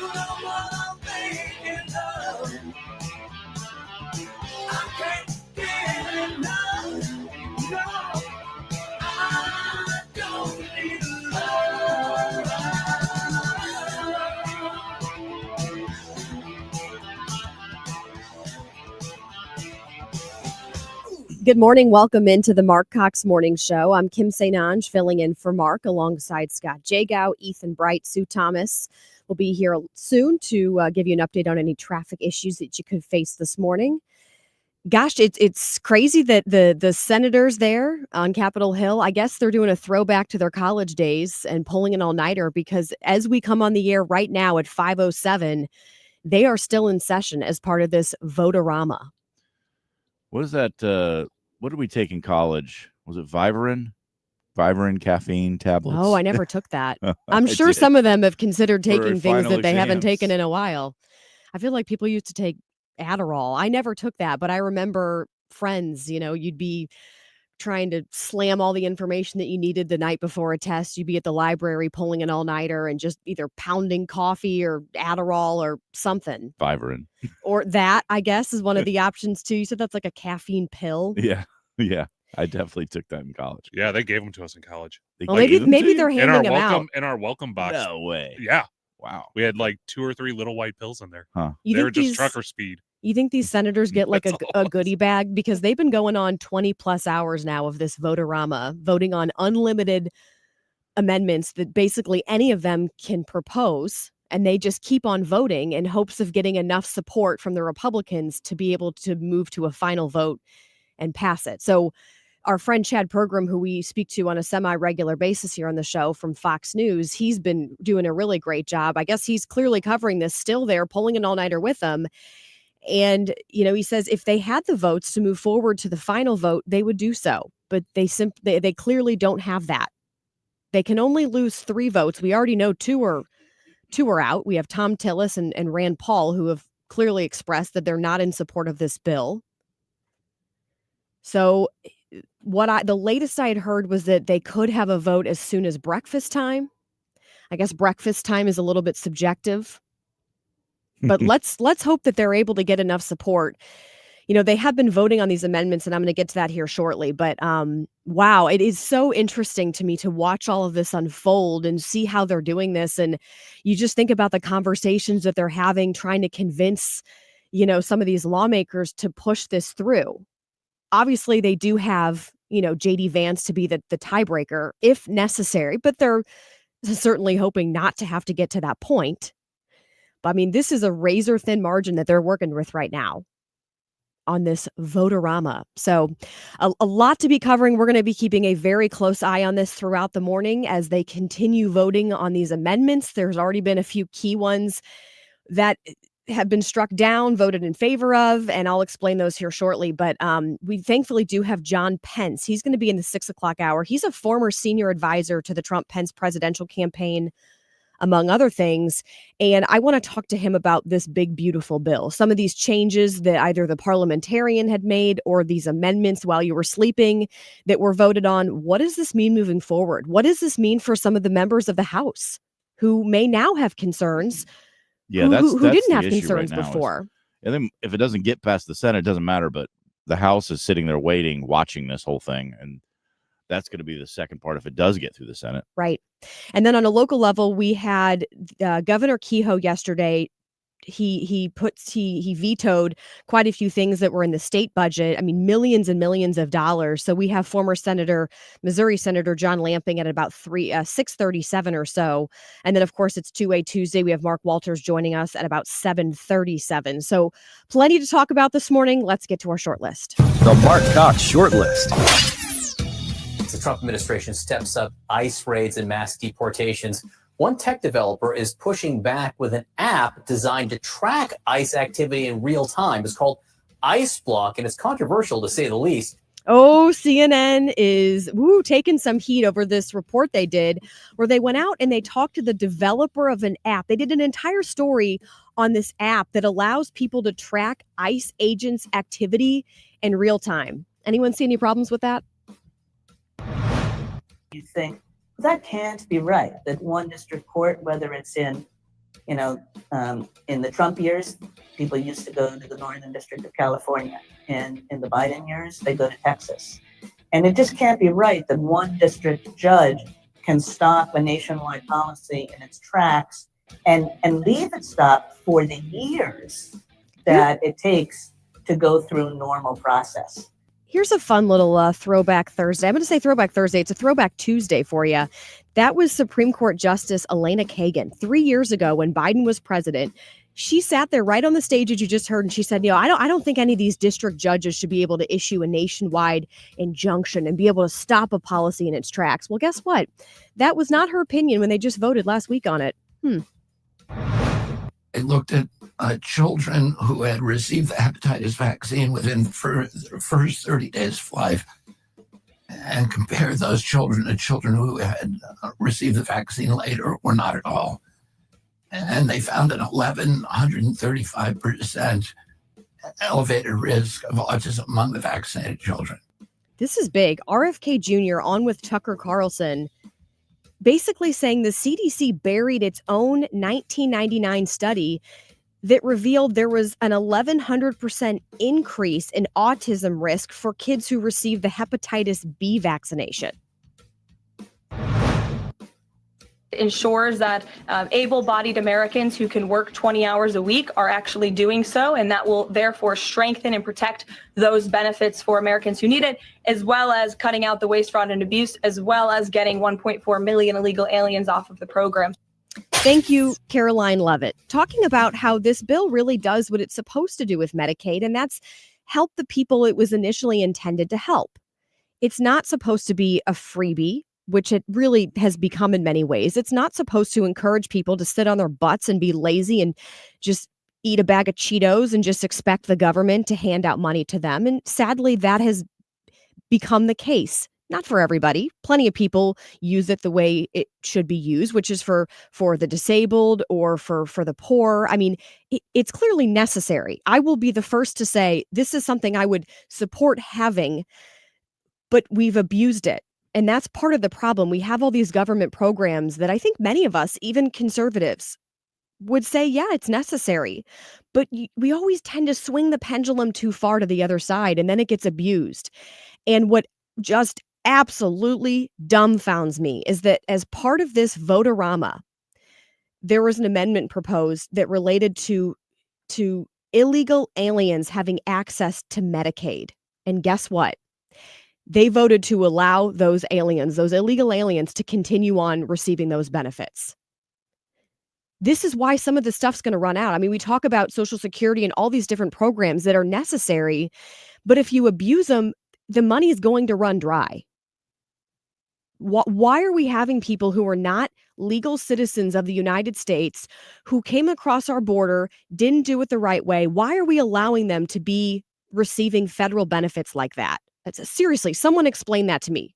know what I'm thinking of. I can't get enough. No, I don't need love. Good morning. Welcome into the Marc Cox Morning Show. I'm Kim St. filling in for Mark alongside Scott Jagow, Ethan Bright, Sue Thomas. We'll be here soon to give you an update on any traffic issues that you could face this morning. Gosh, it's crazy that the senators there on Capitol Hill, I guess they're doing a throwback to their college days and pulling an all-nighter because as we come on the air right now at 5:07, they are still in session as part of this vote-a-rama. What is that? What did we take in college? Was it Vivarin? Vivarin caffeine tablets? Oh, I never took that. I'm sure some of them have considered taking things that they haven't taken in a while. I feel like people used to take Adderall. I never took that, but I remember friends, you'd be trying to slam all the information that you needed the night before a test. You'd be at the library pulling an all-nighter and just either pounding coffee or Adderall or something. Vivarin. Or that, I guess, is one of the options too. You said that's like a caffeine pill. Yeah. I definitely took that in college. Yeah, they gave them to us in college. Well, maybe they're handing them out. In our welcome box. No way. Yeah. Wow. We had like 2 or 3 little white pills in there. Huh. They were just trucker speed. You think these senators get like a goodie bag? Because they've been going on 20 plus hours now of this vote-a-rama, voting on unlimited amendments that basically any of them can propose. And they just keep on voting in hopes of getting enough support from the Republicans to be able to move to a final vote and pass it. So our friend Chad Pergram, who we speak to on a semi-regular basis here on the show from Fox News, he's been doing a really great job. I guess he's clearly covering this, still there, pulling an all-nighter with them. And, he says if they had the votes to move forward to the final vote, they would do so. But they clearly don't have that. They can only lose 3 votes. We already know two are out. We have Tom Tillis and Rand Paul, who have clearly expressed that they're not in support of this bill. So the latest I had heard was that they could have a vote as soon as breakfast time. I guess breakfast time is a little bit subjective. But let's hope that they're able to get enough support. They have been voting on these amendments, and I'm going to get to that here shortly. But wow, it is so interesting to me to watch all of this unfold and see how they're doing this. And you just think about the conversations that they're having, trying to convince, some of these lawmakers to push this through. Obviously, they do have, J.D. Vance to be the tiebreaker if necessary, but they're certainly hoping not to have to get to that point. But I mean, this is a razor thin margin that they're working with right now on this vote-a-rama. So a lot to be covering. We're going to be keeping a very close eye on this throughout the morning as they continue voting on these amendments. There's already been a few key ones that have been struck down, voted in favor of, and I'll explain those here shortly. But we thankfully do have John Pence. He's going to be in the 6 o'clock hour. He's a former senior advisor to the Trump-Pence presidential campaign, among other things. And I want to talk to him about this big, beautiful bill. Some of these changes that either the parliamentarian had made or these amendments while you were sleeping that were voted on. What does this mean moving forward? What does this mean for some of the members of the House who may now have concerns? Yeah, who that's didn't the have issue concerns right now before. And then if it doesn't get past the Senate, it doesn't matter. But the House is sitting there waiting, watching this whole thing. And that's going to be the second part if it does get through the Senate. Right. And then on a local level, we had Governor Kehoe yesterday. He vetoed quite a few things that were in the state budget. I mean, millions and millions of dollars. So we have former Missouri Senator John Lamping at about 6:37 or so. And then, of course, it's 2A Tuesday. We have Mark Walters joining us at about 7:37. So plenty to talk about this morning. Let's get to our short list. The Marc Cox short list. The Trump administration steps up ICE raids and mass deportations. One tech developer is pushing back with an app designed to track ICE activity in real time. It's called ICE Block, and it's controversial to say the least. Oh, CNN is taking some heat over this report they did where they went out and they talked to the developer of an app. They did an entire story on this app that allows people to track ICE agents' activity in real time. Anyone see any problems with that? You think that can't be right, that one district court, whether it's in You know, in the Trump years, people used to go to the Northern District of California. And in the Biden years, they go to Texas. And it just can't be right that one district judge can stop a nationwide policy in its tracks and leave it stopped for the years that it takes to go through normal process. Here's a fun little throwback Thursday. I'm going to say throwback Thursday. It's a throwback Tuesday for you. That was Supreme Court Justice Elena Kagan 3 years ago when Biden was president. She sat there right on the stage that you just heard, and she said, I don't think any of these district judges should be able to issue a nationwide injunction and be able to stop a policy in its tracks. Well, guess what? That was not her opinion when they just voted last week on it. They looked at children who had received the hepatitis vaccine within the first 30 days of life and compared those children to children who had received the vaccine later or not at all. And they found an 135% elevated risk of autism among the vaccinated children. This is big. RFK Jr. on with Tucker Carlson, basically saying the CDC buried its own 1999 study that revealed there was an 1,100% increase in autism risk for kids who received the hepatitis B vaccination. Ensures that able-bodied Americans who can work 20 hours a week are actually doing so, and that will therefore strengthen and protect those benefits for Americans who need it, as well as cutting out the waste, fraud, and abuse, as well as getting 1.4 million illegal aliens off of the program. Thank you, Caroline Levitt, talking about how this bill really does what it's supposed to do with Medicaid, and that's help the people it was initially intended to help. It's not supposed to be a freebie, which it really has become in many ways. It's not supposed to encourage people to sit on their butts and be lazy and just eat a bag of Cheetos and just expect the government to hand out money to them. And sadly, that has become the case. Not for everybody. Plenty of people use it the way it should be used, which is for the disabled or for the poor. I mean, it's clearly necessary. I will be the first to say this is something I would support having, but we've abused it. And that's part of the problem. We have all these government programs that I think many of us, even conservatives, would say, yeah, it's necessary. But we always tend to swing the pendulum too far to the other side, and then it gets abused. And what just absolutely dumbfounds me is that as part of this vote-a-rama, there was an amendment proposed that related to illegal aliens having access to Medicaid. And guess what? They voted to allow those aliens, those illegal aliens, to continue on receiving those benefits. This is why some of this stuff's going to run out. I mean, we talk about Social Security and all these different programs that are necessary, but if you abuse them, the money is going to run dry. Why are we having people who are not legal citizens of the United States who came across our border, didn't do it the right way? Why are we allowing them to be receiving federal benefits like that? Seriously, someone explain that to me.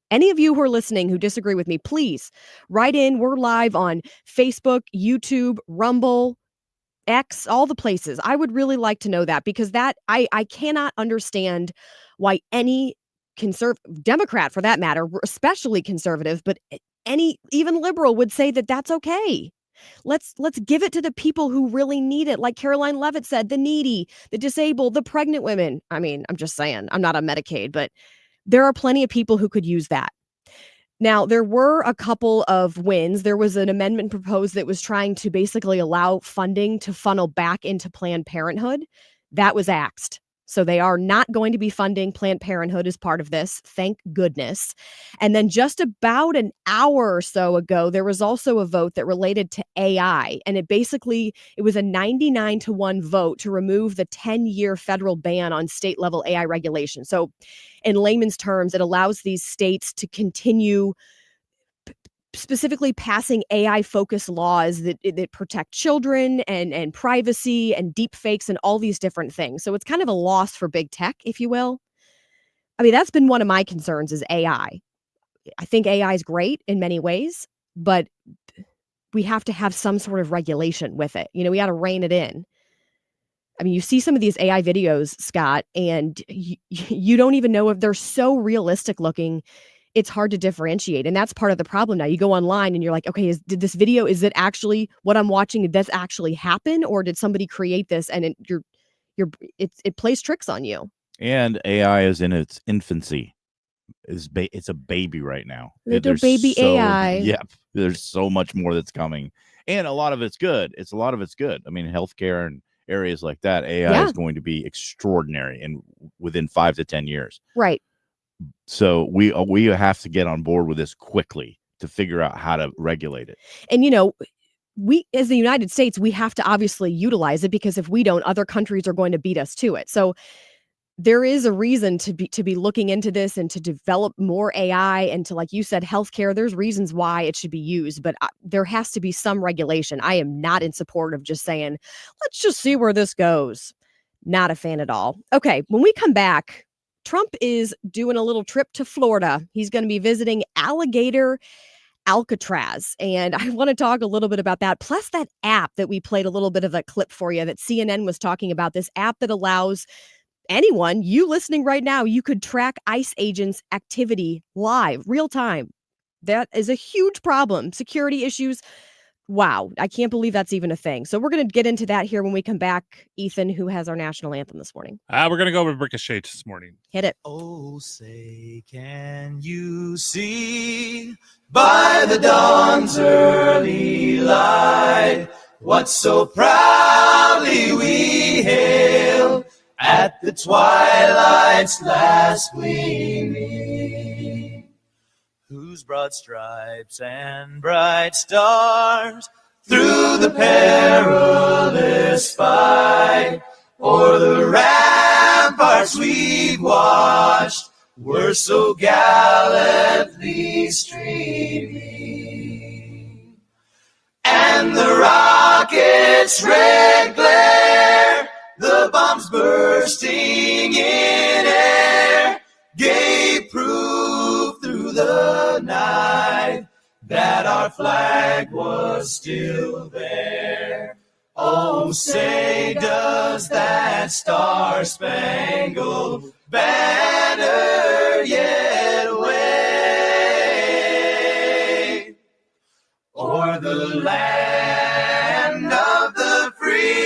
Any of you who are listening who disagree with me, please write in. We're live on Facebook, YouTube, Rumble, X, all the places. I would really like to know that, because that I cannot understand why any Democrat, for that matter, especially conservative, but any even liberal would say that that's okay. Let's give it to the people who really need it. Like Caroline Levitt said, the needy, the disabled, the pregnant women. I mean, I'm just saying, I'm not on Medicaid, but there are plenty of people who could use that. Now, there were a couple of wins. There was an amendment proposed that was trying to basically allow funding to funnel back into Planned Parenthood. That was axed. So they are not going to be funding Planned Parenthood as part of this. Thank goodness. And then just about an hour or so ago, there was also a vote that related to AI. And it was a 99-1 vote to remove the 10-year federal ban on state level AI regulation. So in layman's terms, it allows these states to continue specifically passing AI-focused laws that protect children and privacy and deep fakes and all these different things. So it's kind of a loss for big tech, if you will. I mean, that's been one of my concerns is AI. I think AI is great in many ways, but we have to have some sort of regulation with it. You know, we got to rein it in. I mean, you see some of these AI videos, Scott, and you don't even know if they're so realistic looking. it's hard to differentiate. And that's part of the problem now. You go online and you're like, okay, is it actually what I'm watching? Did this actually happen? Or did somebody create this and it plays tricks on you? And AI is in its infancy. It's a baby right now. Little baby AI. Yep. There's so much more that's coming. And a lot of it's good. A lot of it's good. I mean, healthcare and areas like that, AI is going to be extraordinary within 5 to 10 years. Right. So we have to get on board with this quickly to figure out how to regulate it. And, you know, we, as the United States, we have to obviously utilize it, because if we don't, other countries are going to beat us to it. So there is a reason to be looking into this and to develop more AI and to, like you said, healthcare. There's reasons why it should be used, but there has to be some regulation. I am not in support of just saying, let's just see where this goes. Not a fan at all. Okay, when we come back, Trump is doing a little trip to Florida. He's going to be visiting Alligator Alcatraz. And I want to talk a little bit about that. Plus that app that we played a little bit of a clip for you that CNN was talking about, this app that allows anyone, you listening right now, you could track ICE agents' activity live, real time. That is a huge problem. Security issues. Wow. I can't believe that's even a thing. So we're going to get into that here when we come back. Ethan, who has our national anthem this morning? We're going to go with Ricochet this morning. Hit it. Oh, say, can you see by the dawn's early light what so proudly we hailed at the twilight's last gleaming, whose broad stripes and bright stars through the perilous fight o'er the ramparts we'd watched were so gallantly streaming, and the rocket's red glare, the bombs bursting in air, gave proof through the night that our flag was still there. Oh, say, does that star-spangled banner yet wave o'er the land of the free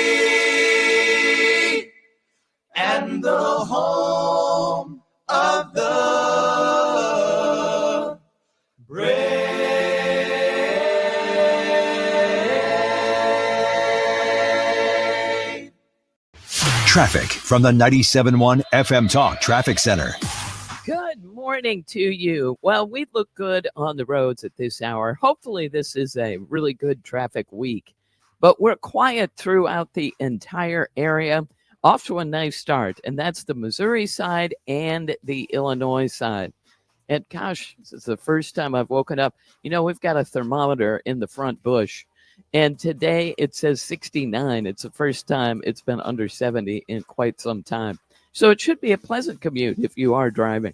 and the home of the brave? Traffic from the 97.1 FM Talk Traffic Center. Good morning to you. Well, we look good on the roads at this hour. Hopefully this is a really good traffic week, but we're quiet throughout the entire area. Off to a nice start, and that's the Missouri side and the Illinois side. And gosh, this is the first time I've woken up. You know, we've got a thermometer in the front bush, and today it says 69. It's the first time it's been under 70 in quite some time. So it should be a pleasant commute if you are driving.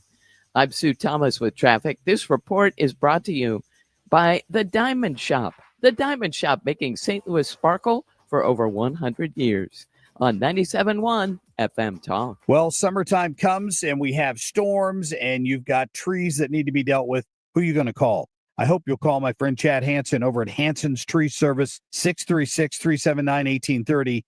I'm Sue Thomas with traffic. This report is brought to you by The Diamond Shop. The Diamond Shop, making St. Louis sparkle for over 100 years. On 97.1 FM Talk. Well, summertime comes and we have storms and you've got trees that need to be dealt with. Who are you going to call? I hope you'll call my friend Chad Hansen over at Hansen's Tree Service, 636-379-1830.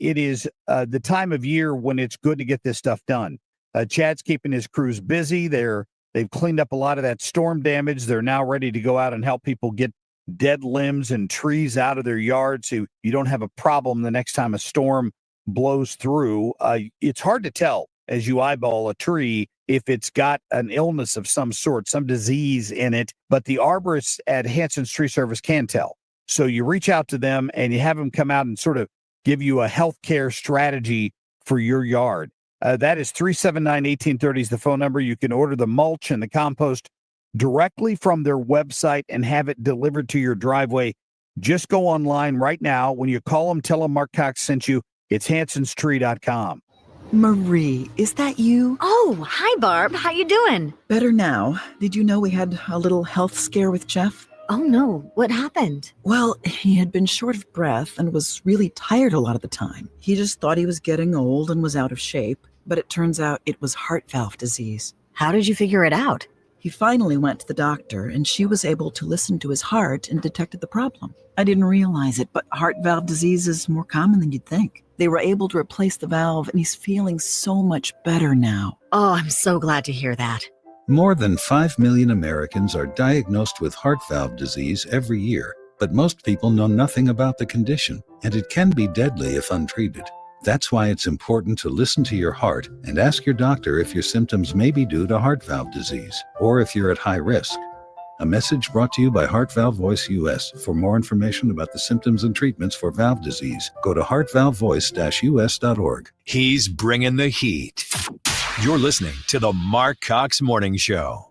It is the time of year when it's good to get this stuff done. Chad's keeping his crews busy. They've cleaned up a lot of that storm damage. They're now ready to go out and help people get dead limbs and trees out of their yards so you don't have a problem the next time a storm blows through. It's hard to tell as you eyeball a tree if it's got an illness of some sort, some disease in it, but the arborists at Hansen's Tree Service can tell. So you reach out to them and you have them come out and sort of give you a healthcare strategy for your yard. That is 379-1830 is the phone number. You can order the mulch and the compost directly from their website and have it delivered to your driveway. Just go online right now. When you call them, tell them Marc Cox sent you. It's hansonstree.com. Marie, is that you? Oh, hi, Barb. How you doing? Better now. Did you know we had a little health scare with Jeff? Oh, no. What happened? Well, he had been short of breath and was really tired a lot of the time. He just thought he was getting old and was out of shape, but it turns out it was heart valve disease. How did you figure it out? He finally went to the doctor, and she was able to listen to his heart and detected the problem. I didn't realize it, but heart valve disease is more common than you'd think. They were able to replace the valve, and he's feeling so much better now. Oh, I'm so glad to hear that. More than 5 million Americans are diagnosed with heart valve disease every year, but most people know nothing about the condition, and it can be deadly if untreated. That's why it's important to listen to your heart and ask your doctor if your symptoms may be due to heart valve disease or if you're at high risk. A message brought to you by Heart Valve Voice US. For more information about the symptoms and treatments for valve disease, go to heartvalvevoice-us.org. He's bringing the heat. You're listening to the Marc Cox Morning Show.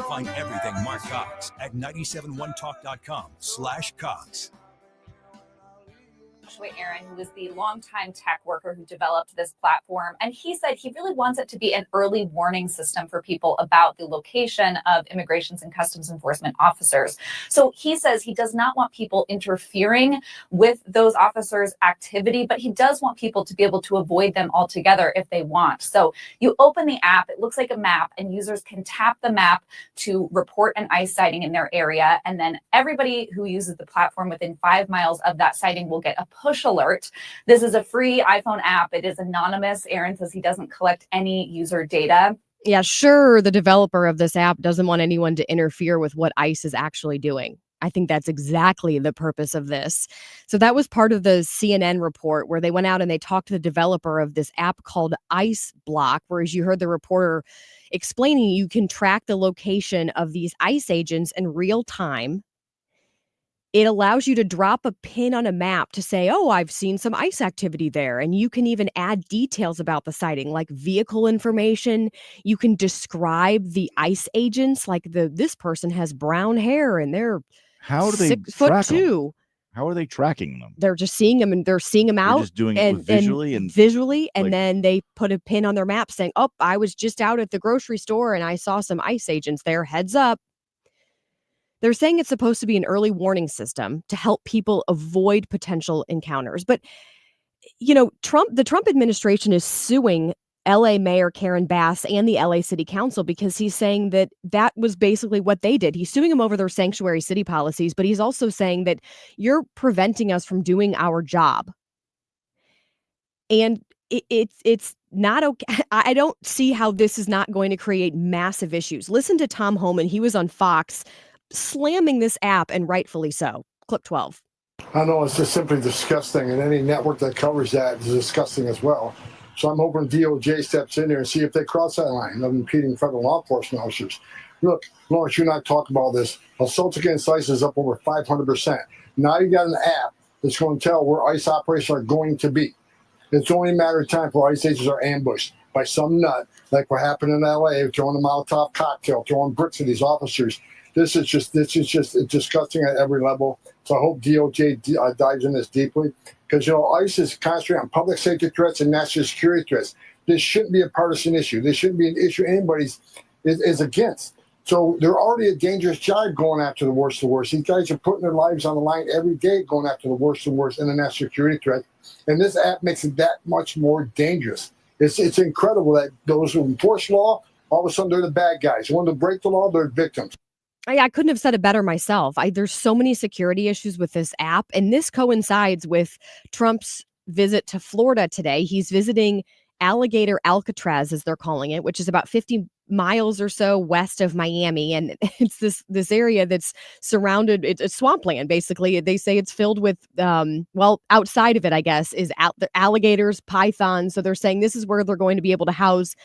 Find everything Marc Cox at 971talk.com/Cox. Aaron, who was the longtime tech worker who developed this platform. And he said he really wants it to be an early warning system for people about the location of immigrations and customs enforcement officers. So he says he does not want people interfering with those officers' activity, but he does want people to be able to avoid them altogether if they want. So you open the app, it looks like a map, and users can tap the map to report an ICE sighting in their area. And then everybody who uses the platform within 5 miles of that sighting will get a push alert. This is a free iPhone app. It is anonymous. Aaron says he doesn't collect any user data. Yeah, sure. The developer of this app doesn't want anyone to interfere with what ICE is actually doing. I think that's exactly the purpose of this. So that was part of the CNN report where they went out and they talked to the developer of this app called ICE Block, where, as you heard the reporter explaining, you can track the location of these ICE agents in real time. It allows you to drop a pin on a map to say, oh, I've seen some ICE activity there. And you can even add details about the sighting, like vehicle information. You can describe the ICE agents, like this person has brown hair and they're How do they 6'2". How are they tracking them? They're just seeing them, and they're seeing them out. Just doing it visually, and then they put a pin on their map saying, oh, I was just out at the grocery store and I saw some ICE agents there. Heads up. They're saying it's supposed to be an early warning system to help people avoid potential encounters. But, you know, the Trump administration is suing LA Mayor Karen Bass and the LA City Council because he's saying that was basically what they did. He's suing them over their sanctuary city policies, but he's also saying that you're preventing us from doing our job. And it's not okay. I don't see how this is not going to create massive issues. Listen to Tom Homan. He was on Fox slamming this app, and rightfully so. Clip 12. I know it's just simply disgusting, and any network that covers that is disgusting as well. So I'm hoping DOJ steps in there and see if they cross that line of impeding federal law enforcement officers. Look, Lawrence, you and I talked about this. Assaults against ICE is up over 500%. Now you got an app that's going to tell where ICE operations are going to be. It's only a matter of time before ICE agents are ambushed by some nut, like what happened in LA, throwing a Molotov cocktail, throwing bricks at these officers. This is just disgusting at every level. So I hope DOJ dives in this deeply, because ICE is concentrating on public safety threats and national security threats. This shouldn't be a partisan issue. This shouldn't be an issue anybody is against. So they're already a dangerous jive going after the worst of the worst. These guys are putting their lives on the line every day going after the worst of the worst international security threat. And this app makes it that much more dangerous. It's incredible that those who enforce law, all of a sudden they're the bad guys. The ones who break the law, they're victims. I couldn't have said it better myself. There's so many security issues with this app, and this coincides with Trump's visit to Florida today. He's visiting Alligator Alcatraz, as they're calling it, which is about 50 miles or so west of Miami. And it's this area that's surrounded, it's swampland, basically. They say it's filled with, outside of it, I guess, is alligators, pythons. So they're saying this is where they're going to be able to house.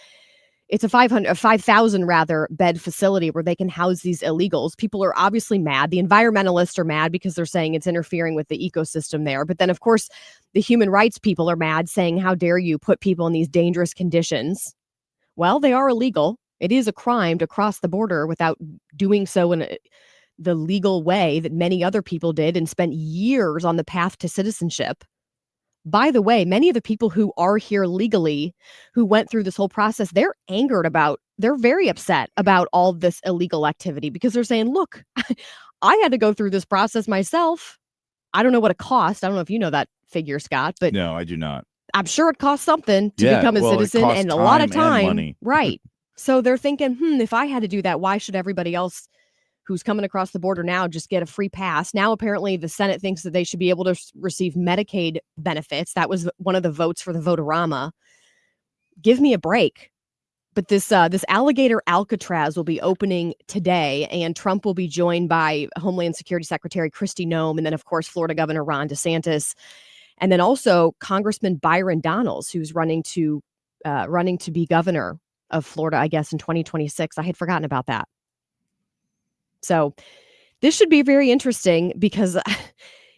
It's a 5,000 bed facility where they can house these illegals. People are obviously mad. The environmentalists are mad because they're saying it's interfering with the ecosystem there. But then, of course, the human rights people are mad, saying, how dare you put people in these dangerous conditions? Well, they are illegal. It is a crime to cross the border without doing so in the legal way that many other people did and spent years on the path to citizenship. By the way, many of the people who are here legally, who went through this whole process, they're very upset about all this illegal activity because they're saying, look, I had to go through this process myself. I don't know what it cost. I don't know if you know that figure, Scott, but No, I do not. I'm sure it costs something to become a citizen and a lot of time. Money. Right. So they're thinking, if I had to do that, why should everybody else who's coming across the border now just get a free pass? Now, apparently, the Senate thinks that they should be able to receive Medicaid benefits. That was one of the votes for the Vote-a-rama. Give me a break. But this alligator Alcatraz will be opening today, and Trump will be joined by Homeland Security Secretary Kristi Noem, and then, of course, Florida Governor Ron DeSantis, and then also Congressman Byron Donalds, who's running to be governor of Florida, I guess, in 2026. I had forgotten about that. So this should be very interesting because,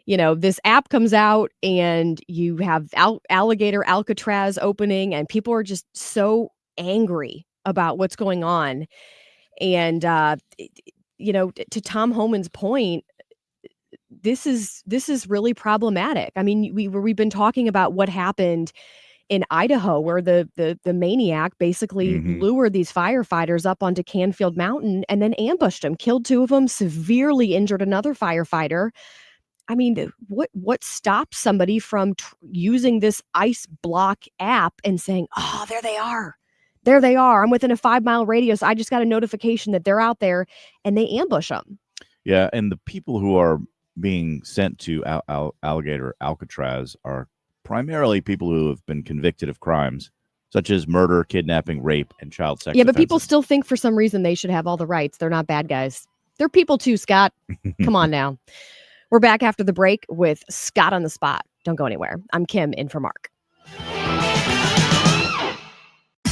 this app comes out and you have alligator Alcatraz opening, and people are just so angry about what's going on. And, to Tom Homan's point, this is really problematic. I mean, we've been talking about what happened in Idaho, where the maniac basically lured these firefighters up onto Canfield Mountain and then ambushed them, killed 2 of them, severely injured another firefighter. I mean, what stops somebody from using this ice block app and saying, "Oh, there they are. There they are. I'm within a 5-mile radius. I just got a notification that they're out there," and they ambush them. Yeah, and the people who are being sent to alligator Alcatraz are primarily people who have been convicted of crimes such as murder, kidnapping, rape, and child sex. Yeah, but people still think for some reason they should have all the rights. They're not bad guys. They're people too, Scott. Come on now. We're back after the break with Scott on the Spot. Don't go anywhere. I'm Kim, in for Mark.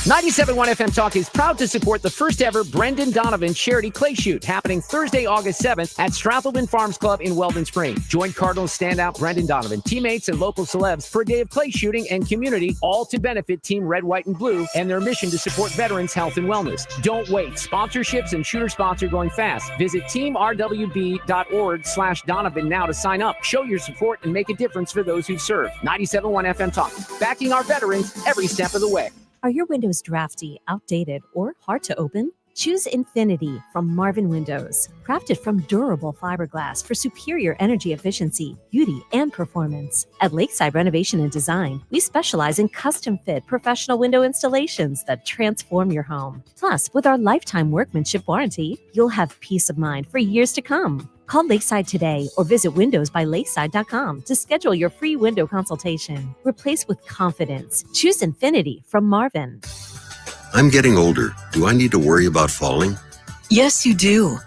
97.1 FM Talk is proud to support the first ever Brendan Donovan charity clay shoot happening Thursday, August 7th at Strathelman Farms Club in Weldon Spring. Join Cardinals standout Brendan Donovan, teammates, and local celebs for a day of clay shooting and community, all to benefit Team Red, White, and Blue and their mission to support veterans' health and wellness. Don't wait. Sponsorships and shooter spots are going fast. Visit teamrwb.org/Donovan now to sign up. Show your support and make a difference for those who've served. 97.1 FM Talk, backing our veterans every step of the way. Are your windows drafty, outdated, or hard to open? Choose Infinity from Marvin Windows. Crafted from durable fiberglass for superior energy efficiency, beauty, and performance. At Lakeside Renovation and Design, we specialize in custom-fit professional window installations that transform your home. Plus, with our lifetime workmanship warranty, you'll have peace of mind for years to come. Call Lakeside today or visit windowsbylakeside.com to schedule your free window consultation. Replace with confidence. Choose Infinity from Marvin. I'm getting older. Do I need to worry about falling? Yes, you do.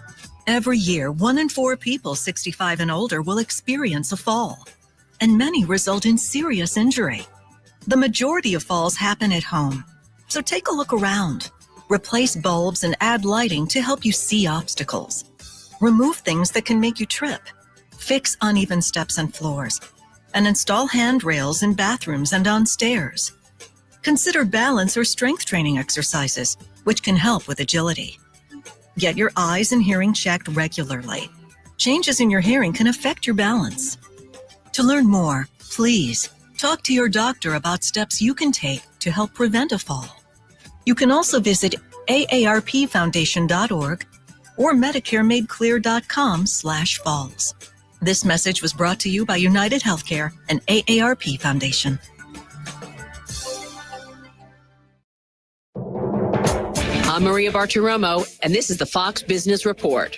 Every year, 1 in 4 people 65 and older will experience a fall, and many result in serious injury. The majority of falls happen at home, so take a look around. Replace bulbs and add lighting to help you see obstacles. Remove things that can make you trip. Fix uneven steps and floors, and install handrails in bathrooms and on stairs. Consider balance or strength training exercises, which can help with agility. Get your eyes and hearing checked regularly. Changes in your hearing can affect your balance. To learn more, please talk to your doctor about steps you can take to help prevent a fall. You can also visit aarpfoundation.org or MedicareMadeClear.com/falls. This message was brought to you by United Healthcare and AARP Foundation. I'm Maria Bartiromo, and this is the Fox Business Report.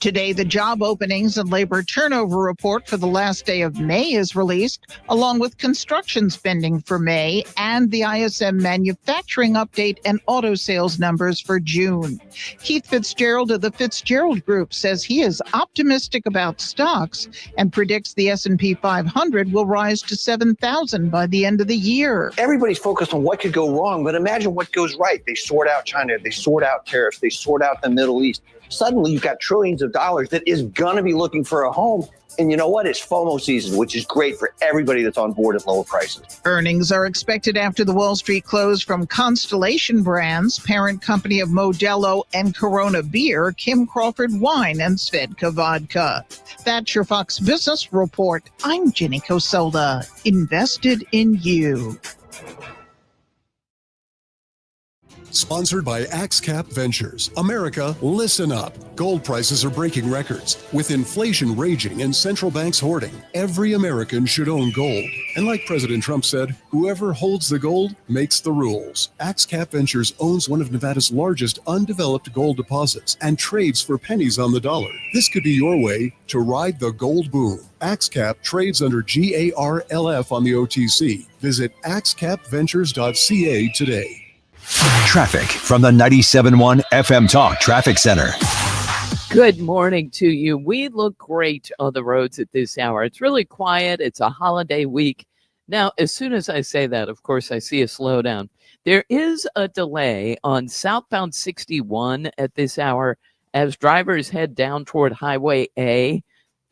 Today, the job openings and labor turnover report for the last day of May is released, along with construction spending for May and the ISM manufacturing update and auto sales numbers for June. Keith Fitzgerald of the Fitzgerald Group says he is optimistic about stocks and predicts the S&P 500 will rise to 7,000 by the end of the year. Everybody's focused on what could go wrong, but imagine what goes right. They sort out China, they sort out tariffs, they sort out the Middle East. Suddenly, you've got trillions of dollars that is going to be looking for a home. And you know what? It's FOMO season, which is great for everybody that's on board at lower prices. Earnings are expected after the Wall Street close from Constellation Brands, parent company of Modelo and Corona Beer, Kim Crawford Wine, and Svedka Vodka. That's your Fox Business Report. I'm Jenny Cosola, invested in you. Sponsored by AxeCap Ventures. America, listen up. Gold prices are breaking records. With inflation raging and central banks hoarding, every American should own gold. And like President Trump said, whoever holds the gold makes the rules. AxeCap Ventures owns one of Nevada's largest undeveloped gold deposits and trades for pennies on the dollar. This could be your way to ride the gold boom. AxeCap trades under GARLF on the OTC. Visit axecapventures.ca today. Traffic from the 97.1 FM Talk Traffic Center. Good morning to you. We look great on the roads at this hour. It's really quiet. It's a holiday week. Now, as soon as I say that, of course, I see a slowdown. There is a delay on southbound 61 at this hour as drivers head down toward Highway A.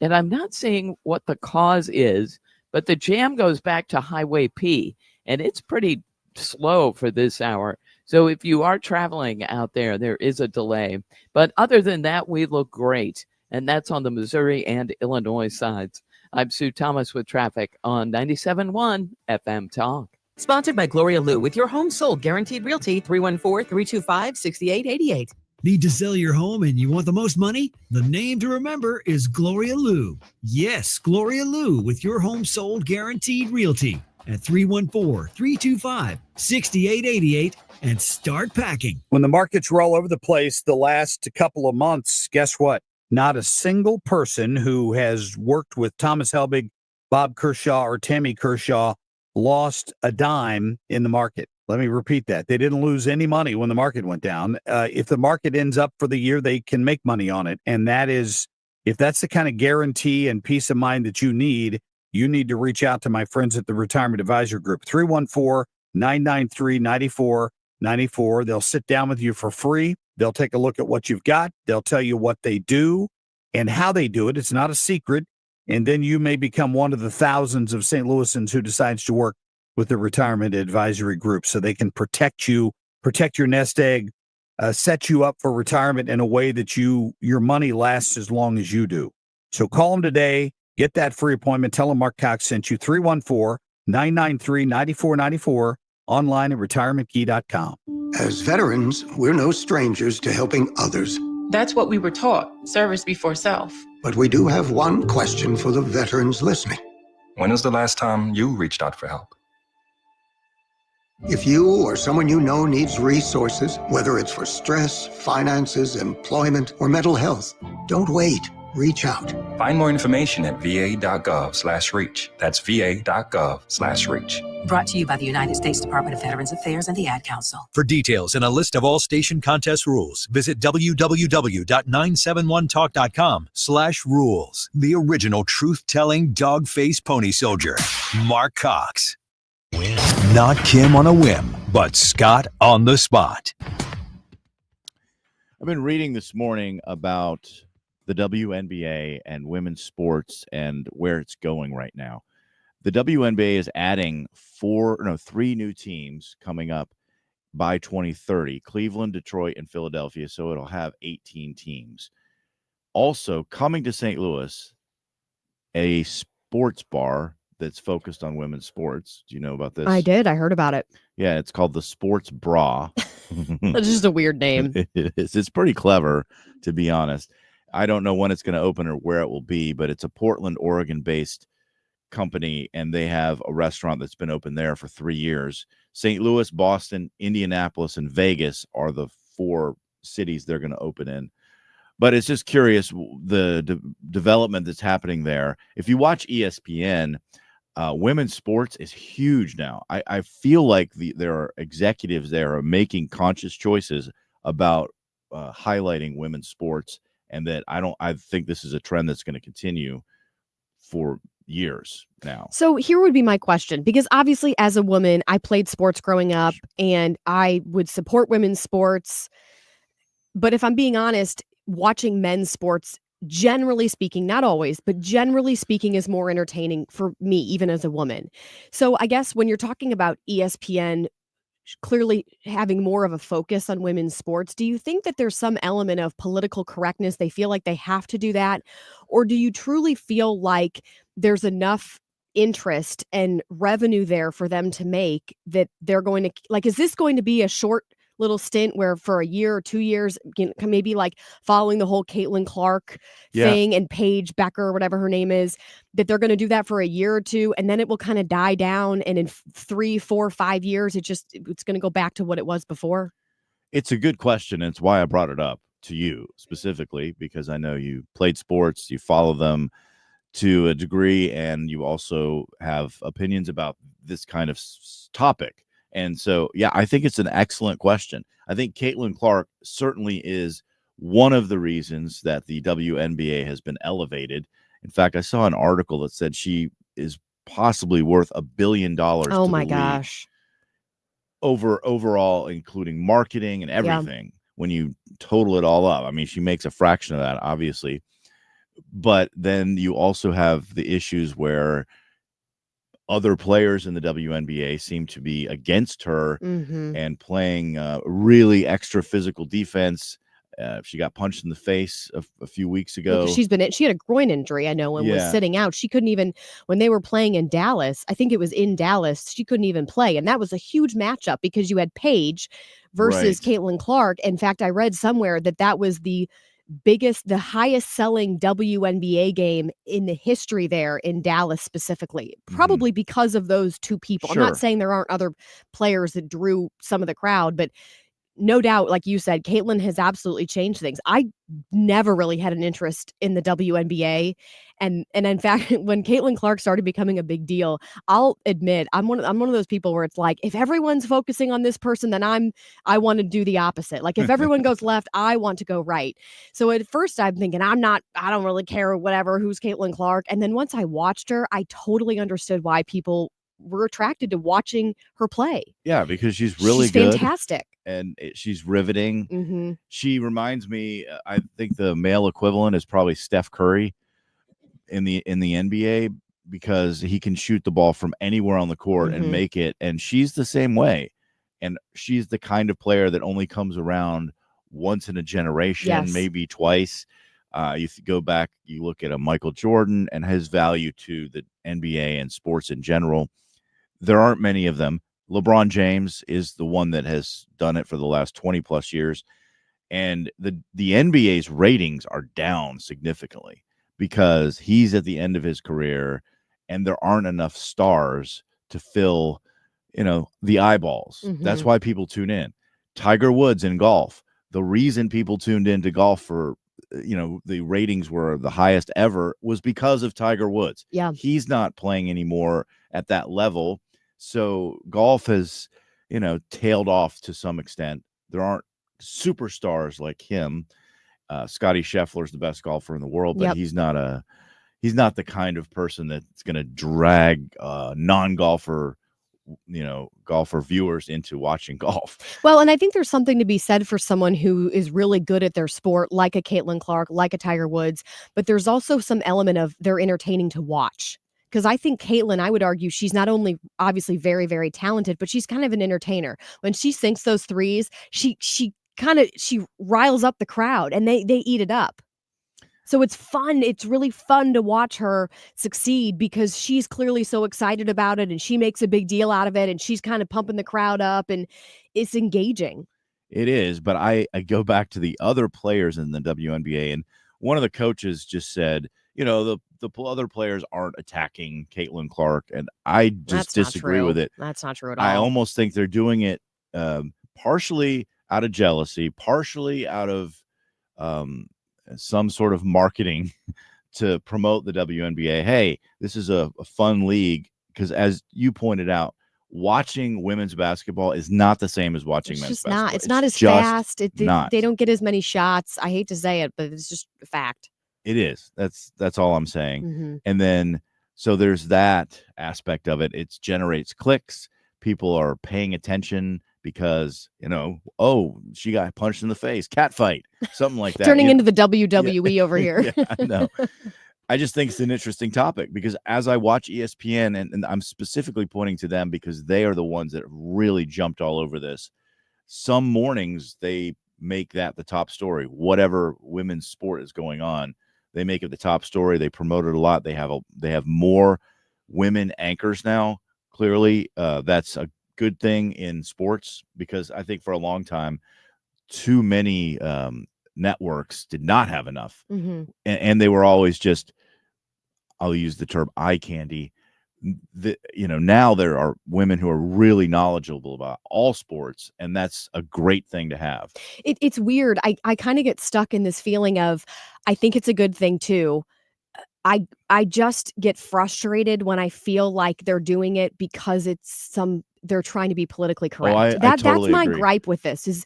And I'm not saying what the cause is, but the jam goes back to Highway P, and it's pretty slow for this hour. So if you are traveling out there, there is a delay. But other than that, we look great. And that's on the Missouri and Illinois sides. I'm Sue Thomas with traffic on 97.1 FM Talk. Sponsored by Gloria Lou with your home sold guaranteed realty 314-325-6888. Need to sell your home and you want the most money? The name to remember is Gloria Lou. Yes, Gloria Lou with your home sold guaranteed realty at 314-325-6888 and start packing. When the markets were all over the place the last couple of months, guess what? Not a single person who has worked with Thomas Helbig, Bob Kershaw, or Tammy Kershaw lost a dime in the market. Let me repeat that. They didn't lose any money when the market went down. If the market ends up for the year, they can make money on it. And that is, if that's the kind of guarantee and peace of mind that you need to reach out to my friends at the Retirement Advisor Group, 314-993-9494. They'll sit down with you for free. They'll take a look at what you've got. They'll tell you what they do and how they do it. It's not a secret. And then you may become one of the thousands of St. Louisans who decides to work with the Retirement Advisory Group so they can protect you, protect your nest egg, set you up for retirement in a way that your money lasts as long as you do. So call them today. Get that free appointment. Tell them Marc Cox sent you. 314-993-9494. Online at retirementkey.com. As veterans, we're no strangers to helping others. That's what we were taught, service before self. But we do have one question for the veterans listening. When was the last time you reached out for help? If you or someone you know needs resources, whether it's for stress, finances, employment, or mental health, don't wait. Reach out. Find more information at va.gov/reach. That's va.gov/reach. Brought to you by the United States Department of Veterans Affairs and the Ad Council. For details and a list of all station contest rules, visit www.971talk.com/rules. The original truth-telling dog-faced pony soldier, Marc Cox. Not Kim on a whim, but Scott on the spot. I've been reading this morning about the WNBA and women's sports and where it's going right now. The WNBA is adding 3 new teams coming up by 2030, Cleveland, Detroit, and Philadelphia. So it'll have 18 teams. Also coming to St. Louis, a sports bar that's focused on women's sports. Do you know about this? I did. I heard about it. Yeah, it's called the Sports Bra. That's just a weird name. It's pretty clever, to be honest. I don't know when it's going to open or where it will be, but it's a Portland, Oregon-based company, and they have a restaurant that's been open there for 3 years. St. Louis, Boston, Indianapolis, and Vegas are the 4 cities they're going to open in. But it's just curious, the development that's happening there. If you watch ESPN, women's sports is huge now. I feel like there are executives there are making conscious choices about highlighting women's sports, and that I think this is a trend that's going to continue for years now. So here would be my question, because obviously as a woman, I played sports growing up and I would support women's sports. But if I'm being honest, watching men's sports, generally speaking, not always, but generally speaking, is more entertaining for me, even as a woman. So I guess when you're talking about ESPN clearly having more of a focus on women's sports, do you think that there's some element of political correctness? They feel like they have to do that? Or do you truly feel like there's enough interest and revenue there for them to make that they're going to, like, is this going to be a short little stint where for a year or 2 years, maybe like following the whole Caitlin Clark thing and Paige Becker, or whatever her name is, that they're going to do that for a year or two, and then it will kind of die down. And in 3, 4, 5 years, it's going to go back to what it was before. It's a good question. And it's why I brought it up to you specifically, because I know you played sports, you follow them to a degree, and you also have opinions about this kind of topic. And so, yeah, I think it's an excellent question. I think Caitlin Clark certainly is one of the reasons that the WNBA has been elevated. In fact, I saw an article that said she is possibly worth $1 billion. Oh my gosh. Overall, including marketing and everything. When you total it all up, I mean, she makes a fraction of that, obviously. But then you also have the issues where other players in the WNBA seem to be against her and playing really extra physical defense. She got punched in the face a few weeks ago. She had a groin injury, I know, and was sitting out. She couldn't even, when they were playing in Dallas, I think it was in Dallas, she couldn't even play. And that was a huge matchup because you had Paige versus Caitlin Clark. In fact, I read somewhere that was the highest selling WNBA game in the history there in Dallas specifically, probably because of those two people. Sure. I'm not saying there aren't other players that drew some of the crowd, but no doubt, like you said, Caitlin has absolutely changed things. I never really had an interest in the WNBA. And in fact, when Caitlin Clark started becoming a big deal, I'll admit I'm one of those people where it's like, if everyone's focusing on this person, then I want to do the opposite. Like if everyone goes left, I want to go right. So at first I'm thinking I don't really care whatever, who's Caitlin Clark. And then once I watched her, I totally understood why people were attracted to watching her play. Yeah, because she's really good. Fantastic. And she's riveting. Mm-hmm. She reminds me, I think the male equivalent is probably Steph Curry in the NBA, because he can shoot the ball from anywhere on the court and make it. And she's the same way. And she's the kind of player that only comes around once in a generation, maybe twice. You go back, you look at a Michael Jordan and his value to the NBA and sports in general. There aren't many of them. LeBron James is the one that has done it for the last 20 plus years. And the NBA's ratings are down significantly because he's at the end of his career and there aren't enough stars to fill, the eyeballs. That's why people tune in. Tiger Woods in golf. The reason people tuned into golf for, the ratings were the highest ever was because of Tiger Woods. Yeah. He's not playing anymore at that level. So golf has, tailed off to some extent. There aren't superstars like him. Scotty Scheffler's the best golfer in the world, but he's not the kind of person that's going to drag non-golfer, golfer viewers into watching golf. Well, and I think there's something to be said for someone who is really good at their sport, like a Caitlin Clark, like a Tiger Woods, but there's also some element of they're entertaining to watch. Because I think Caitlin, I would argue, she's not only obviously very, very talented, but she's kind of an entertainer. When she sinks those threes, she riles up the crowd and they eat it up. So it's fun. It's really fun to watch her succeed because she's clearly so excited about it and she makes a big deal out of it and she's kind of pumping the crowd up and it's engaging. It is, but I go back to the other players in the WNBA, and one of the coaches just said, the other players aren't attacking Caitlin Clark, and I just disagree with it. That's not true at all. I almost think they're doing it partially out of jealousy, partially out of some sort of marketing to promote the WNBA. Hey, this is a fun league, because as you pointed out, watching women's basketball is not the same as watching men's basketball. It's not as fast. They don't get as many shots. I hate to say it, but it's just a fact. It is. That's all I'm saying. And then, so there's that aspect of it. It generates clicks. People are paying attention because, she got punched in the face, cat fight, something like that. Turning into the WWE over here. Yeah, I know. I just think it's an interesting topic because as I watch ESPN, and I'm specifically pointing to them because they are the ones that really jumped all over this. Some mornings they make that the top story, whatever women's sport is going on. They make it the top story. They promote it a lot. They have more women anchors now. Clearly, that's good thing in sports, because I think for a long time, too many networks did not have enough. And they were always just, I'll use the term eye candy. Now there are women who are really knowledgeable about all sports, and that's a great thing to have. It's weird. I kind of get stuck in this feeling of, I think it's a good thing too. I just get frustrated when I feel like they're doing it because they're trying to be politically correct. I totally that's my agree. gripe with this is,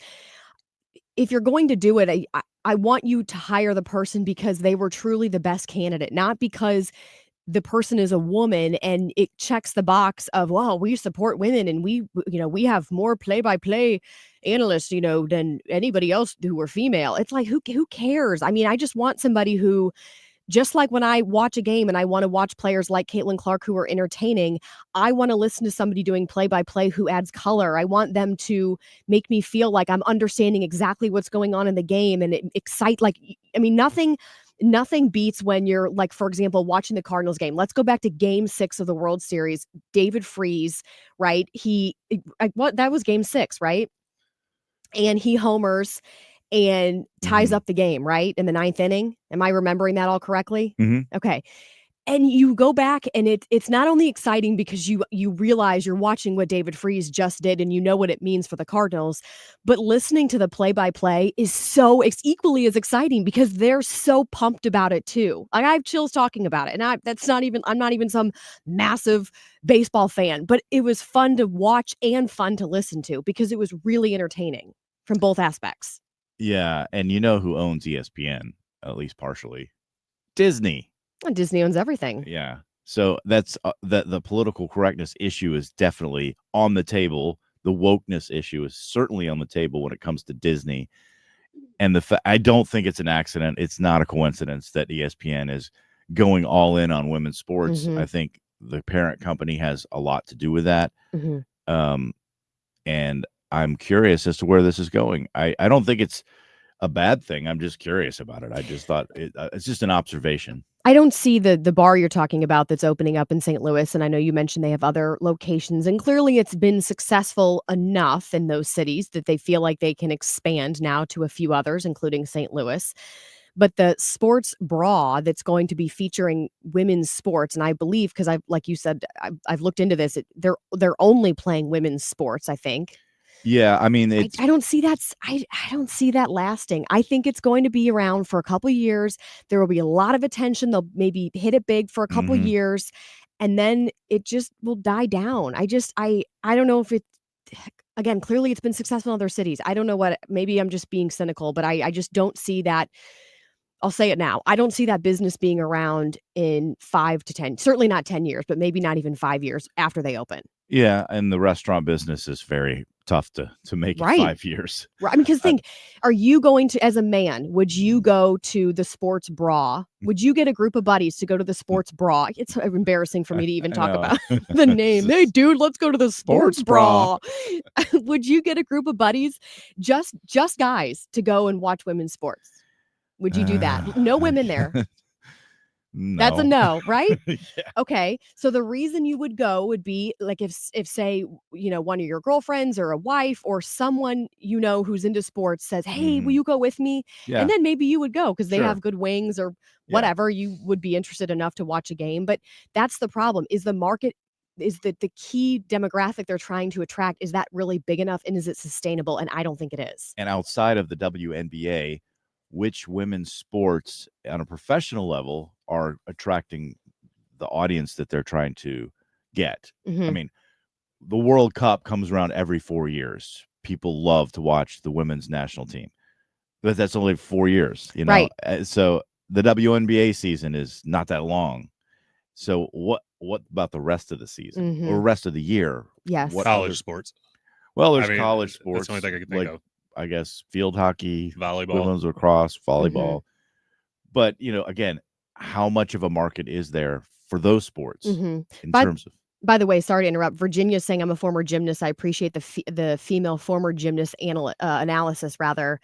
if you're going to do it, I want you to hire the person because they were truly the best candidate, not because the person is a woman and it checks the box of, well, we support women and we have more play-by-play analysts, than anybody else who were female. It's like, who cares? I mean, I just want somebody who, just like when I watch a game and I want to watch players like Caitlin Clark who are entertaining, I want to listen to somebody doing play-by-play who adds color. I want them to make me feel like I'm understanding exactly what's going on in the game and excite. Like, I mean, nothing beats when you're, like, for example, watching the Cardinals game. Let's go back to Game 6 of the World Series. David Freese, right? That was Game 6, right? And he homers and ties up the game, right? In the 9th inning. Am I remembering that all correctly? Okay. And you go back and it's not only exciting because you realize you're watching what David Freese just did and you know what it means for the Cardinals, but listening to the play-by-play is it's equally as exciting because they're so pumped about it too. Like, I have chills talking about it, and I'm not even some massive baseball fan, but it was fun to watch and fun to listen to because it was really entertaining from both aspects. Yeah, and you know who owns ESPN, at least partially? Disney. And Disney owns everything. Yeah. So that's the political correctness issue is definitely on the table. The wokeness issue is certainly on the table when it comes to Disney. And I don't think it's an accident. It's not a coincidence that ESPN is going all in on women's sports. I think the parent company has a lot to do with that. And I'm curious as to where this is going. I don't think it's a bad thing. I'm just curious about it. I just thought it's just an observation. I don't see the bar you're talking about that's opening up in St. Louis, and I know you mentioned they have other locations, and clearly it's been successful enough in those cities that they feel like they can expand now to a few others, including St. Louis. But the sports bra that's going to be featuring women's sports, and I believe, because like you said, I've looked into this, they're only playing women's sports, I think. Yeah, I mean, I don't see that. I don't see that lasting. I think it's going to be around for a couple of years. There will be a lot of attention. They'll maybe hit it big for a couple of years, and then it just will die down. I don't know if again, clearly it's been successful in other cities. I don't know what. Maybe I'm just being cynical, but I just don't see that. I'll say it now. I don't see that business being around in 5 to 10. Certainly not 10 years, but maybe not even 5 years after they open. Yeah, and the restaurant business is very tough to make it 5 years. Right. I mean, because think, are you going to, as a man, would you go to the sports bra? Would you get a group of buddies to go to the sports bra? It's embarrassing for me to even talk about the name. Hey, dude, let's go to the sports bra. Would you get a group of buddies, just guys, to go and watch women's sports? Would you do that? No women there. No. That's a no, right? Yeah. Okay. So the reason you would go would be like if say, one of your girlfriends or a wife or someone who's into sports says, hey, will you go with me? Yeah. And then maybe you would go because they Sure. have good wings or whatever. You would be interested enough to watch a game. But that's the problem, is the market, is that the key demographic they're trying to attract, is that really big enough and is it sustainable? And I don't think it is. And outside of the WNBA, which women's sports on a professional level are attracting the audience that they're trying to get? I mean, the World Cup comes around every 4 years. People love to watch the women's national team, but that's only 4 years, Right. So the WNBA season is not that long. So what about the rest of the season or rest of the year? Yes. What College sports. Well, there's I mean, college sports. That's the only thing I can think of. I guess field hockey, Volleyball. women's lacrosse, volleyball. But, again, how much of a market is there for those sports in terms of? By the way, sorry to interrupt. Virginia's saying I'm a former gymnast. I appreciate the female former gymnast analysis rather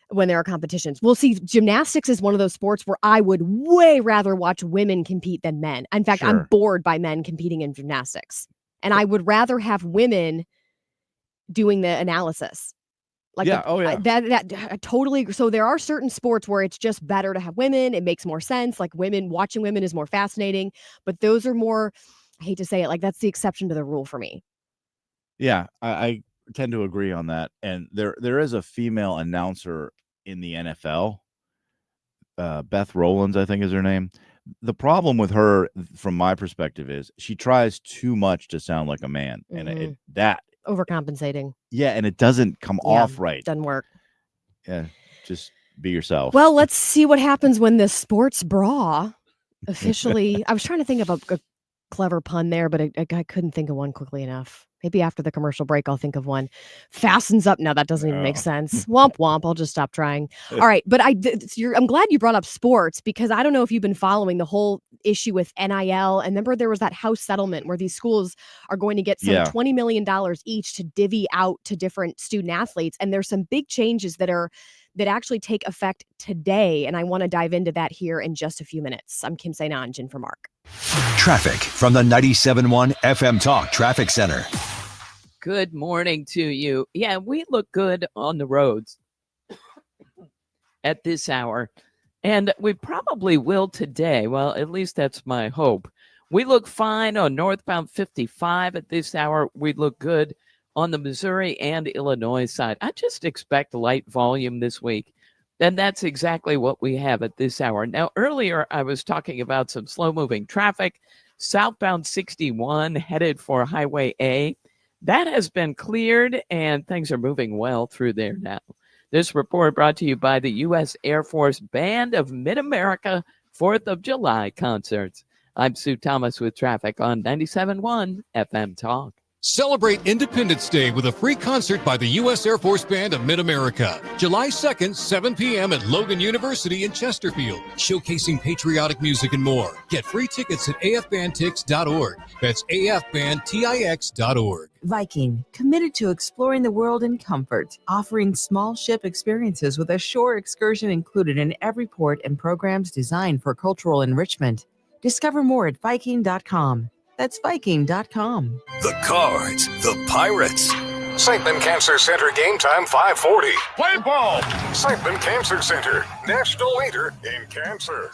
when there are competitions. We'll see. Gymnastics is one of those sports where I would way rather watch women compete than men. In fact, I'm bored by men competing in gymnastics. And I would rather have women doing the analysis. Like Yeah. I totally agree. So there are certain sports where it's just better to have women. It makes more sense. Like watching women is more fascinating, but those are more, I hate to say it, like that's the exception to the rule for me. Yeah, I tend to agree on that. And there is a female announcer in the NFL, Beth Rowlands, I think is her name. The problem with her, from my perspective, is she tries too much to sound like a man, and Overcompensating. yeah, and it doesn't come off right. Doesn't work. Yeah, just be yourself. Well, let's see what happens when the sports bra officially. I was trying to think of a clever pun there, but I couldn't think of one quickly enough. Maybe after the commercial break, I'll think of one. Fastens up. No, that doesn't even make sense. Womp womp. I'll just stop trying. All right. But I'm glad you brought up sports, because I don't know if you've been following the whole issue with NIL. And remember, there was that House settlement where these schools are going to get some $20 million each to divvy out to different student athletes. And there's some big changes that actually take effect today. And I want to dive into that here in just a few minutes. I'm Kim St. Ange in for Mark. Traffic from the 97.1 FM Talk Traffic Center. Good morning to you. Yeah, we look good on the roads at this hour, and we probably will today. Well, at least that's my hope. We look fine on northbound 55 at this hour. We look good on the Missouri and Illinois side. I just expect light volume this week, and that's exactly what we have at this hour. Now, earlier I was talking about some slow-moving traffic. Southbound 61 headed for Highway A. That has been cleared, and things are moving well through there now. This report brought to you by the U.S. Air Force Band of Mid-America 4th of July concerts. I'm Sue Thomas with traffic on 97.1 FM Talk. Celebrate Independence Day with a free concert by the U.S. Air Force Band of Mid-America. July 2nd, 7 p.m. at Logan University in Chesterfield, showcasing patriotic music and more. Get free tickets at afbandtix.org. That's afbandtix.org. Viking, committed to exploring the world in comfort, offering small ship experiences with a shore excursion included in every port and programs designed for cultural enrichment. Discover more at Viking.com. That's Viking.com. The Cards, the Pirates. St. Ben Cancer Center game time 5:40. Play ball. St. Ben Cancer Center, national leader in cancer.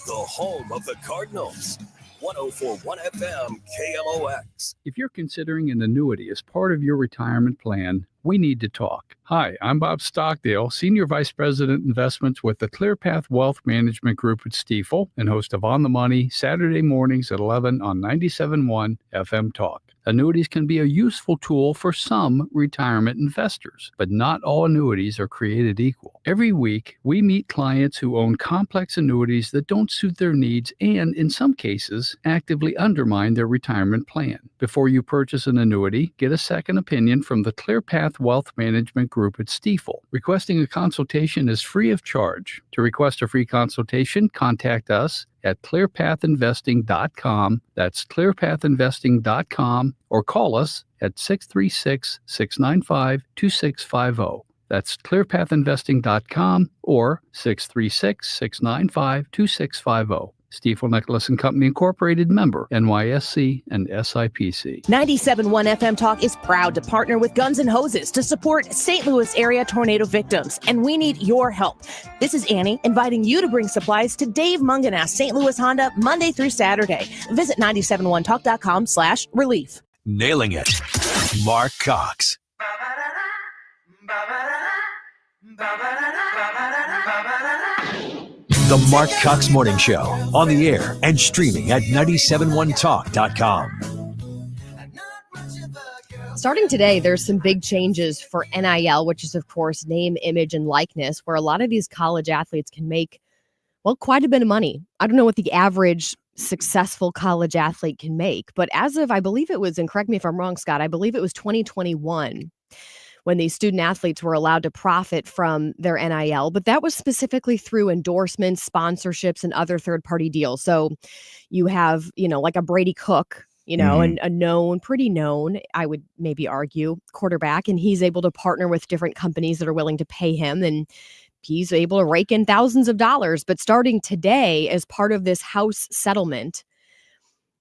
The home of the Cardinals. 104.1 FM KMOX. If you're considering an annuity as part of your retirement plan, we need to talk. Hi, I'm Bob Stockdale, Senior Vice President Investments with the ClearPath Wealth Management Group at Stifel, and host of On the Money Saturday mornings at 11 on 97.1 FM Talk. Annuities can be a useful tool for some retirement investors, but not all annuities are created equal. Every week, we meet clients who own complex annuities that don't suit their needs and, in some cases, actively undermine their retirement plan. Before you purchase an annuity, get a second opinion from the ClearPath Wealth Management Group at Stifel. Requesting a consultation is free of charge. To request a free consultation, contact us at clearpathinvesting.com. That's clearpathinvesting.com, or call us at 636-695-2650. That's clearpathinvesting.com or 636-695-2650. Stifel Nicholas and Company Incorporated, member NYSE and SIPC. 97.1 FM Talk is proud to partner with Guns and Hoses to support St. Louis area tornado victims, and we need your help. This is Annie inviting you to bring supplies to Dave Munganast St. Louis Honda Monday through Saturday. Visit 971talk.com/relief. Nailing it. Marc Cox. The Marc Cox Morning Show, on the air and streaming at 971talk.com. Starting today, there's some big changes for NIL, which is, of course, name, image, and likeness, where a lot of these college athletes can make, well, quite a bit of money. I don't know what the average successful college athlete can make, but as of, I believe it was, and correct me if I'm wrong, Scott, I believe it was 2021. When these student athletes were allowed to profit from their NIL, but that was specifically through endorsements, sponsorships, and other third-party deals. So you have, like a Brady Cook, and a pretty known, I would maybe argue, quarterback, and he's able to partner with different companies that are willing to pay him, and he's able to rake in thousands of dollars. But starting today, as part of this House settlement,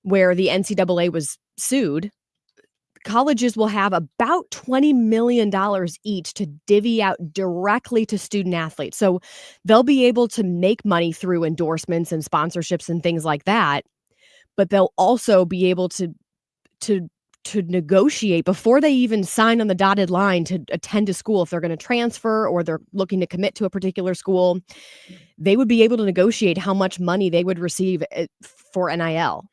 where the NCAA was sued, colleges will have about $20 million each to divvy out directly to student athletes. So they'll be able to make money through endorsements and sponsorships and things like that, but they'll also be able to negotiate before they even sign on the dotted line to attend a school. If they're going to transfer or they're looking to commit to a particular school, they would be able to negotiate how much money they would receive for NIL.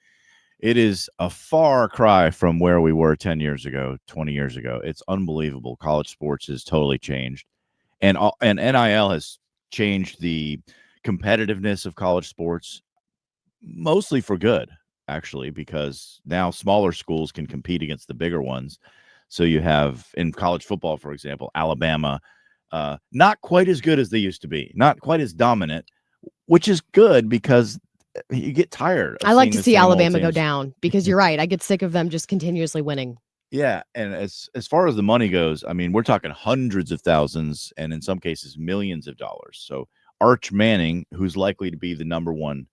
It is a far cry from where we were 10 years ago, 20 years ago. It's unbelievable. College sports has totally changed. And NIL has changed the competitiveness of college sports, mostly for good, actually, because now smaller schools can compete against the bigger ones. So you have, in college football, for example, Alabama, not quite as good as they used to be, not quite as dominant, which is good because you get tired. I like to see Alabama go down because you're right. I get sick of them just continuously winning. Yeah, and as far as the money goes, I mean, we're talking hundreds of thousands and in some cases millions of dollars. So Arch Manning, who's likely to be the number one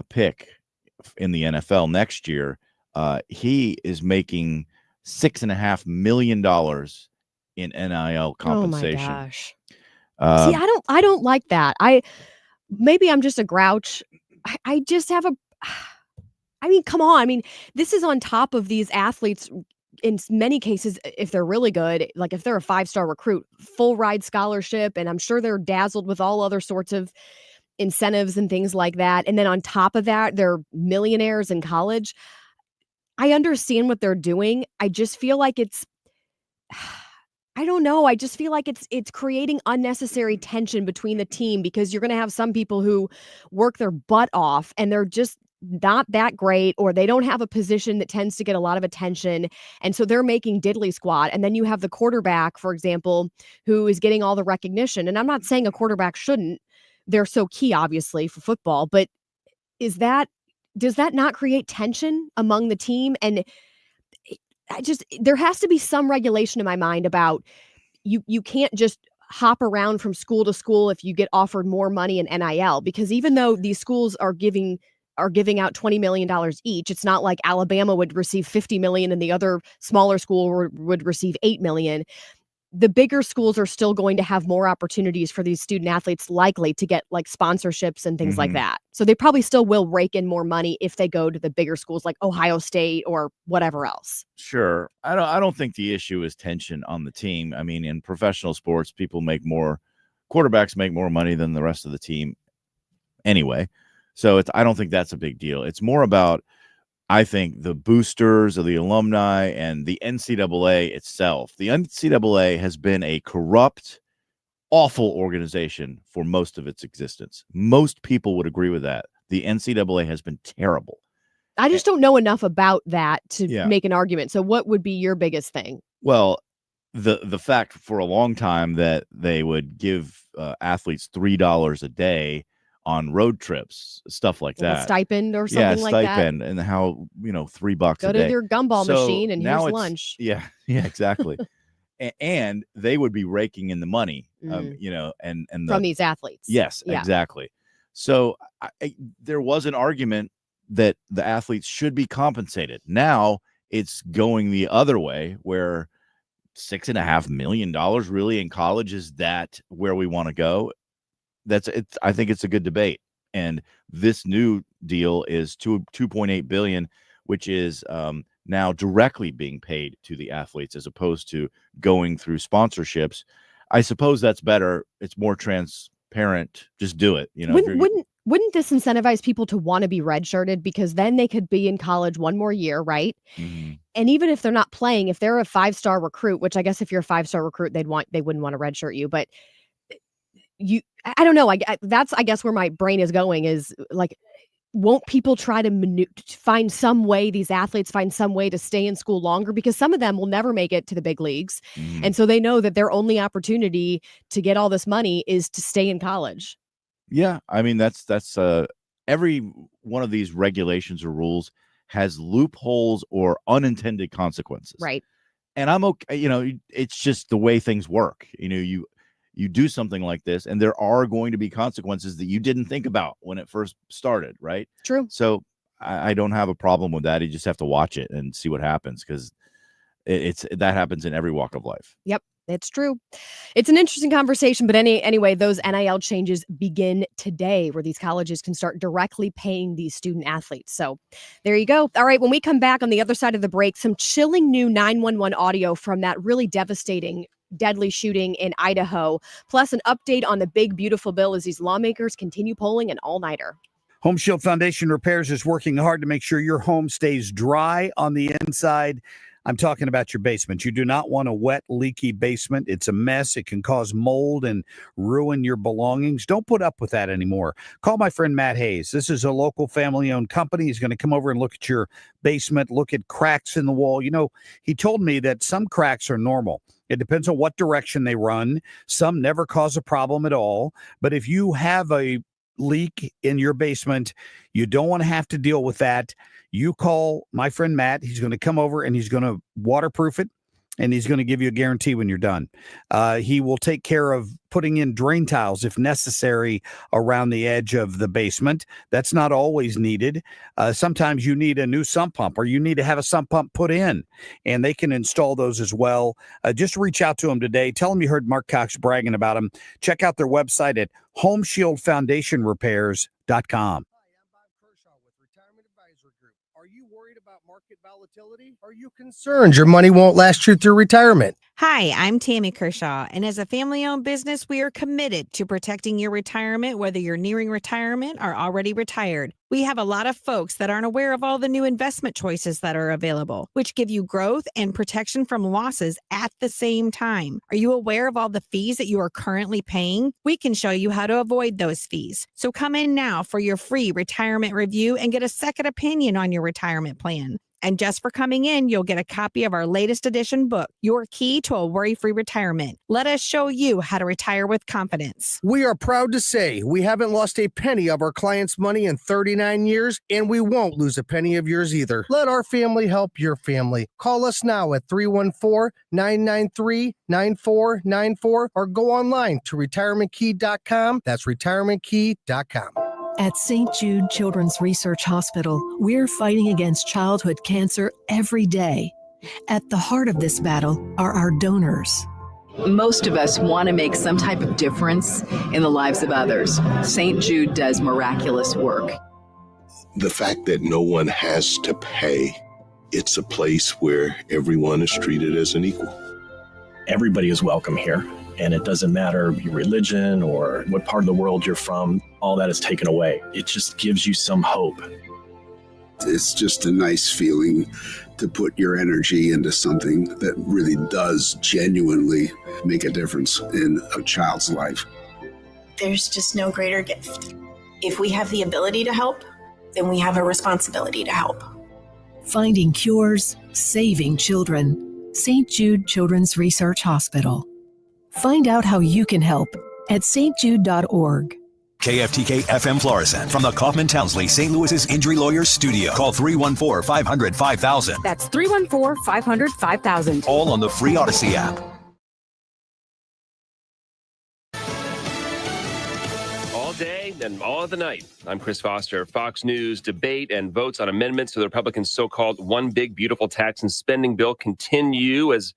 pick in the NFL next year, he is making $6.5 million in NIL compensation. Oh my gosh! See, I don't like that. Maybe I'm just a grouch. I just have I mean, come on. I mean, this is on top of these athletes. In many cases, if they're really good, like if they're a 5-star recruit, full ride scholarship, and I'm sure they're dazzled with all other sorts of incentives and things like that. And then on top of that, they're millionaires in college. I understand what they're doing. I just feel like I don't know. I just feel like it's creating unnecessary tension between the team because you're going to have some people who work their butt off and they're just not that great, or they don't have a position that tends to get a lot of attention. And so they're making diddly squat. And then you have the quarterback, for example, who is getting all the recognition. And I'm not saying a quarterback shouldn't. They're so key, obviously, for football. But does that not create tension among the team? And there has to be some regulation in my mind about you can't just hop around from school to school if you get offered more money in NIL, because even though these schools are giving out $20 million each, it's not like Alabama would receive $50 million and the other smaller school would receive $8 million. The bigger schools are still going to have more opportunities for these student athletes likely to get like sponsorships and things like that. So they probably still will rake in more money if they go to the bigger schools like Ohio State or whatever else. Sure. I don't think the issue is tension on the team. I mean, in professional sports, quarterbacks make more money than the rest of the team anyway. So I don't think that's a big deal. It's more about, I think, the boosters of the alumni and the NCAA itself. The NCAA has been a corrupt, awful organization for most of its existence. Most people would agree with that. The NCAA has been terrible. I just don't know enough about that to make an argument. So what would be your biggest thing? Well, the fact for a long time that they would give athletes $3 a day on road trips, stuff like that. A stipend or something like that. Yeah, stipend, and how, $3 a day. Go to your gumball machine and here's lunch. Yeah, exactly. And they would be raking in the money, and from these athletes. Yes, exactly. So there was an argument that the athletes should be compensated. Now it's going the other way, where $6.5 million really in college, is that where we want to go? That's it. I think it's a good debate. And this new deal is $2.8 billion, which is now directly being paid to the athletes as opposed to going through sponsorships. I suppose that's better. It's more transparent. Just do it. Wouldn't this incentivize people to want to be redshirted, because then they could be in college one more year, right? Mm-hmm. And even if they're not playing, if they're a 5-star recruit, which I guess if you're a 5-star recruit, they wouldn't want to redshirt you, but I don't know. That's, I guess, where my brain is going, is like, won't people try to find some way, these athletes find some way to stay in school longer, because some of them will never make it to the big leagues. Mm. And so they know that their only opportunity to get all this money is to stay in college. Yeah. I mean, that's every one of these regulations or rules has loopholes or unintended consequences. Right. And I'm okay. It's just the way things work. You do something like this, and there are going to be consequences that you didn't think about when it first started, right? True. So I don't have a problem with that. You just have to watch it and see what happens, because It's that happens in every walk of life. Yep, it's true. It's an interesting conversation, but anyway, those NIL changes begin today where these colleges can start directly paying these student athletes. So there you go. All right, when we come back on the other side of the break, some chilling new 911 audio from that really devastating deadly shooting in Idaho, plus an update on the big, beautiful bill as these lawmakers continue polling an all-nighter. Home Shield Foundation Repairs is working hard to make sure your home stays dry on the inside. I'm talking about your basement. You do not want a wet, leaky basement. It's a mess. It can cause mold and ruin your belongings. Don't put up with that anymore. Call my friend Matt Hayes. This is a local family-owned company. He's going to come over and look at your basement, look at cracks in the wall. You know, he told me that some cracks are normal. It depends on what direction they run. Some never cause a problem at all. But if you have a leak in your basement, you don't want to have to deal with that. You call my friend Matt. He's going to come over and he's going to waterproof it, and he's going to give you a guarantee when you're done. He will take care of putting in drain tiles if necessary around the edge of the basement. That's not always needed. Sometimes you need a new sump pump, or you need to have a sump pump put in, and they can install those as well. Just reach out to them today. Tell them you heard Marc Cox bragging about them. Check out their website at homeshieldfoundationrepairs.com. Are you concerned your money won't last you through retirement? Hi, I'm Tammy Kershaw, and as a family-owned business, we are committed to protecting your retirement, whether you're nearing retirement or already retired. We have a lot of folks that aren't aware of all the new investment choices that are available, which give you growth and protection from losses at the same time. Are you aware of all the fees that you are currently paying? We can show you how to avoid those fees. So come in now for your free retirement review and get a second opinion on your retirement plan. And just for coming in, you'll get a copy of our latest edition book, Your Key to a Worry-Free Retirement. Let us show you how to retire with confidence. We are proud to say we haven't lost a penny of our clients' money in 39 years, and we won't lose a penny of yours either. Let our family help your family. Call us now at 314-993-9494 or go online to retirementkey.com. That's retirementkey.com. At St. Jude Children's Research Hospital, we're fighting against childhood cancer every day. At the heart of this battle are our donors. Most of us want to make some type of difference in the lives of others. St. Jude does miraculous work. The fact that no one has to pay, it's a place where everyone is treated as an equal. Everybody is welcome here. And it doesn't matter your religion or what part of the world you're from, all that is taken away. It just gives you some hope. It's just a nice feeling to put your energy into something that really does genuinely make a difference in a child's life. There's just no greater gift. If we have the ability to help, then we have a responsibility to help. Finding cures, saving children. St. Jude Children's Research Hospital. Find out how you can help at stjude.org. KFTK FM Florissant from the Kaufman Townsley St. Louis's Injury Lawyers Studio. Call 314-500-5000. That's 314-500-5000. All on the free Odyssey app. All day and all of the night. I'm Chris Foster. Fox News debate and votes on amendments to the Republicans' so-called One Big Beautiful Tax and Spending Bill continue as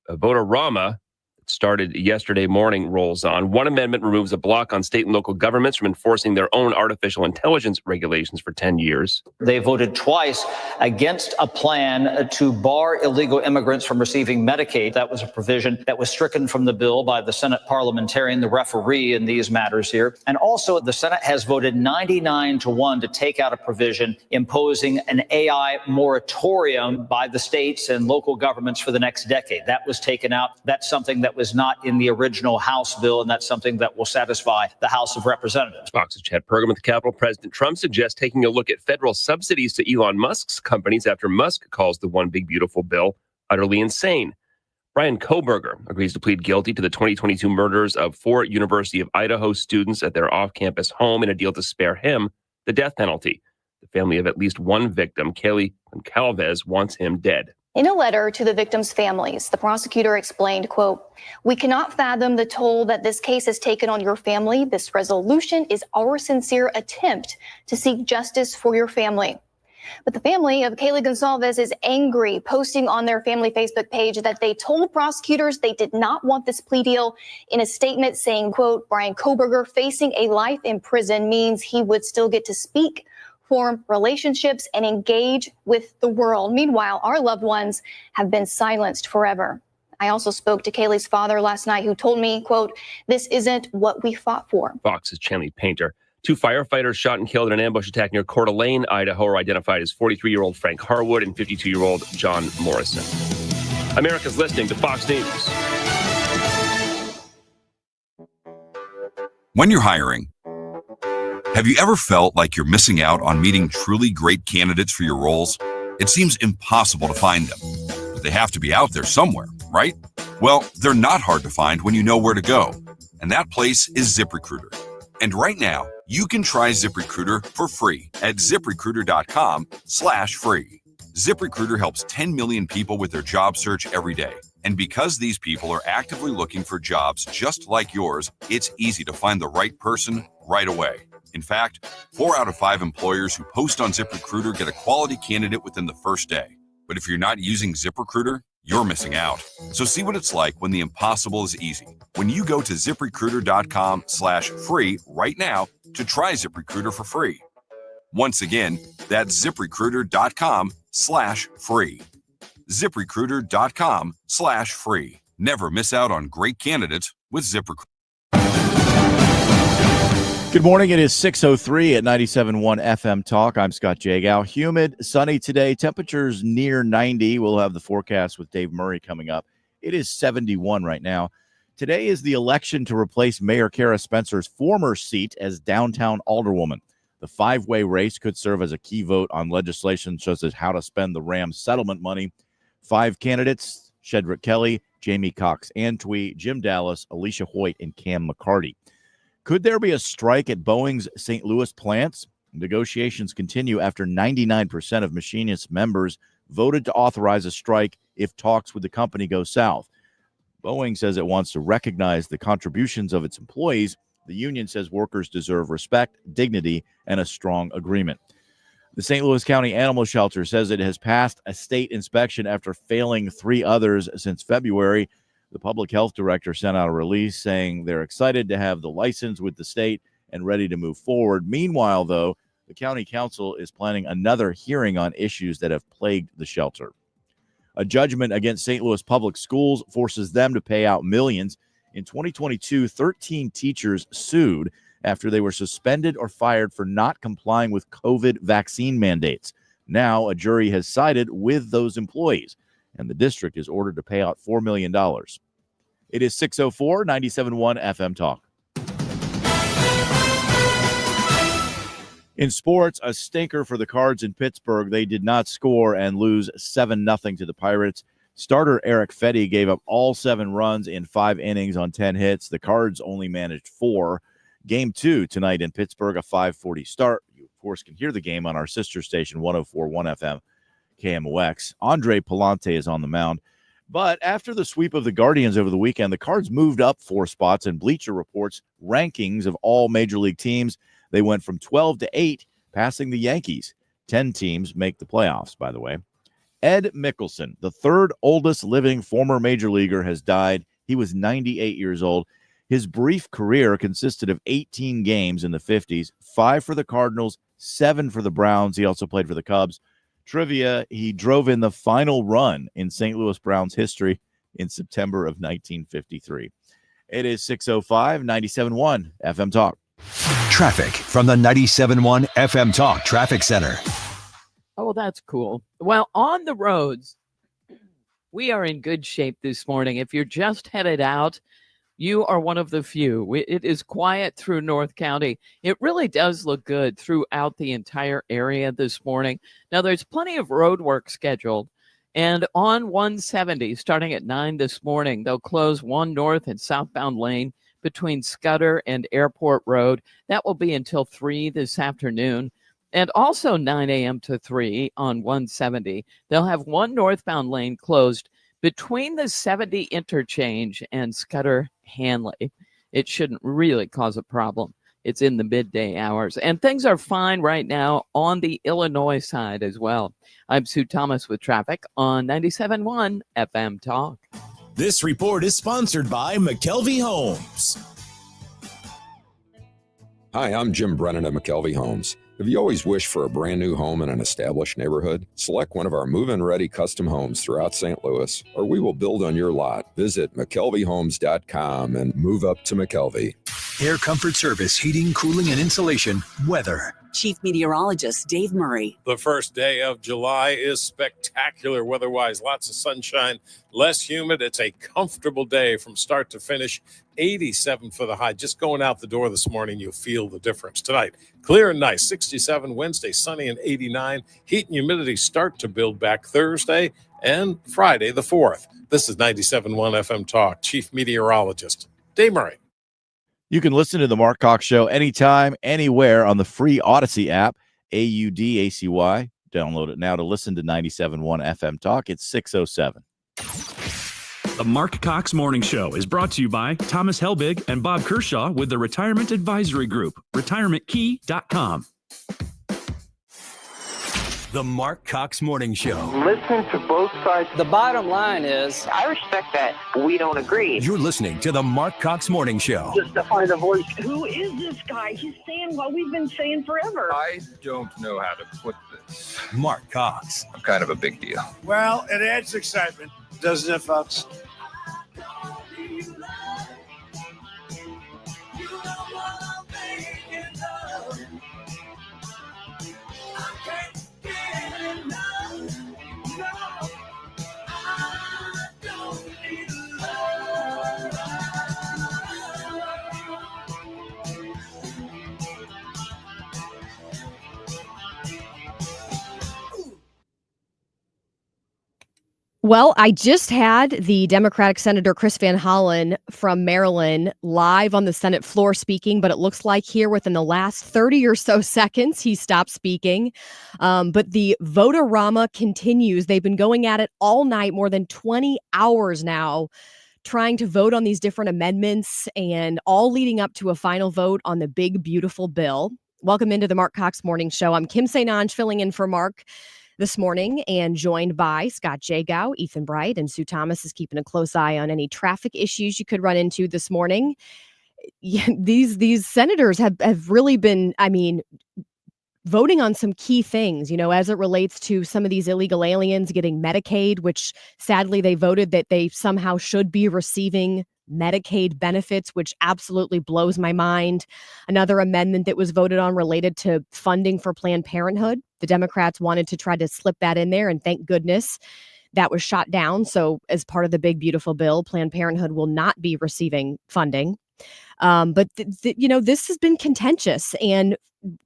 a vote-a-rama started yesterday morning rolls on. One amendment removes a block on state and local governments from enforcing their own artificial intelligence regulations for 10 years. They voted twice against a plan to bar illegal immigrants from receiving Medicaid. That was a provision that was stricken from the bill by the Senate parliamentarian, the referee in these matters here. And also the Senate has voted 99-1 to take out a provision imposing an AI moratorium by the states and local governments for the next decade. That was taken out. That's something that was not in the original House bill, and that's something that will satisfy the House of Representatives. Fox's chat program at the Capitol, President Trump suggests taking a look at federal subsidies to Elon Musk's companies after Musk calls the One Big Beautiful Bill utterly insane. Brian Kohberger agrees to plead guilty to the 2022 murders of 4 University of Idaho students at their off-campus home in a deal to spare him the death penalty. The family of at least one victim, Kaylee Calvez, wants him dead. In a letter to the victims' families, the prosecutor explained, quote, "We cannot fathom the toll that this case has taken on your family. This resolution is our sincere attempt to seek justice for your family. But the family of Kaylee Gonsalves is angry, posting on their family Facebook page that they told prosecutors they did not want this plea deal. In a statement saying, quote, Brian Koberger facing a life in prison means he would still get to speak, form relationships, and engage with the world. Meanwhile, our loved ones have been silenced forever. I also spoke to Kaylee's father last night, who told me, quote, this isn't what we fought for. Fox's Chanley Painter. 2 firefighters shot and killed in an ambush attack near Coeur d'Alene, Idaho, are identified as 43-year-old Frank Harwood and 52-year-old John Morrison. America's listening to Fox News. When you're hiring, have you ever felt like you're missing out on meeting truly great candidates for your roles? It seems impossible to find them, but they have to be out there somewhere, right? Well, they're not hard to find when you know where to go, and that place is ZipRecruiter. And right now, you can try ZipRecruiter for free at ZipRecruiter.com/free. ZipRecruiter helps 10 million people with their job search every day. And because these people are actively looking for jobs just like yours, it's easy to find the right person right away. In fact, 4 out of 5 employers who post on ZipRecruiter get a quality candidate within the first day. But if you're not using ZipRecruiter, you're missing out. So see what it's like when the impossible is easy. When you go to ZipRecruiter.com/free right now to try ZipRecruiter for free. Once again, that's ZipRecruiter.com/free. ZipRecruiter.com/free. Never miss out on great candidates with ZipRecruiter. Good morning. It is 6:03 at 97.1 FM Talk. I'm Scott Jagow. Humid, sunny today. Temperatures near 90. We'll have the forecast with Dave Murray coming up. It is 71 right now. Today is the election to replace Mayor Kara Spencer's former seat as downtown alderwoman. The 5-way race could serve as a key vote on legislation such as how to spend the Rams settlement money. 5 candidates: Shedrick Kelly, Jamie Cox Antwi, Jim Dallas, Alicia Hoyt, and Cam McCarty. Could there be a strike at Boeing's St. Louis plants? Negotiations continue after 99% of Machinist members voted to authorize a strike if talks with the company go south. Boeing says it wants to recognize the contributions of its employees. The union says workers deserve respect, dignity, and a strong agreement. The St. Louis County Animal Shelter says it has passed a state inspection after failing 3 others since February. The public health director sent out a release saying they're excited to have the license with the state and ready to move forward. Meanwhile, though, the county council is planning another hearing on issues that have plagued the shelter. A judgment against St. Louis public schools forces them to pay out millions. In 2022, 13 teachers sued after they were suspended or fired for not complying with COVID vaccine mandates. Now, a jury has sided with those employees, and the district is ordered to pay out $4 million. It is 6:04, 97.1 FM Talk. In sports, a stinker for the Cards in Pittsburgh. They did not score and lose 7-0 to the Pirates. Starter Eric Fetty gave up all 7 runs in 5 innings on 10 hits. The Cards only managed 4. Game 2 tonight in Pittsburgh, a 5:40 start. You, of course, can hear the game on our sister station, 104.1 FM. KMOX. Andre Palante is on the mound. But after the sweep of the Guardians over the weekend, the Cards moved up 4 spots in Bleacher Report's rankings of all major league teams. They went from 12 to 8, passing the Yankees. 10 teams make the playoffs, by the way. Ed Mickelson, the 3rd oldest living former major leaguer, has died. He was 98 years old. His brief career consisted of 18 games in the 50s, 5 for the Cardinals, 7 for the Browns. He also played for the Cubs. Trivia, he drove in the final run in St. Louis Browns history in September of 1953. It is 6:05, 97.1 FM Talk. Traffic from the 97.1 FM Talk Traffic Center. Oh, that's cool. Well, on the roads, we are in good shape this morning. If you're just headed out, you are one of the few. It is quiet through North County. It really does look good throughout the entire area this morning. Now, there's plenty of road work scheduled. And on 170, starting at 9 this morning, they'll close 1 north and southbound lane between Scudder and Airport Road. That will be until 3 this afternoon. And also 9 a.m. to 3 on 170. They'll have 1 northbound lane closed between the 70 interchange and Scudder Hanley. It shouldn't really cause a problem. It's in the midday hours. And things are fine right now on the Illinois side as well. I'm Sue Thomas with traffic on 97.1 FM Talk. This report is sponsored by McKelvey Homes. Hi, I'm Jim Brennan at McKelvey Homes. Have you always wished for a brand new home in an established neighborhood? Select one of our move-in ready custom homes throughout St. Louis, or we will build on your lot. Visit McKelveyhomes.com and move up to McKelvey. Air Comfort Service, heating, cooling, and insulation. Weather. Chief Meteorologist Dave Murray. The first day of July is spectacular weather-wise. Lots of sunshine, less humid. It's a comfortable day from start to finish. 87 for the high. Just going out the door this morning, you'll feel the difference. Tonight, clear and nice. 67 Wednesday, sunny and 89. Heat and humidity start to build back Thursday and Friday the 4th. This is 97.1 FM Talk. Chief Meteorologist Dave Murray. You can listen to the Marc Cox Show anytime, anywhere on the free Odyssey app, AUDACY. Download it now to listen to 97.1 FM Talk. It's 6:07. The Marc Cox Morning Show is brought to you by Thomas Helbig and Bob Kershaw with the Retirement Advisory Group, retirementkey.com. The Marc Cox Morning Show. Listen to both sides. The bottom line is, I respect that. We don't agree. You're listening to the Marc Cox Morning Show. Just to find a voice. Who is this guy? He's saying what we've been saying forever. I don't know how to put this. Marc Cox. I'm kind of a big deal. Well, it adds excitement, doesn't it, folks? Well, I just had the Democratic Senator Chris Van Hollen from Maryland live on the Senate floor speaking, but it looks like here within the last 30 or so seconds, he stopped speaking. But the vote-a-rama continues. They've been going at it all night, more than 20 hours now, trying to vote on these different amendments and all leading up to a final vote on the big, beautiful bill. Welcome into the Marc Cox Morning Show. I'm Kim St. Ange filling in for Mark this morning and joined by Scott Jagow, Ethan Bright, and Sue Thomas is keeping a close eye on any traffic issues you could run into this morning. Yeah, these senators have really been, voting on some key things, as it relates to some of these illegal aliens getting Medicaid, which sadly they voted that they somehow should be receiving Medicaid benefits, which absolutely blows my mind. Another amendment that was voted on related to funding for Planned Parenthood. The Democrats wanted to try to slip that in there, and thank goodness that was shot down. So as part of the big, beautiful bill, Planned Parenthood will not be receiving funding. But this has been contentious, and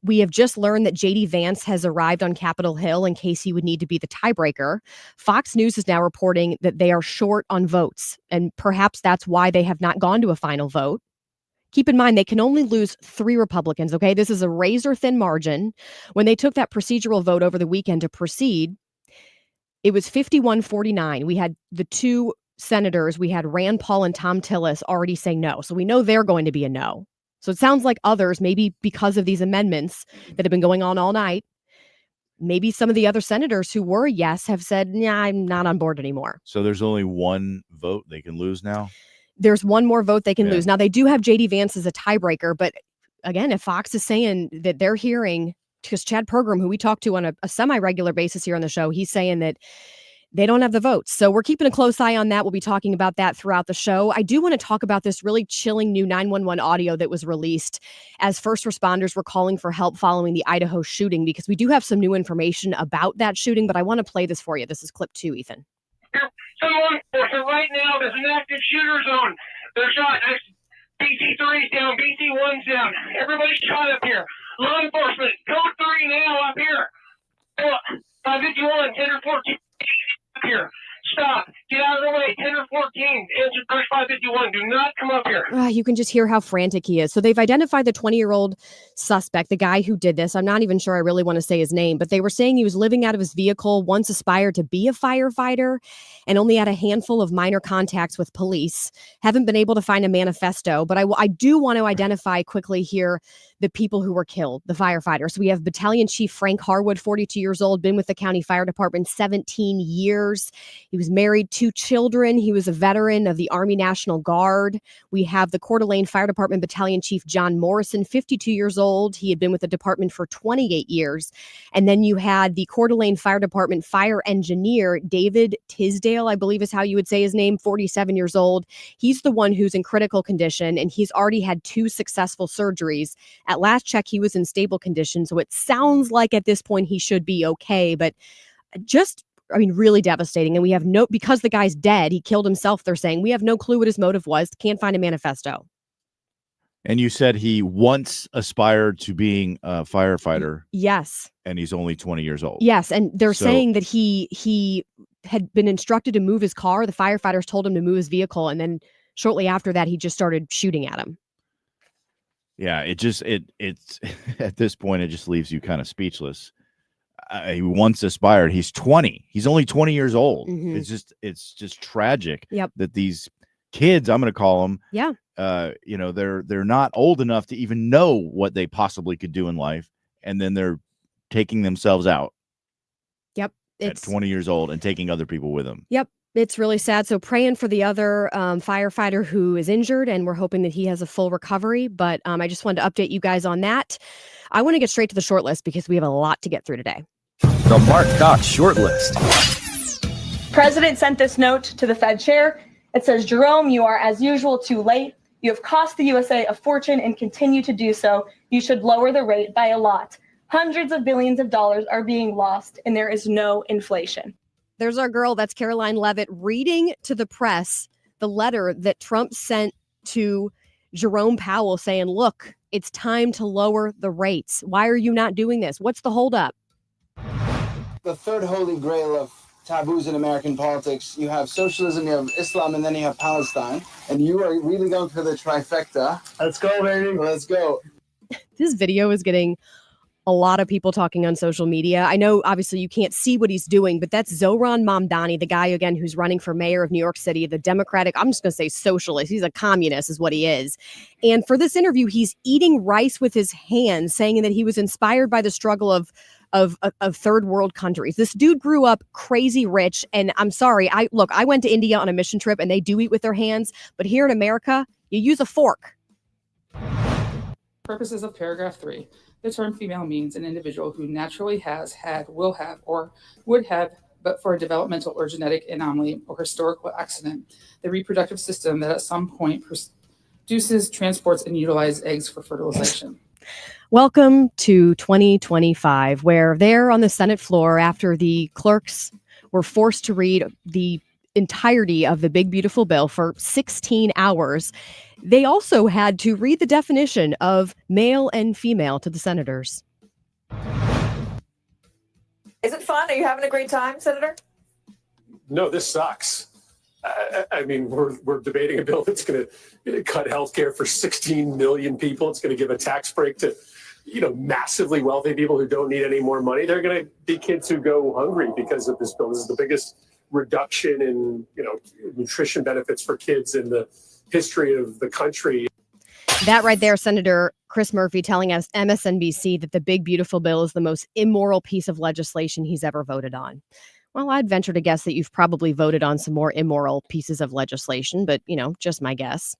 we have just learned that J.D. Vance has arrived on Capitol Hill in case he would need to be the tiebreaker. Fox News is now reporting that they are short on votes, and perhaps that's why they have not gone to a final vote. Keep in mind, they can only lose 3 Republicans, okay? This is a razor-thin margin. When they took that procedural vote over the weekend to proceed, it was 51-49. We had the 2 senators, we had Rand Paul and Tom Tillis already saying no. So we know they're going to be a no. So it sounds like others, maybe because of these amendments that have been going on all night, maybe some of the other senators who were yes have said, yeah, I'm not on board anymore. So there's only one vote they can lose now? There's one more vote they can lose. Now, they do have J.D. Vance as a tiebreaker, but again, if Fox is saying that they're hearing, because Chad Pergram, who we talk to on a semi-regular basis here on the show, he's saying that they don't have the votes. So we're keeping a close eye on that. We'll be talking about that throughout the show. I do want to talk about this really chilling new 911 audio that was released as first responders were calling for help following the Idaho shooting, because we do have some new information about that shooting, but I want to play this for you. This is clip 2, Ethan. Someone, right now, there's an active shooter zone. They're shot. BC3's down. BC1's down. Everybody's shot up here. Law enforcement, code 3 now up here. 551, 10 or 14 up here. Stop. Get out of the way. 10 or 14. Answer push 551. Do not come up here. You can just hear how frantic he is. So they've identified the 20-year-old suspect, the guy who did this. I'm not even sure I really want to say his name, but they were saying he was living out of his vehicle, once aspired to be a firefighter, and only had a handful of minor contacts with police. Haven't been able to find a manifesto, but I do want to identify quickly here the people who were killed, the firefighters. So we have Battalion Chief Frank Harwood, 42 years old, been with the county fire department 17 years. He was married, 2 children. He was a veteran of the Army National Guard. We have the Coeur d'Alene Fire Department Battalion Chief John Morrison, 52 years old. He had been with the department for 28 years. And then you had the Coeur d'Alene Fire Department fire engineer, David Tisdale, I believe is how you would say his name, 47 years old. He's the one who's in critical condition, and he's already had 2 successful surgeries. At last check, he was in stable condition. So it sounds like at this point he should be okay, but really devastating. And we have because the guy's dead, he killed himself, they're saying, we have no clue what his motive was. Can't find a manifesto. And you said he once aspired to being a firefighter. Yes. And he's only 20 years old. Yes. And they're saying that he had been instructed to move his car. The firefighters told him to move his vehicle. And then shortly after that, he just started shooting at him. Yeah, it's at this point, it just leaves you kind of speechless. He once aspired. He's 20. He's only 20 years old. Mm-hmm. It's just tragic. Yep. That these kids, I'm going to call them. Yeah. They're not old enough to even know what they possibly could do in life, and then they're taking themselves out. Yep. At 20 years old and taking other people with them. Yep. It's really sad. So praying for the other firefighter who is injured, and we're hoping that he has a full recovery. But I just wanted to update you guys on that. I want to get straight to the short list because we have a lot to get through today. The Marc Cox short list. President sent this note to the Fed chair. It says, Jerome, you are as usual too late. You have cost the USA a fortune and continue to do so. You should lower the rate by a lot. Hundreds of billions of dollars are being lost, and there is no inflation. There's our girl. That's Caroline Leavitt reading to the press the letter that Trump sent to Jerome Powell saying, look, it's time to lower the rates. Why are you not doing this? What's the holdup? The third holy grail of taboos in American politics. You have socialism, you have Islam, and then you have Palestine. And you are really going for the trifecta. Let's go, baby. Let's go. This video is getting a lot of people talking on social media. I know, obviously, you can't see what he's doing, but that's Zohran Mamdani, the guy, again, who's running for mayor of New York City, the Democratic, I'm just going to say socialist. He's a communist is what he is. And for this interview, he's eating rice with his hands, saying that he was inspired by the struggle of third world countries. This dude grew up crazy rich. And I'm sorry, I went to India on a mission trip and they do eat with their hands. But here in America, you use a fork. Purposes of paragraph 3. The term female means an individual who naturally has, had, will have, or would have, but for a developmental or genetic anomaly or historical accident, the reproductive system that at some point produces, transports, and utilizes eggs for fertilization. Welcome to 2025, where there on the Senate floor, after the clerks were forced to read the entirety of the big, beautiful bill for 16 hours, they also had to read the definition of male and female to the senators. Is it fun? Are you having a great time, Senator? No, this sucks. I mean, we're debating a bill that's going to cut health care for 16 million people. It's going to give a tax break to, massively wealthy people who don't need any more money. They're going to be kids who go hungry because of this bill. This is the biggest reduction in, nutrition benefits for kids in the history of the country. That right there, Senator Chris Murphy telling us MSNBC that the big, beautiful bill is the most immoral piece of legislation he's ever voted on. Well, I'd venture to guess that you've probably voted on some more immoral pieces of legislation, but, just my guess.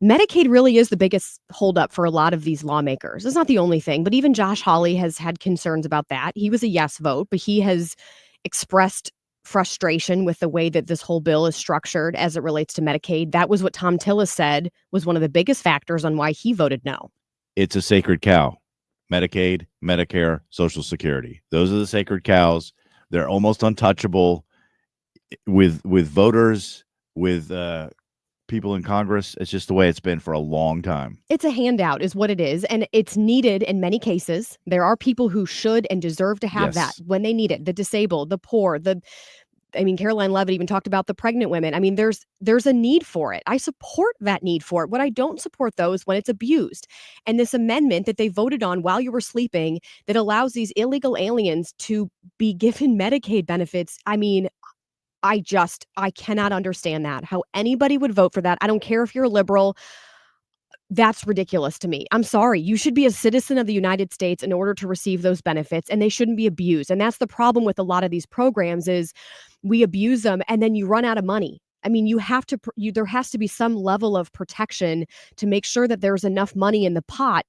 Medicaid really is the biggest holdup for a lot of these lawmakers. It's not the only thing, but even Josh Hawley has had concerns about that. He was a yes vote, but he has expressed frustration with the way that this whole bill is structured as it relates to Medicaid. That was what Tom Tillis said was one of the biggest factors on why he voted no. It's a sacred cow. Medicaid, Medicare, Social Security. Those are the sacred cows. They're almost untouchable with voters, with people in Congress. It's just the way it's been for a long time. It's a handout is what it is. And it's needed in many cases. There are people who should and deserve to have that when they need it. The disabled, the poor, the I mean, Caroline Levitt even talked about the pregnant women. I mean, there's a need for it. I support that need for it. What I don't support, though, is when it's abused. And this amendment that they voted on while you were sleeping that allows these illegal aliens to be given Medicaid benefits. I mean, I cannot understand that, how anybody would vote for that. I don't care if you're a liberal. That's ridiculous to me. I'm sorry. You should be a citizen of the United States in order to receive those benefits, and they shouldn't be abused. And that's the problem with a lot of these programs is we abuse them and then you run out of money. I mean, there has to be some level of protection to make sure that there's enough money in the pot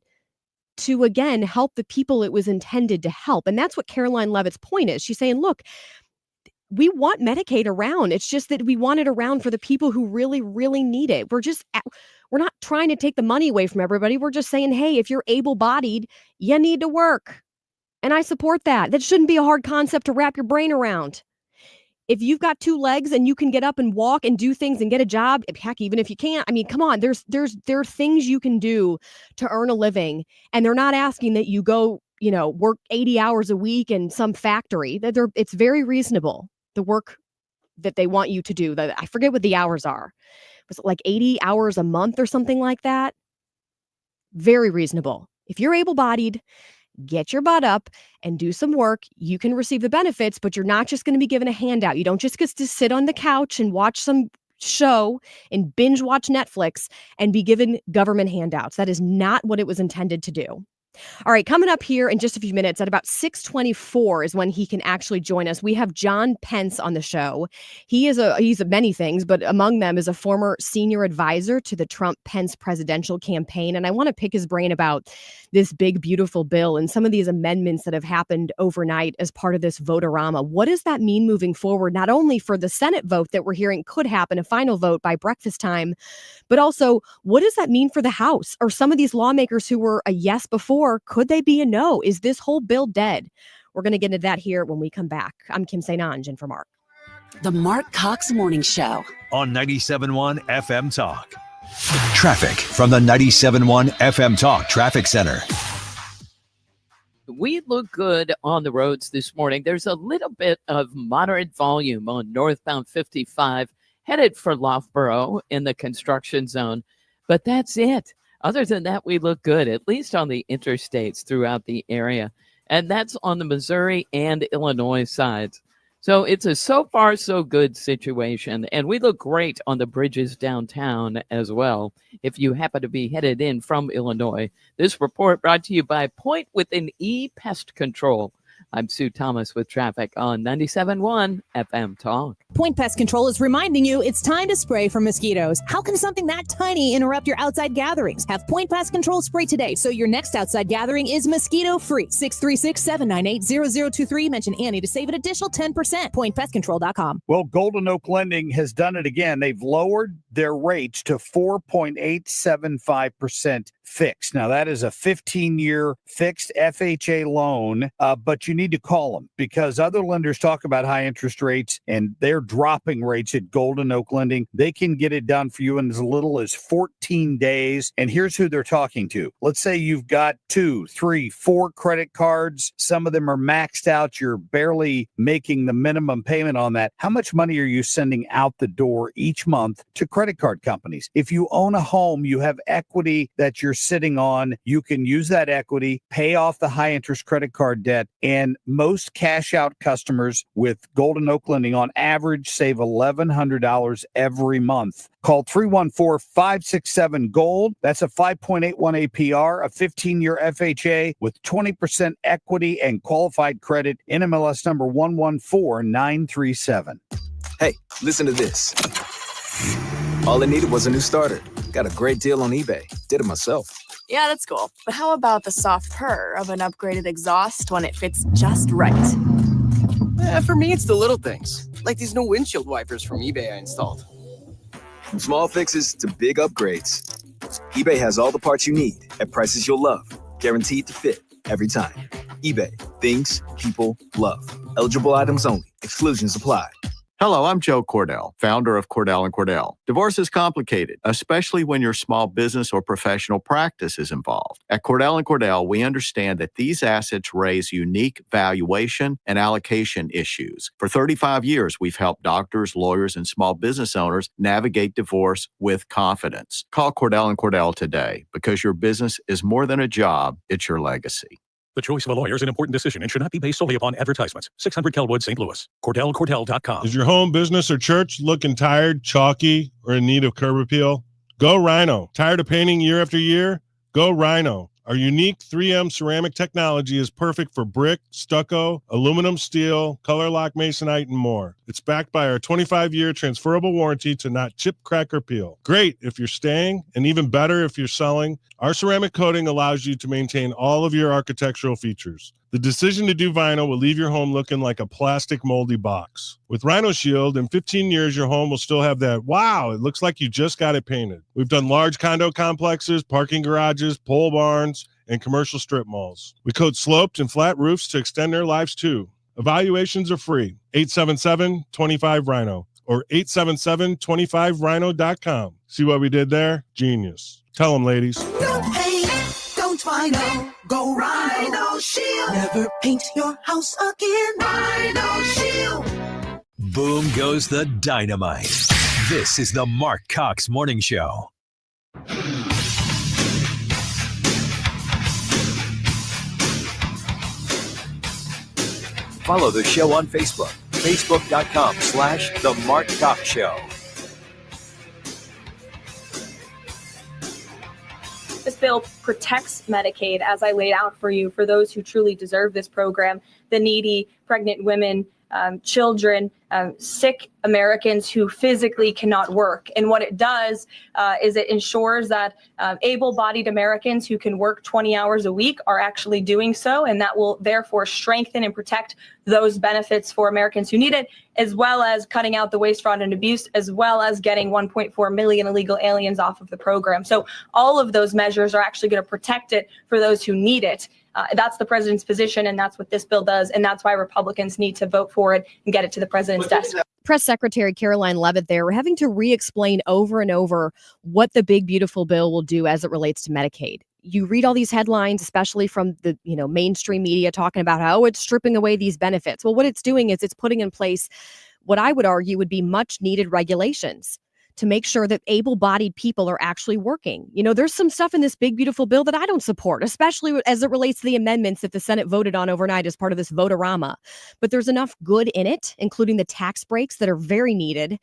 to, again, help the people it was intended to help. And that's what Caroline Levitt's point is. She's saying, look, we want Medicaid around. It's just that we want it around for the people who really, really need it. We're not trying to take the money away from everybody. We're just saying, hey, if you're able-bodied, you need to work. And I support that. That shouldn't be a hard concept to wrap your brain around. If you've got 2 legs and you can get up and walk and do things and get a job, heck, even if you can't, I mean, come on, there are things you can do to earn a living. And they're not asking that you go, work 80 hours a week in some factory. It's very reasonable. The work that they want you to do. I forget what the hours are. Was it like 80 hours a month or something like that? Very reasonable. If you're able-bodied, get your butt up and do some work. You can receive the benefits, but you're not just going to be given a handout. You don't just get to sit on the couch and watch some show and binge watch Netflix and be given government handouts. That is not what it was intended to do. All right, coming up here in just a few minutes at about 6:24 is when he can actually join us. We have John Pence on the show. He's many things, but among them is a former senior advisor to the Trump-Pence presidential campaign. And I want to pick his brain about this big, beautiful bill and some of these amendments that have happened overnight as part of this vote-a-rama. What does that mean moving forward, not only for the Senate vote that we're hearing could happen, a final vote by breakfast time, but also what does that mean for the House? Or some of these lawmakers who were a yes before, could they be a no? Is this whole bill dead? We're going to get into that here when we come back. I'm Kim St. Ange and for Mark. The Marc Cox Morning Show. On 97.1 FM Talk. Traffic from the 97.1 FM Talk Traffic Center. We look good on the roads this morning. There's a little bit of moderate volume on northbound 55 headed for Loughborough in the construction zone, but that's it. Other than that, we look good, at least on the interstates throughout the area. And that's on the Missouri and Illinois sides. So it's a so far so good situation. And we look great on the bridges downtown as well, if you happen to be headed in from Illinois. This report brought to you by Point with an E Pest Control. I'm Sue Thomas with traffic on 97.1 FM Talk. Point Pest Control is reminding you it's time to spray for mosquitoes. How can something that tiny interrupt your outside gatherings? Have Point Pest Control spray today so your next outside gathering is mosquito-free. 636-798-0023. Mention Annie to save an additional 10%. PointPestControl.com. Well, Golden Oak Lending has done it again. They've lowered their rates to 4.875% fixed. Now, that is a 15-year fixed FHA loan, but you need to call them because other lenders talk about high interest rates and they're dropping rates at Golden Oak Lending. They can get it done for you in as little as 14 days. And here's who they're talking to. Let's say you've got 2, 3, 4 credit cards. Some of them are maxed out. You're barely making the minimum payment on that. How much money are you sending out the door each month to credit card companies? If you own a home, you have equity that you're sitting on. You can use that equity, pay off the high interest credit card debt. And most cash out customers with Golden Oak Lending on average save $1,100 every month. Call 314-567-GOLD. That's a 5.81 APR, a 15-year FHA with 20% equity and qualified credit. NMLS number 114937. Hey, listen to this. All I needed was a new starter. Got a great deal on eBay. Did it myself. Yeah, that's cool. But how about the soft purr of an upgraded exhaust when it fits just right? For me, it's the little things, like these new windshield wipers from eBay I installed. From small fixes to big upgrades, eBay has all the parts you need at prices you'll love, guaranteed to fit every time. eBay, things people love. Eligible items only. Exclusions apply. Hello, I'm Joe Cordell, founder of Cordell & Cordell. Divorce is complicated, especially when your small business or professional practice is involved. At Cordell & Cordell, we understand that these assets raise unique valuation and allocation issues. For 35 years, we've helped doctors, lawyers, and small business owners navigate divorce with confidence. Call Cordell & Cordell today because your business is more than a job, it's your legacy. The choice of a lawyer is an important decision and should not be based solely upon advertisements. 600 Kelwood, St. Louis. CordellCordell.com. Is your home, business, or church looking tired, chalky, or in need of curb appeal? Go Rhino. Tired of painting year after year? Go Rhino. Our unique 3M ceramic technology is perfect for brick, stucco, aluminum, steel, color lock masonite, and more. It's backed by our 25-year transferable warranty to not chip, crack, or peel. Great if you're staying, and even better if you're selling. Our ceramic coating allows you to maintain all of your architectural features. The decision to do vinyl will leave your home looking like a plastic moldy box. With Rhino Shield, in 15 years, your home will still have that, wow, it looks like you just got it painted. We've done large condo complexes, parking garages, pole barns, and commercial strip malls. We coat sloped and flat roofs to extend their lives too. Evaluations are free. 877-25-RHINO or 877-25rhino.com. See what we did there? Genius. Tell them, ladies. Don't paint, don't Rhino, go Rhino Shield. Never paint your house again. Rhino Shield. Boom goes the dynamite. This is the Marc Cox Morning Show. Follow the show on Facebook, facebook.com/The Marc Cox Show. This bill protects Medicaid, as I laid out for you, for those who truly deserve this program, the needy, pregnant women, children, sick Americans who physically cannot work. And what it does is it ensures that able-bodied Americans who can work 20 hours a week are actually doing so, and that will therefore strengthen and protect those benefits for Americans who need it, as well as cutting out the waste, fraud, and abuse, as well as getting 1.4 million illegal aliens off of the program. So all of those measures are actually going to protect it for those who need it. That's the president's position, and that's what this bill does, and that's why Republicans need to vote for it and get it to the president's desk. Press Secretary Caroline Leavitt there. We're having to re-explain over and over what the big, beautiful bill will do as it relates to Medicaid. You read all these headlines, especially from the mainstream media, talking about how it's stripping away these benefits. Well, what it's doing is it's putting in place what I would argue would be much needed regulations to make sure that able-bodied people are actually working. There's some stuff in this big, beautiful bill that I don't support, especially as it relates to the amendments that the Senate voted on overnight as part of this vote-a-rama. But there's enough good in it, including the tax breaks that are very needed.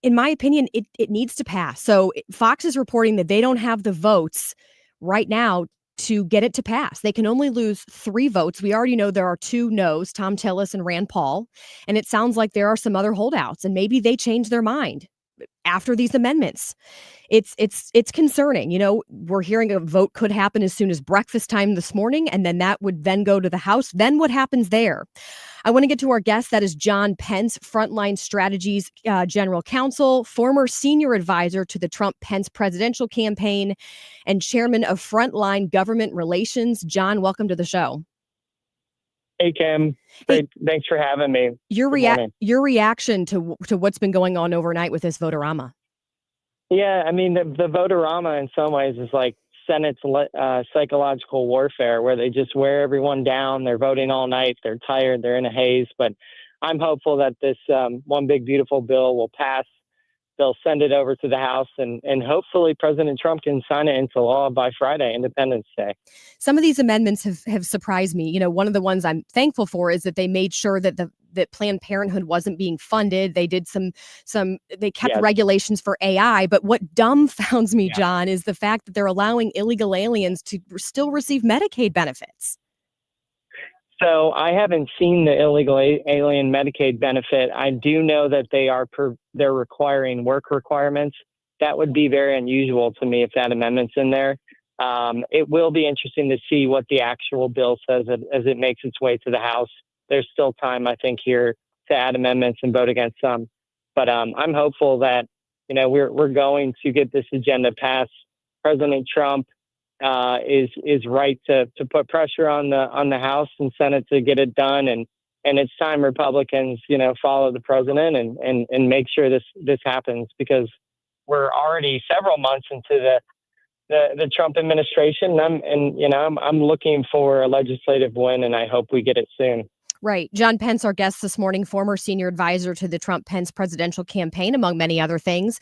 In my opinion, it needs to pass. So Fox is reporting that they don't have the votes right now to get it to pass. They can only lose 3 votes. We already know there are 2 no's, Tom Tillis and Rand Paul. And it sounds like there are some other holdouts, and maybe they change their mind after these amendments. It's concerning. We're hearing a vote could happen as soon as breakfast time this morning, and then that would then go to the House. Then what happens there? I want to get to our guest. That is John Pence, Frontline Strategies General Counsel, former senior advisor to the Trump-Pence presidential campaign, and chairman of Frontline Government Relations. John, welcome to the show. Hey, Kim. Thanks for having me. Your reaction to what's been going on overnight with this vote-a-rama? Yeah, I mean, the vote-a-rama in some ways is like Senate's psychological warfare, where they just wear everyone down. They're voting all night. They're tired. They're in a haze. But I'm hopeful that this one big, beautiful bill will pass. They'll send it over to the House, and hopefully President Trump can sign it into law by Friday, Independence Day. Some of these amendments have surprised me. One of the ones I'm thankful for is that they made sure that that Planned Parenthood wasn't being funded. They did they kept regulations for AI. But what dumbfounds me, John, is the fact that they're allowing illegal aliens to still receive Medicaid benefits. So I haven't seen the illegal alien Medicaid benefit. I do know that they're requiring work requirements. That would be very unusual to me if that amendment's in there. It will be interesting to see what the actual bill says as it makes its way to the House. There's still time, I think, here to add amendments and vote against some. But I'm hopeful that we're going to get this agenda passed. President Trump is right to put pressure on the House and Senate to get it done, and And it's time Republicans, follow the president and make sure this happens, because we're already several months into the Trump administration. I'm looking for a legislative win, and I hope we get it soon. Right. John Pence, our guest this morning, former senior advisor to the Trump-Pence presidential campaign, among many other things.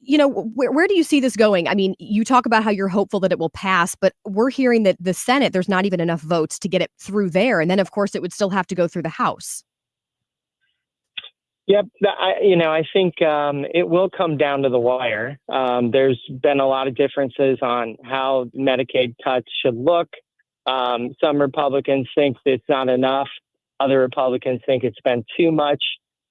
Where do you see this going? I mean, you talk about how you're hopeful that it will pass, but we're hearing that the Senate, there's not even enough votes to get it through there. And then, of course, it would still have to go through the House. Yep. I think it will come down to the wire. There's been a lot of differences on how Medicaid cuts should look. Some Republicans think it's not enough. Other Republicans think it's been too much.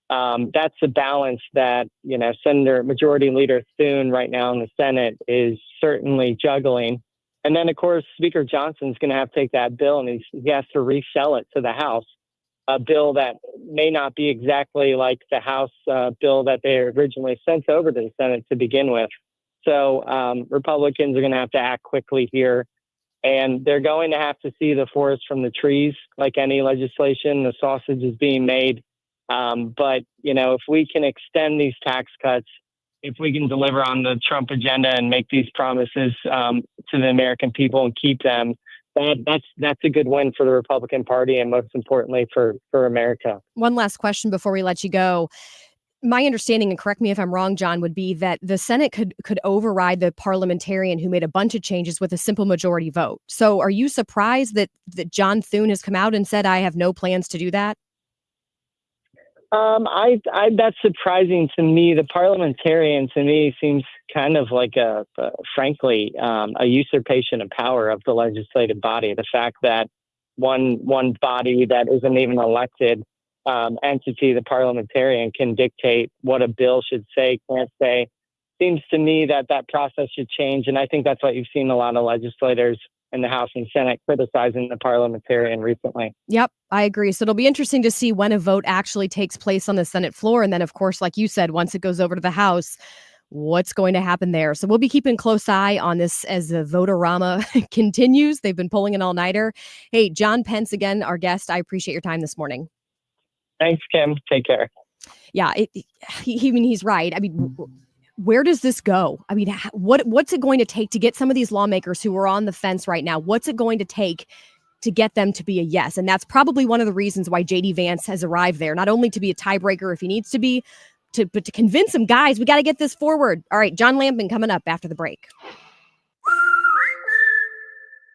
That's the balance that, Majority Leader Thune right now in the Senate is certainly juggling. And then, of course, Speaker Johnson's going to have to take that bill and he has to resell it to the House, a bill that may not be exactly like the House bill that they originally sent over to the Senate to begin with. So Republicans are going to have to act quickly here. And they're going to have to see the forest from the trees. Like any legislation, the sausage is being made. But, if we can extend these tax cuts, if we can deliver on the Trump agenda and make these promises to the American people and keep them, that's a good win for the Republican Party and most importantly for America. One last question before we let you go. My understanding, and correct me if I'm wrong, John, would be that the Senate could override the parliamentarian who made a bunch of changes with a simple majority vote. So are you surprised that John Thune has come out and said, I have no plans to do that? That's surprising to me. The parliamentarian to me seems kind of like frankly, a usurpation of power of the legislative body. The fact that one body that isn't even elected entity, the parliamentarian, can dictate what a bill should say, can't say, seems to me that process should change. And I think that's what you've seen a lot of legislators in the House and Senate criticizing the parliamentarian recently. Yep, I agree. So it'll be interesting to see when a vote actually takes place on the Senate floor. And then, of course, like you said, once it goes over to the House, what's going to happen there? So we'll be keeping a close eye on this as the vote-a-rama continues. They've been pulling an all-nighter. Hey, John Pence, again, our guest. I appreciate your time this morning. Thanks, Kim. Take care. Yeah, he's right. I mean, where does this go? I mean, what's it going to take to get some of these lawmakers who are on the fence right now? What's it going to take to get them to be a yes? And that's probably one of the reasons why J.D. Vance has arrived there, not only to be a tiebreaker if he needs to be, but to convince them, guys, we got to get this forward. All right, John Lampin coming up after the break.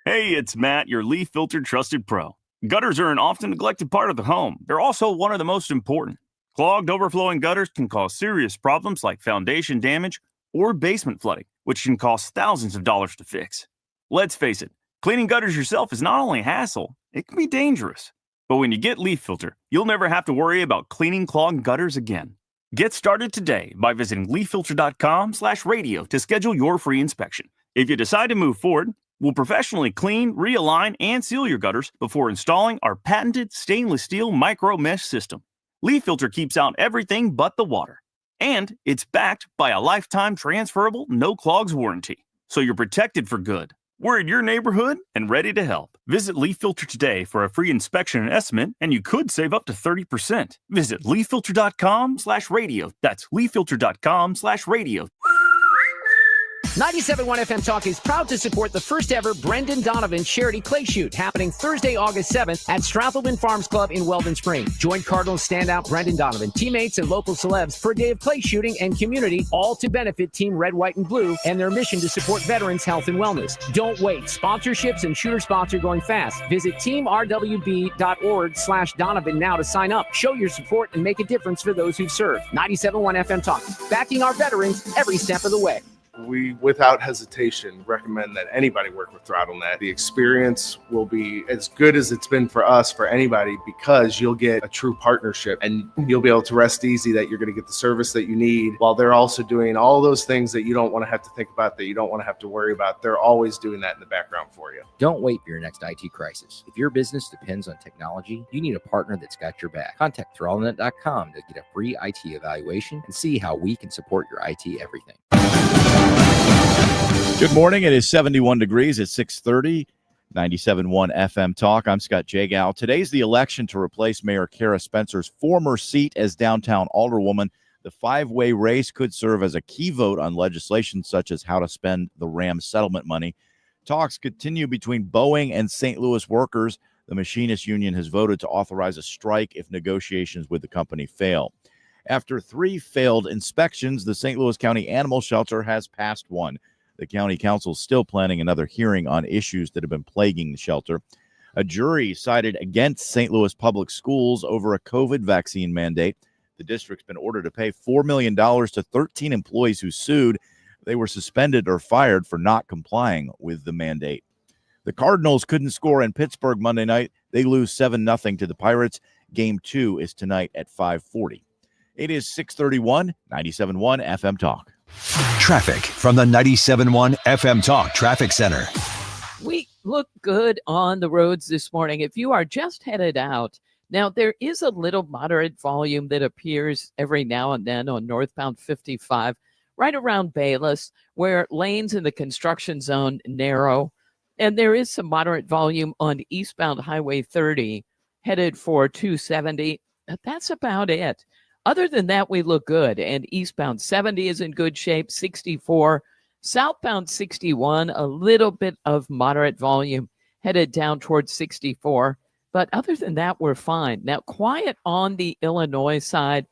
Hey, it's Matt, your leaf filter trusted pro. Gutters are an often neglected part of the home. They're also one of the most important. Clogged, overflowing gutters can cause serious problems like foundation damage or basement flooding, which can cost thousands of dollars to fix. Let's face it, cleaning gutters yourself is not only a hassle, it can be dangerous. But when you get Leaf Filter, you'll never have to worry about cleaning clogged gutters again. Get started today by visiting leaffilter.com/radio to schedule your free inspection. If you decide to move forward, we'll professionally clean, realign, and seal your gutters before installing our patented stainless steel micro mesh system. Leaf Filter keeps out everything but the water. And it's backed by a lifetime transferable no clogs warranty. So you're protected for good. We're in your neighborhood and ready to help. Visit Leaf Filter today for a free inspection and estimate, and you could save up to 30%. Visit leaffilter.com/radio. That's leaffilter.com/radio. 97.1 FM Talk is proud to support the first ever Brendan Donovan charity clay shoot happening Thursday, August 7th at Strathelman Farms Club in Weldon Spring. Join Cardinals standout Brendan Donovan, teammates, and local celebs for a day of clay shooting and community, all to benefit Team Red, White, and Blue and their mission to support veterans' health and wellness. Don't wait. Sponsorships and shooter spots are going fast. Visit teamrwb.org/Donovan now to sign up. Show your support and make a difference for those who've served. 97.1 FM Talk, backing our veterans every step of the way. We, without hesitation, recommend that anybody work with ThrottleNet. The experience will be as good as it's been for us, for anybody, because you'll get a true partnership and you'll be able to rest easy that you're going to get the service that you need while they're also doing all those things that you don't want to have to think about, that you don't want to have to worry about. They're always doing that in the background for you. Don't wait for your next IT crisis. If your business depends on technology, you need a partner that's got your back. Contact ThrottleNet.com to get a free IT evaluation and see how we can support your IT everything. Good morning. It is 71 degrees at 6:30. 97.1 FM Talk. I'm Scott Jagow. Today's the election to replace Mayor Kara Spencer's former seat as downtown alderwoman. The five-way race could serve as a key vote on legislation such as how to spend the Ram settlement money. Talks continue between Boeing and St. Louis workers. The Machinists Union has voted to authorize a strike if negotiations with the company fail. After 3 failed inspections, the St. Louis County Animal Shelter has passed one. The county council is still planning another hearing on issues that have been plaguing the shelter. A jury sided against St. Louis public schools over a COVID vaccine mandate. The district's been ordered to pay $4 million to 13 employees who sued. They were suspended or fired for not complying with the mandate. The Cardinals couldn't score in Pittsburgh Monday night. They lose 7-0 to the Pirates. Game 2 is tonight at 5:40. It is 6:31, 97.1 FM Talk. Traffic from the 97.1 FM Talk Traffic Center. We look good on the roads this morning. If you are just headed out, now there is a little moderate volume that appears every now and then on northbound 55, right around Bayless, where lanes in the construction zone narrow. And there is some moderate volume on eastbound Highway 30, headed for 270. That's about it. Other than that, we look good. And eastbound 70 is in good shape, 64. Southbound 61, a little bit of moderate volume headed down towards 64. But other than that, we're fine. Now, quiet on the Illinois side.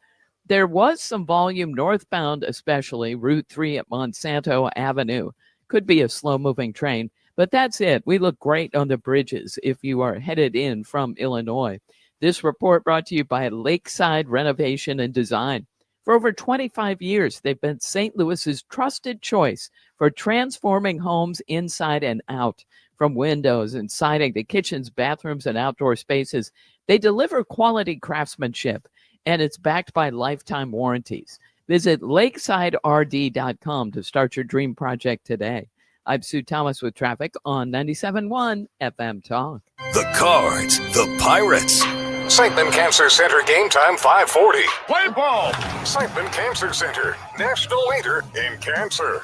There was some volume northbound, especially Route 3 at Monsanto Avenue. Could be a slow-moving train. But that's it. We look great on the bridges if you are headed in from Illinois. This report brought to you by Lakeside Renovation and Design. For over 25 years, they've been St. Louis's trusted choice for transforming homes inside and out. From windows and siding to kitchens, bathrooms, and outdoor spaces, they deliver quality craftsmanship, and it's backed by lifetime warranties. Visit lakesiderd.com to start your dream project today. I'm Sue Thomas with traffic on 97.1 FM Talk. The Cards, the Pirates. St. Ben Cancer Center game time 5:40. Play ball. St. Ben Cancer Center, national leader in cancer.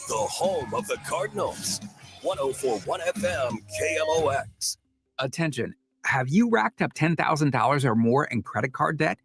The home of the Cardinals. 104.1 FM KMOX. Attention. Have you racked up $10,000 or more in credit card debt?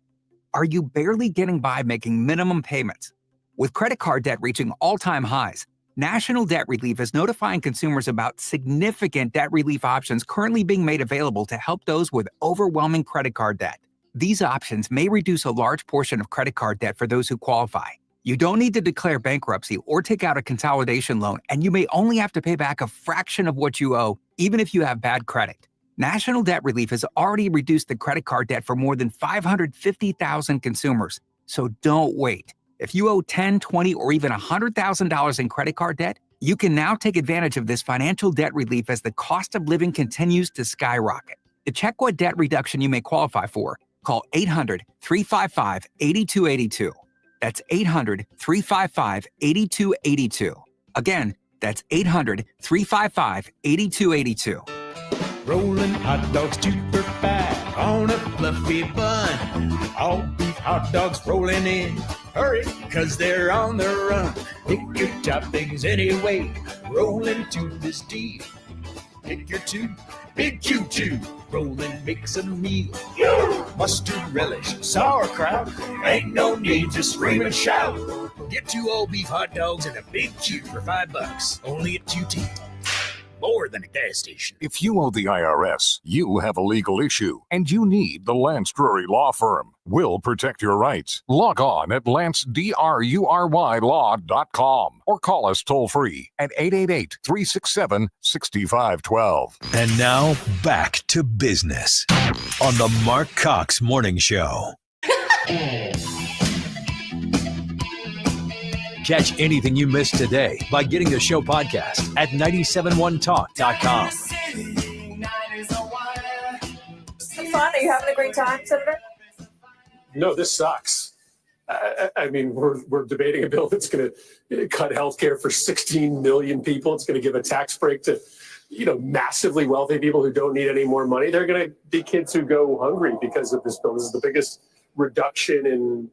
Are you barely getting by making minimum payments? With credit card debt reaching all-time highs, National Debt Relief is notifying consumers about significant debt relief options currently being made available to help those with overwhelming credit card debt. These options may reduce a large portion of credit card debt for those who qualify. You don't need to declare bankruptcy or take out a consolidation loan, and you may only have to pay back a fraction of what you owe, even if you have bad credit. National Debt Relief has already reduced the credit card debt for more than 550,000 consumers, so don't wait. If you owe $10,000, $20,000, or even $100,000 in credit card debt, you can now take advantage of this financial debt relief as the cost of living continues to skyrocket. To check what debt reduction you may qualify for, call 800-355-8282. That's 800-355-8282. Again, that's 800-355-8282. Rolling hot dogs super fat on a fluffy bun. All beef hot dogs rolling in. Hurry, cause they're on the run. Pick your toppings anyway. Roll into this deal. Pick your two, big Q2. Roll and mix a meal. Mustard relish, sauerkraut. Ain't no need to scream and shout. Get 2 all beef hot dogs and a big Q for $5. Only at QT. More than a gas station. If you owe the IRS, you have a legal issue, and you need the Lance Drury Law Firm. We'll protect your rights. Log on at lancedrurylaw.com or call us toll-free at 888-367-6512. And now, back to business on the Marc Cox Morning Show. Catch anything you missed today by getting the show podcast at 971talk.com. Fun? Are you having a great time, Senator? No, this sucks. I mean, we're debating a bill that's going to cut health care for 16 million people. It's going to give a tax break to, massively wealthy people who don't need any more money. They're going to be kids who go hungry because of this bill. This is the biggest reduction in,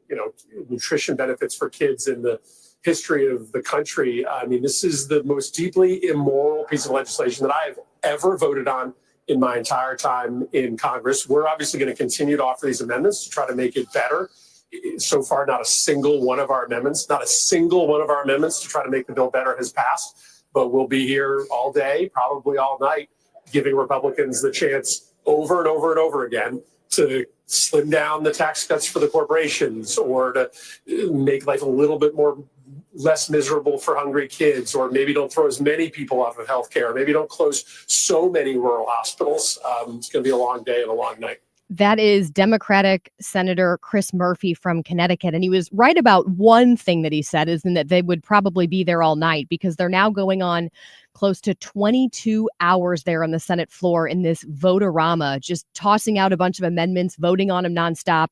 nutrition benefits for kids in the history of the country. I mean, this is the most deeply immoral piece of legislation that I've ever voted on in my entire time in Congress. We're obviously going to continue to offer these amendments to try to make it better. So far, not a single one of our amendments to try to make the bill better has passed. But we'll be here all day, probably all night, giving Republicans the chance over and over and over again to slim down the tax cuts for the corporations, or to make life a little bit less miserable for hungry kids, or maybe don't throw as many people off of healthcare, maybe don't close so many rural hospitals. It's going to be a long day and a long night. That is Democratic Senator Chris Murphy from Connecticut. And he was right about one thing that he said, is that they would probably be there all night, because they're now going on close to 22 hours there on the Senate floor in this vote-a-rama, just tossing out a bunch of amendments, voting on them nonstop,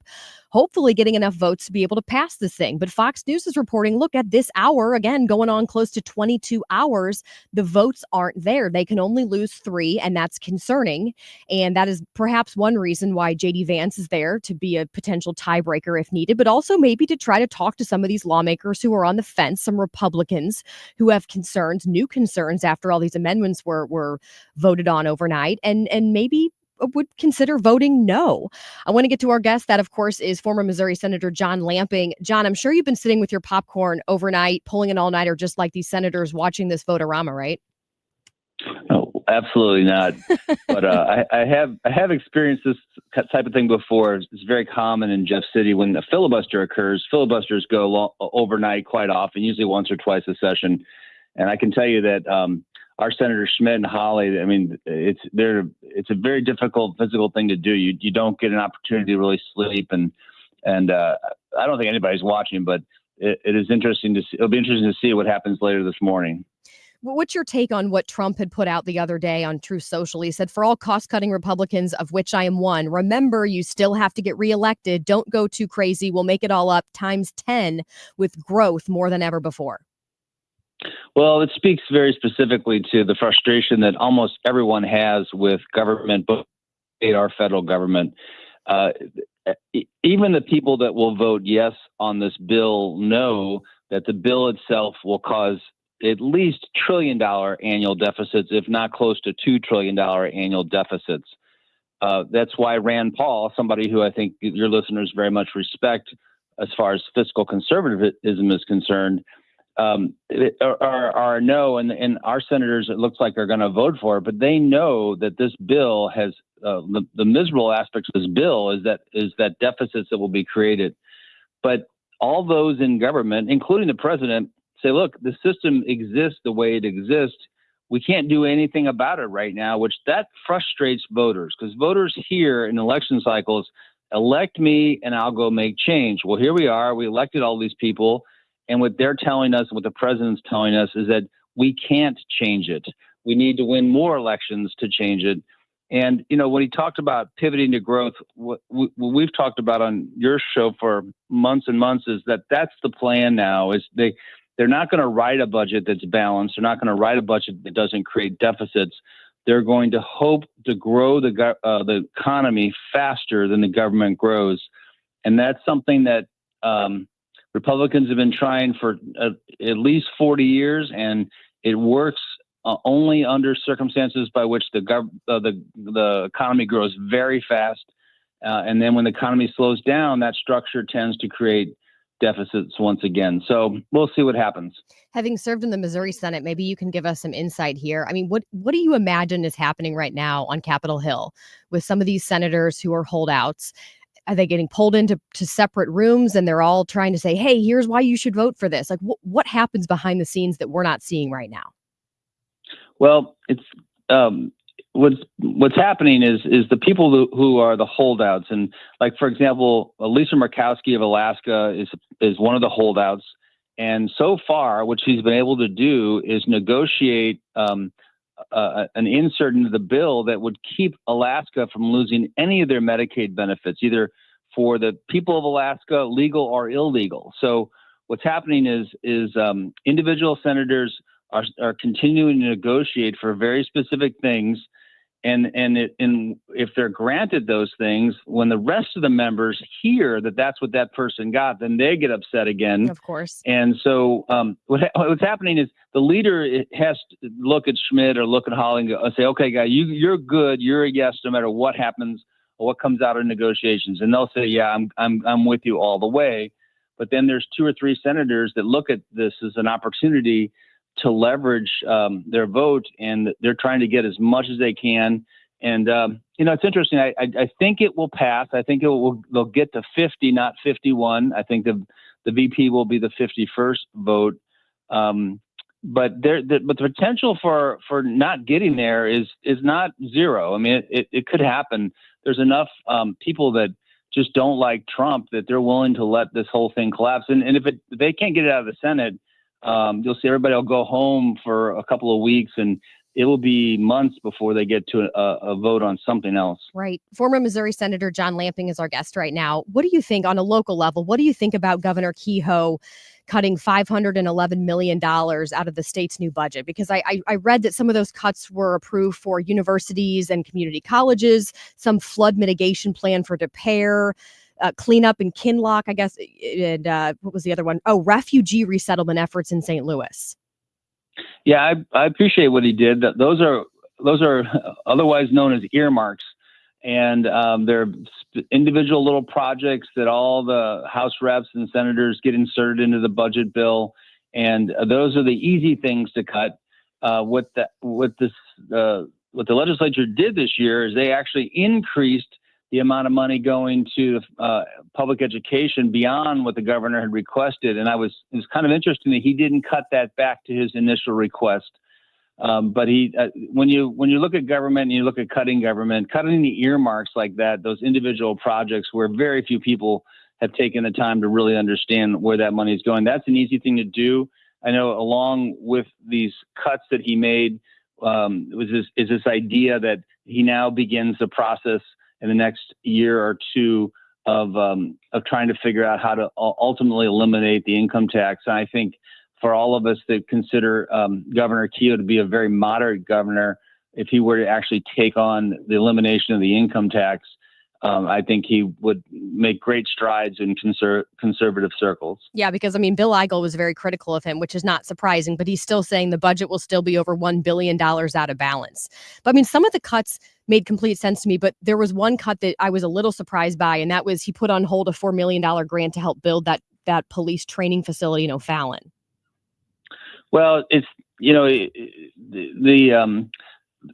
hopefully getting enough votes to be able to pass this thing. But Fox News is reporting, look, at this hour, again, going on close to 22 hours, the votes aren't there. They can only lose 3, and that's concerning. And that is perhaps one reason why J.D. Vance is there, to be a potential tiebreaker if needed, but also maybe to try to talk to some of these lawmakers who are on the fence, some Republicans who have concerns, new concerns after all these amendments were voted on overnight, and maybe would consider voting no. I want to get to our guest. That, of course, is former Missouri Senator John Lamping. John, I'm sure you've been sitting with your popcorn overnight, pulling an all-nighter just like these senators watching this vote-a-rama, right? No, absolutely not. But I have experienced this type of thing before. It's very common in Jeff City when a filibuster occurs. Filibusters go overnight quite often, usually once or twice a session. And I can tell you that our Senator Schmidt and Hawley, I mean, it's a very difficult physical thing to do. You don't get an opportunity to really sleep, and I don't think anybody's watching, but it is interesting to see. It'll be interesting to see what happens later this morning. What's your take on what Trump had put out the other day on Truth Social? He said, for all cost-cutting Republicans, of which I am one, remember, you still have to get reelected. Don't go too crazy. We'll make it all up times 10 with growth more than ever before. Well, it speaks very specifically to the frustration that almost everyone has with government, both state or federal government. Even the people that will vote yes on this bill know that the bill itself will cause at least $1 trillion annual deficits, if not close to $2 trillion annual deficits. That's why Rand Paul, somebody who I think your listeners very much respect as far as fiscal conservatism is concerned, are no, and our senators, it looks like, are going to vote for it, but they know that this bill has the miserable aspects of this bill is that deficits that will be created. But all those in government, including the president, say, look, the system exists the way it exists. We can't do anything about it right now, which that frustrates voters, because voters here in election cycles elect me and I'll go make change. Well, here we are. We elected all these people. And what they're telling us, what the president's telling us, is that we can't change it. We need to win more elections to change it. And, when he talked about pivoting to growth, what we've talked about on your show for months and months is that that's the plan now. Is they're not going to write a budget that's balanced. They're not going to write a budget that doesn't create deficits. They're going to hope to grow the economy faster than the government grows. And that's something that Republicans have been trying for at least 40 years, and it works only under circumstances by which the economy grows very fast. And then when the economy slows down, that structure tends to create deficits once again. So we'll see what happens. Having served in the Missouri Senate, maybe you can give us some insight here. I mean, what do you imagine is happening right now on Capitol Hill with some of these senators who are holdouts? Are they getting pulled into separate rooms and they're all trying to say, hey, here's why you should vote for this? Like, what happens behind the scenes that we're not seeing right now? Well, it's what's happening is the people who are the holdouts. And like, for example, Lisa Murkowski of Alaska is one of the holdouts. And so far, what she's been able to do is negotiate an insert into the bill that would keep Alaska from losing any of their Medicaid benefits, either for the people of Alaska, legal or illegal. So what's happening is individual senators are continuing to negotiate for very specific things. if they're granted those things, when the rest of the members hear that that's what that person got, then they get upset again. Of course. And so what's happening is the leader has to look at Schmidt or look at Holly and go, say, okay, guy, you're good. You're a yes, no matter what happens or what comes out of negotiations. And they'll say, yeah, I'm with you all the way. But then there's 2 or 3 senators that look at this as an opportunity to leverage their vote, and they're trying to get as much as they can. And it's interesting. I think it will pass. I think they'll get to 50, not 51. I think the VP will be the 51st vote. But the potential for not getting there is not zero. I mean, it could happen. There's enough people that just don't like Trump that they're willing to let this whole thing collapse. And if they can't get it out of the Senate, you'll see everybody will go home for a couple of weeks, and it will be months before they get to a vote on something else. Right. Former Missouri Senator John Lamping is our guest right now. What do you think on a local level? What do you think about Governor Kehoe cutting $511 million out of the state's new budget? Because I read that some of those cuts were approved for universities and community colleges, some flood mitigation plan for repair, cleanup in Kinloch, I guess. And what was the other one? Oh, refugee resettlement efforts in St. Louis. Yeah, I appreciate what he did. Those are otherwise known as earmarks, and they're individual little projects that all the House reps and senators get inserted into the budget bill, and those are the easy things to cut. What the legislature did this year is they actually increased the amount of money going to public education beyond what the governor had requested. And it was kind of interesting that he didn't cut that back to his initial request. But when you look at government and you look at cutting the earmarks like that, those individual projects where very few people have taken the time to really understand where that money is going, that's an easy thing to do. I know along with these cuts that he made is this idea that he now begins the process in the next year or two of trying to figure out how to ultimately eliminate the income tax. And I think for all of us that consider Governor Kehoe to be a very moderate governor, if he were to actually take on the elimination of the income tax, I think he would make great strides in conservative circles. Yeah, because, I mean, Bill Eigel was very critical of him, which is not surprising, but he's still saying the budget will still be over $1 billion out of balance. But, I mean, some of the cuts made complete sense to me, but there was one cut that I was a little surprised by, and that was he put on hold a $4 million grant to help build that police training facility in O'Fallon. Well, it's,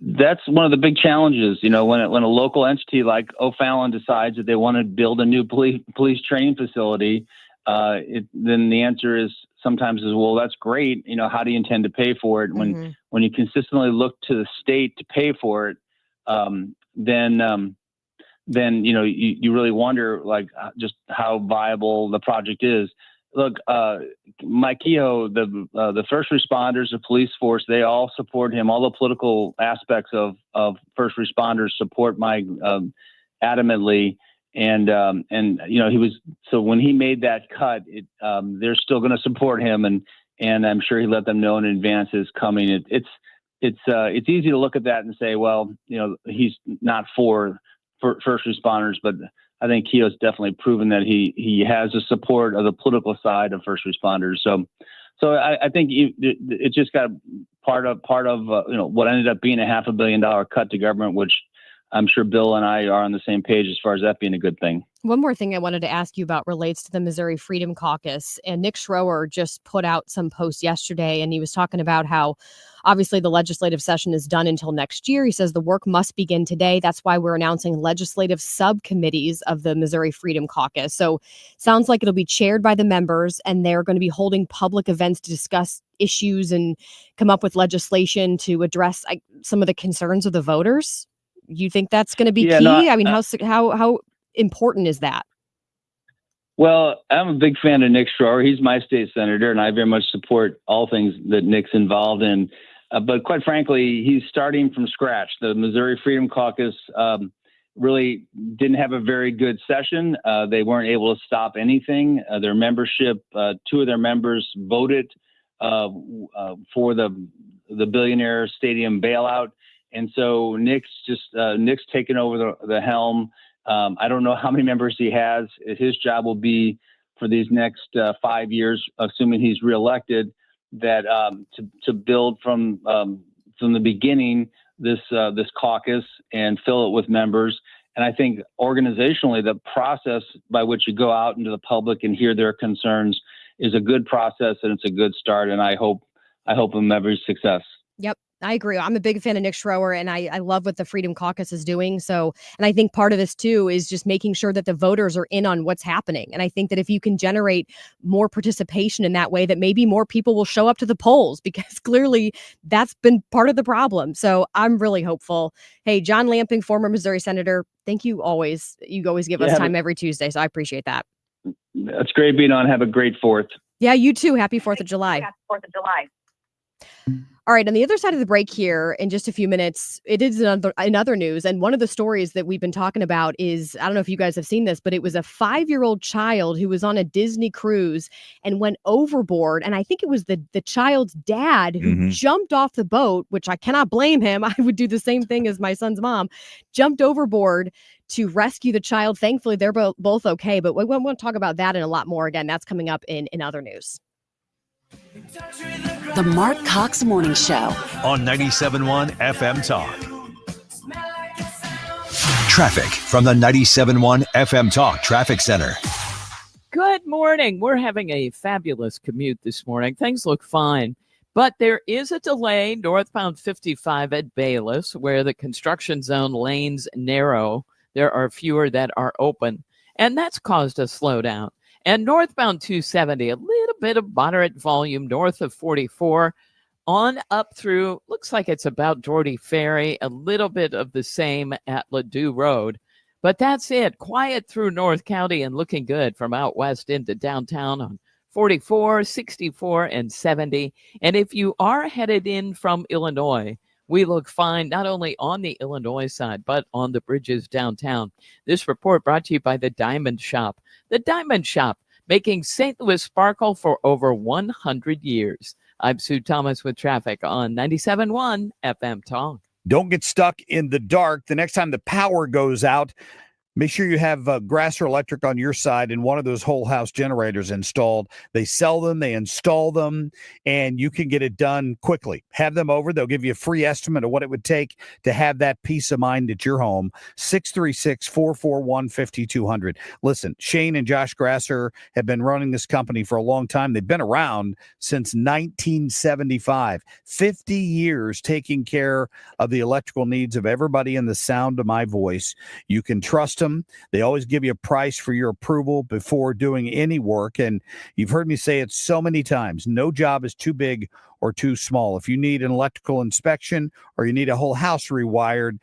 that's one of the big challenges, when a local entity like O'Fallon decides that they want to build a new police training facility, then the answer is sometimes well, that's great. How do you intend to pay for it? When you consistently look to the state to pay for it, then you really wonder just how viable the project is. Look, Mike Kehoe, the first responders, the police force, they all support him. All the political aspects of first responders support Mike adamantly. And he was, so when he made that cut, they're still going to support him. And I'm sure he let them know in advance it's coming. It's easy to look at that and say, well, he's not for first responders, but I think Kehoe's definitely proven that he has the support of the political side of first responders. So I think it just got part of what ended up being a $500 million cut to government, which I'm sure Bill and I are on the same page as far as that being a good thing. One more thing I wanted to ask you about relates to the Missouri Freedom Caucus. And Nick Schroer just put out some posts yesterday, and he was talking about how obviously the legislative session is done until next year. He says the work must begin today. That's why we're announcing legislative subcommittees of the Missouri Freedom Caucus. So sounds like it'll be chaired by the members, and they're going to be holding public events to discuss issues and come up with legislation to address some of the concerns of the voters. You think that's going to be key? No, I mean, how important is that? Well, I'm a big fan of Nick Schroer. He's my state senator, and I very much support all things that Nick's involved in. But quite frankly, he's starting from scratch. The Missouri Freedom Caucus really didn't have a very good session. They weren't able to stop anything. Their membership, 2 of their members voted for the billionaire stadium bailout. And so Nick's taken over the helm. I don't know how many members he has. His job will be for these next 5 years, assuming he's reelected, that to build from the beginning this caucus and fill it with members. And I think organizationally, the process by which you go out into the public and hear their concerns is a good process, and it's a good start. And I hope him every success. Yep, I agree. I'm a big fan of Nick Schroer, and I love what the Freedom Caucus is doing. So, and I think part of this too is just making sure that the voters are in on what's happening. And I think that if you can generate more participation in that way, that maybe more people will show up to the polls, because clearly that's been part of the problem. So I'm really hopeful. Hey, John Lamping, former Missouri Senator, thank you always. You always give us time every Tuesday, so I appreciate that. It's great being on. Have a great 4th. Yeah, you too. Happy 4th of July. Happy 4th of July. All right, on the other side of the break here, in just a few minutes, it is another news. And one of the stories that we've been talking about is, I don't know if you guys have seen this, but it was a 5-year-old child who was on a Disney cruise and went overboard. And I think it was the child's dad who jumped off the boat, which I cannot blame him. I would do the same thing as my son's mom, jumped overboard to rescue the child. Thankfully, they're both okay. But we won't talk about that and a lot more. Again, that's coming up in other news. The Marc Cox Morning Show on 97.1 FM Talk. Traffic from the 97.1 FM Talk Traffic Center. Good morning. We're having a fabulous commute this morning. Things look fine, but there is a delay northbound 55 at Bayless, where the construction zone lanes narrow. There are fewer that are open, and that's caused a slowdown. And northbound 270, a little bit of moderate volume north of 44 on up through, looks like it's about Doherty Ferry, a little bit of the same at Ladue Road. But that's it. Quiet through North County and looking good from out west into downtown on 44, 64, and 70. And if you are headed in from Illinois, we look fine not only on the Illinois side, but on the bridges downtown. This report brought to you by the Diamond Shop. The Diamond Shop, making St. Louis sparkle for over 100 years. I'm Sue Thomas with traffic on 97.1 FM Talk. Don't get stuck in the dark. The next time the power goes out, make sure you have Grasser Electric on your side and one of those whole house generators installed. They sell them, they install them, and you can get it done quickly. Have them over. They'll give you a free estimate of what it would take to have that peace of mind at your home. 636-441-5200. Listen, Shane and Josh Grasser have been running this company for a long time. They've been around since 1975. 50 years taking care of the electrical needs of everybody in the sound of my voice. You can trust them. They always give you a price for your approval before doing any work. And you've heard me say it so many times. No job is too big or too small. If you need an electrical inspection or you need a whole house rewired,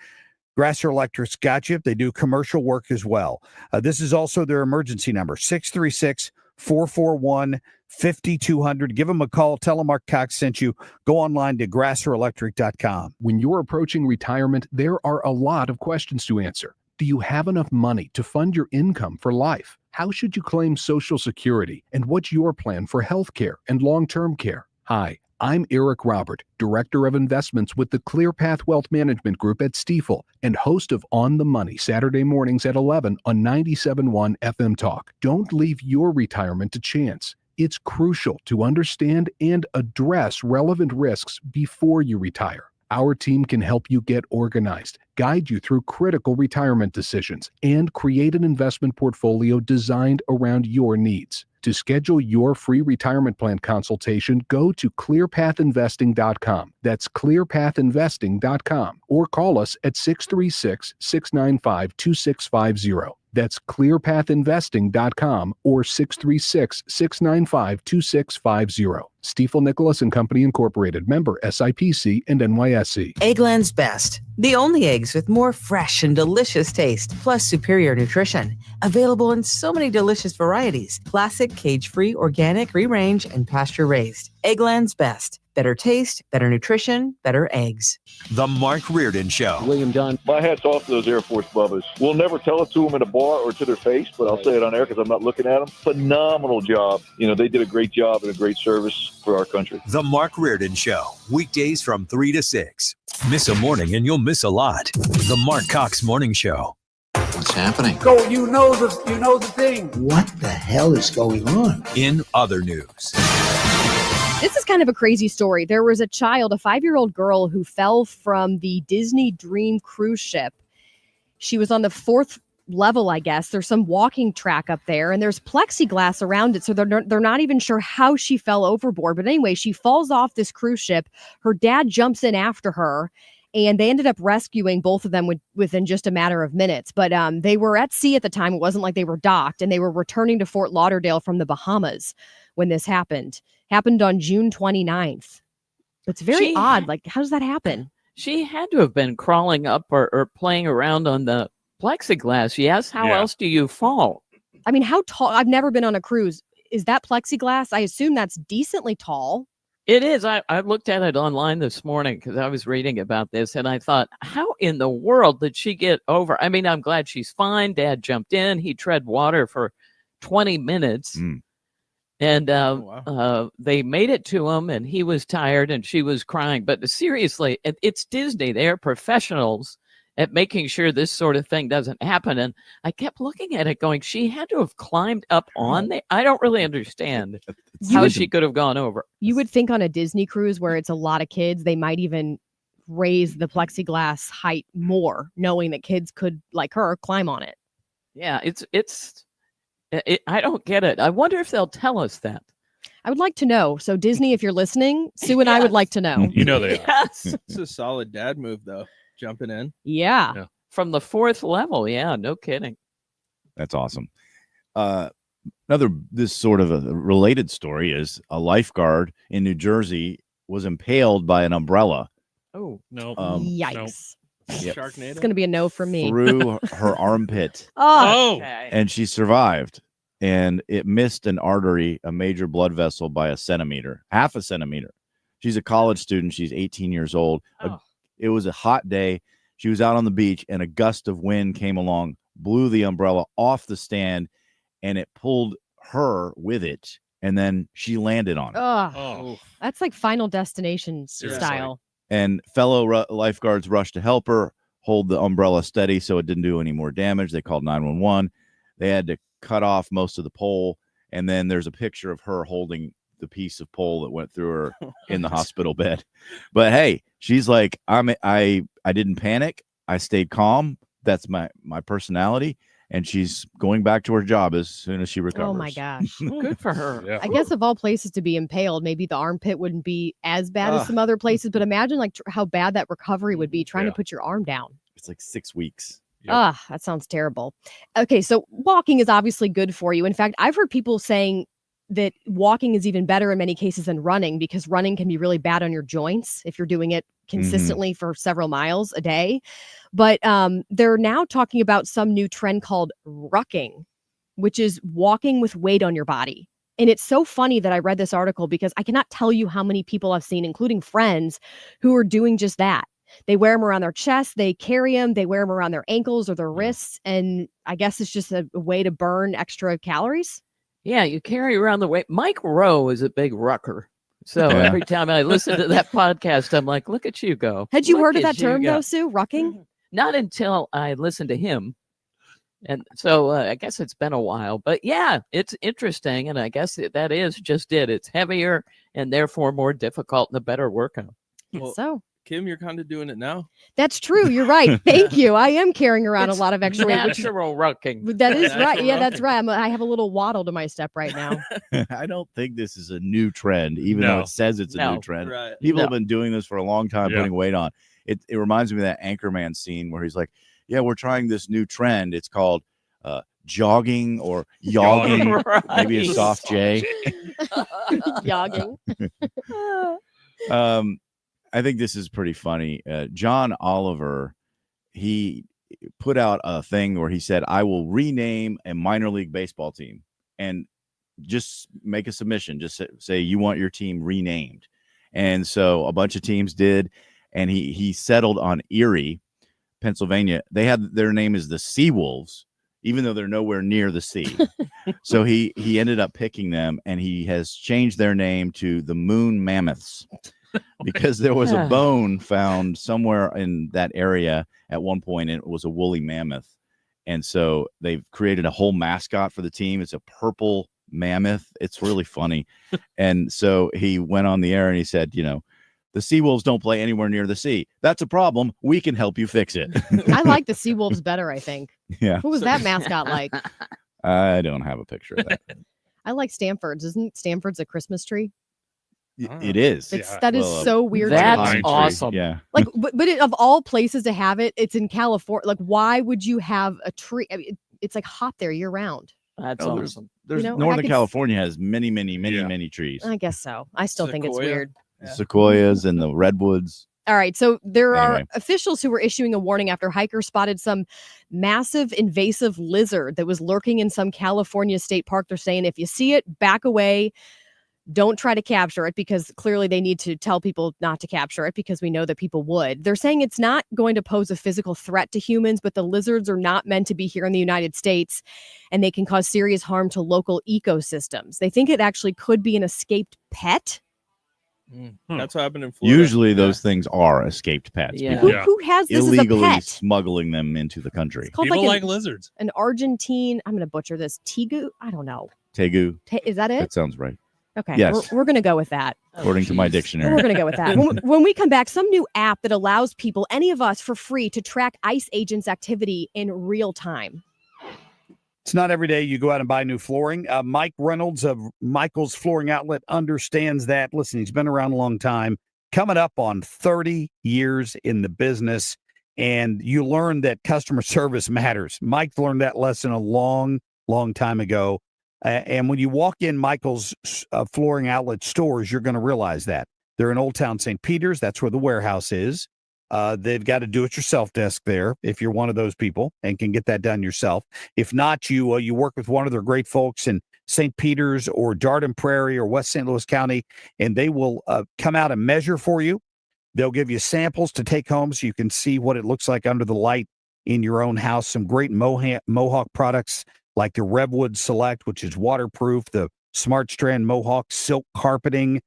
Grasser Electric's got you. They do commercial work as well. This is also their emergency number, 636-441-5200. Give them a call. Tell them Marc Cox sent you. Go online to grasserelectric.com. When you're approaching retirement, there are a lot of questions to answer. Do you have enough money to fund your income for life? How should you claim Social Security? And what's your plan for health care and long-term care? Hi, I'm Eric Robert, Director of Investments with the ClearPath Wealth Management Group at Stifel and host of On the Money Saturday mornings at 11 on 97.1 FM Talk. Don't leave your retirement to chance. It's crucial to understand and address relevant risks before you retire. Our team can help you get organized, guide you through critical retirement decisions, and create an investment portfolio designed around your needs. To schedule your free retirement plan consultation, go to clearpathinvesting.com. That's clearpathinvesting.com, or call us at 636-695-2650. That's clearpathinvesting.com or 636-695-2650. Stifel Nicholas and Company Incorporated, member SIPC and NYSE. Eggland's Best. The only eggs with more fresh and delicious taste, plus superior nutrition. Available in so many delicious varieties. Classic, cage-free, organic, free-range, and pasture-raised. Eggland's Best. Better taste, better nutrition, better eggs. The Mark Reardon Show. William Dunn. My hat's off to those Air Force bubbas. We'll never tell it to them in a bar or to their face, but I'll say it on air because I'm not looking at them. Phenomenal job. You know, they did a great job and a great service for our country. The Mark Reardon Show. Weekdays from 3 to 6. Miss a morning and you'll miss a lot. The Marc Cox Morning Show. What's happening? Go, you know the thing. What the hell is going on? In other news. This is kind of a crazy story. There was a child, a 5-year-old girl, who fell from the Disney Dream cruise ship. She was on the 4th level, I guess. There's some walking track up there, and there's plexiglass around it, so they're not even sure how she fell overboard. But anyway, she falls off this cruise ship. Her dad jumps in after her, and they ended up rescuing both of them within just a matter of minutes. But they were at sea at the time. It wasn't like they were docked, and they were returning to Fort Lauderdale from the Bahamas when this happened. Happened on June 29th. It's very odd. Like, how does that happen? She had to have been crawling up or playing around on the plexiglass. Yes. How else do you fall? I mean, how tall? I've never been on a cruise. Is that plexiglass? I assume that's decently tall. It is. I looked at it online this morning because I was reading about this, and I thought, how in the world did she get over? I mean, I'm glad she's fine. Dad jumped in. He tread water for 20 minutes. And they made it to him, and he was tired, and she was crying. But seriously, it's Disney. They're professionals at making sure this sort of thing doesn't happen. And I kept looking at it going, she had to have climbed up on there. I don't really understand how she could have gone over. You would think on a Disney cruise where it's a lot of kids, they might even raise the plexiglass height more, knowing that kids could, like her, climb on it. Yeah, I don't get it. I wonder if they'll tell us that. I would like to know. So Disney, if you're listening, Sue and I would like to know. You know they are. Yes. It's a solid dad move, though. Jumping in. Yeah. From the 4th level. Yeah, no kidding. That's awesome. This sort of a related story is a lifeguard in New Jersey was impaled by an umbrella. Oh, no. Yikes. Yep. Sharknado? It's going to be a no for me. Through her armpit. Oh. Okay. And she survived. And it missed an artery, a major blood vessel, by half a centimeter. She's a college student. She's 18 years old. It was a hot day. She was out on the beach, and a gust of wind came along, blew the umbrella off the stand, and it pulled her with it. And then she landed on it. Oh, that's like Final Destination style. And fellow lifeguards rushed to help her hold the umbrella steady so it didn't do any more damage. They called 911. They had to cut off most of the pole. And then there's a picture of her holding the piece of pole that went through her in the hospital bed. But hey, she's like, I didn't panic. I stayed calm. That's my personality. And she's going back to her job as soon as she recovers. Oh my gosh. Good for her. Yeah. I guess of all places to be impaled, maybe the armpit wouldn't be as bad as some other places, but imagine like how bad that recovery would be trying to put your arm down. It's like 6 weeks. That sounds terrible. Okay, so walking is obviously good for you. In fact, I've heard people saying that walking is even better in many cases than running, because running can be really bad on your joints if you're doing it consistently for several miles a day. But they're now talking about some new trend called rucking, which is walking with weight on your body. And it's so funny that I read this article because I cannot tell you how many people I've seen, including friends, who are doing just that. They wear them around their chest, they carry them, they wear them around their ankles or their wrists. And I guess it's just a way to burn extra calories. Yeah, you carry around the weight. Mike Rowe is a big rucker. So every time I listen to that podcast, I'm like, look at you go. Had you heard of Look that at you term go. though, Sue? Rucking? Not until I listened to him. And so I guess it's been a while. But yeah, it's interesting. And I guess that is just it. It's heavier and therefore more difficult and a better workout. Well, so Kim, you're kind of doing it now. That's true. You're right. Thank you. I am carrying around a lot of extra weight. Natural rucking. That is right. Natural Yeah, that's rucking. right. I have a little waddle to my step right now. I don't think this is a new trend, even though No. it says it's a No. new trend. Right. People have No. been doing this for a long time, Yeah. putting weight on. It reminds me of that Anchorman scene where he's like, yeah, we're trying this new trend. It's called jogging or yogging, maybe a Right. soft J. Yogging. I think this is pretty funny. John Oliver, he put out a thing where he said, I will rename a minor league baseball team, and just make a submission. Just say you want your team renamed. And so a bunch of teams did. And he settled on Erie, Pennsylvania. They had their name is the Seawolves, even though they're nowhere near the sea. So he ended up picking them, and he has changed their name to the Moon Mammoths. because there was a bone found somewhere in that area at one point, and it was a woolly mammoth. And so they've created a whole mascot for the team. It's a purple mammoth. It's really funny. And so he went on the air and he said, you know, the Seawolves don't play anywhere near the sea. That's a problem. We can help you fix it. I like the Seawolves better, I think. Yeah. Who was that mascot like? I don't have a picture of that. I like Stanford's. Isn't Stanford's a Christmas tree? It is. That is so weird. That's awesome. Yeah. Like, but of all places to have it, it's in California. Like, why would you have a tree? I mean, it's like hot there year round. That's awesome. There's You know, Northern I could- California has many trees. I guess so. I still think it's weird. The sequoias and the redwoods. All right. So there Anyway. are officials who were issuing a warning after hikers spotted some massive invasive lizard that was lurking in some California state park. They're saying if you see it, back away. Don't try to capture it, because clearly they need to tell people not to capture it, because we know that people would. They're saying it's not going to pose a physical threat to humans, but the lizards are not meant to be here in the United States, and they can cause serious harm to local ecosystems. They think it actually could be an escaped pet. That's what happened in Florida. Usually those things are escaped pets. Yeah. People Who has this illegally as a pet? smuggling them into the country. It's called People like like lizards. an Argentine. I'm going to butcher this. Tegu? I don't know. Tegu. Is that it? That sounds right. Okay. Yes. We're going to go with that. According to my dictionary. We're going to go with that. When we come back, some new app that allows people, any of us, for free to track ICE agents' activity in real time. It's not every day you go out and buy new flooring. Mike Reynolds of Michael's Flooring Outlet understands that. Listen, he's been around a long time, coming up on 30 years in the business, and you learn that customer service matters. Mike learned that lesson a long time ago. And when you walk in Michael's Flooring Outlet stores, you're going to realize that. They're in Old Town St. Peter's. That's where the warehouse is. They've got a do-it-yourself desk there if you're one of those people and can get that done yourself. If not, you work with one of their great folks in St. Peter's or Darden Prairie or West St. Louis County, and they will come out and measure for you. They'll give you samples to take home so you can see what it looks like under the light in your own house. Some great Mohawk products like the Revwood Select, which is waterproof, the Smart Strand Mohawk silk carpeting.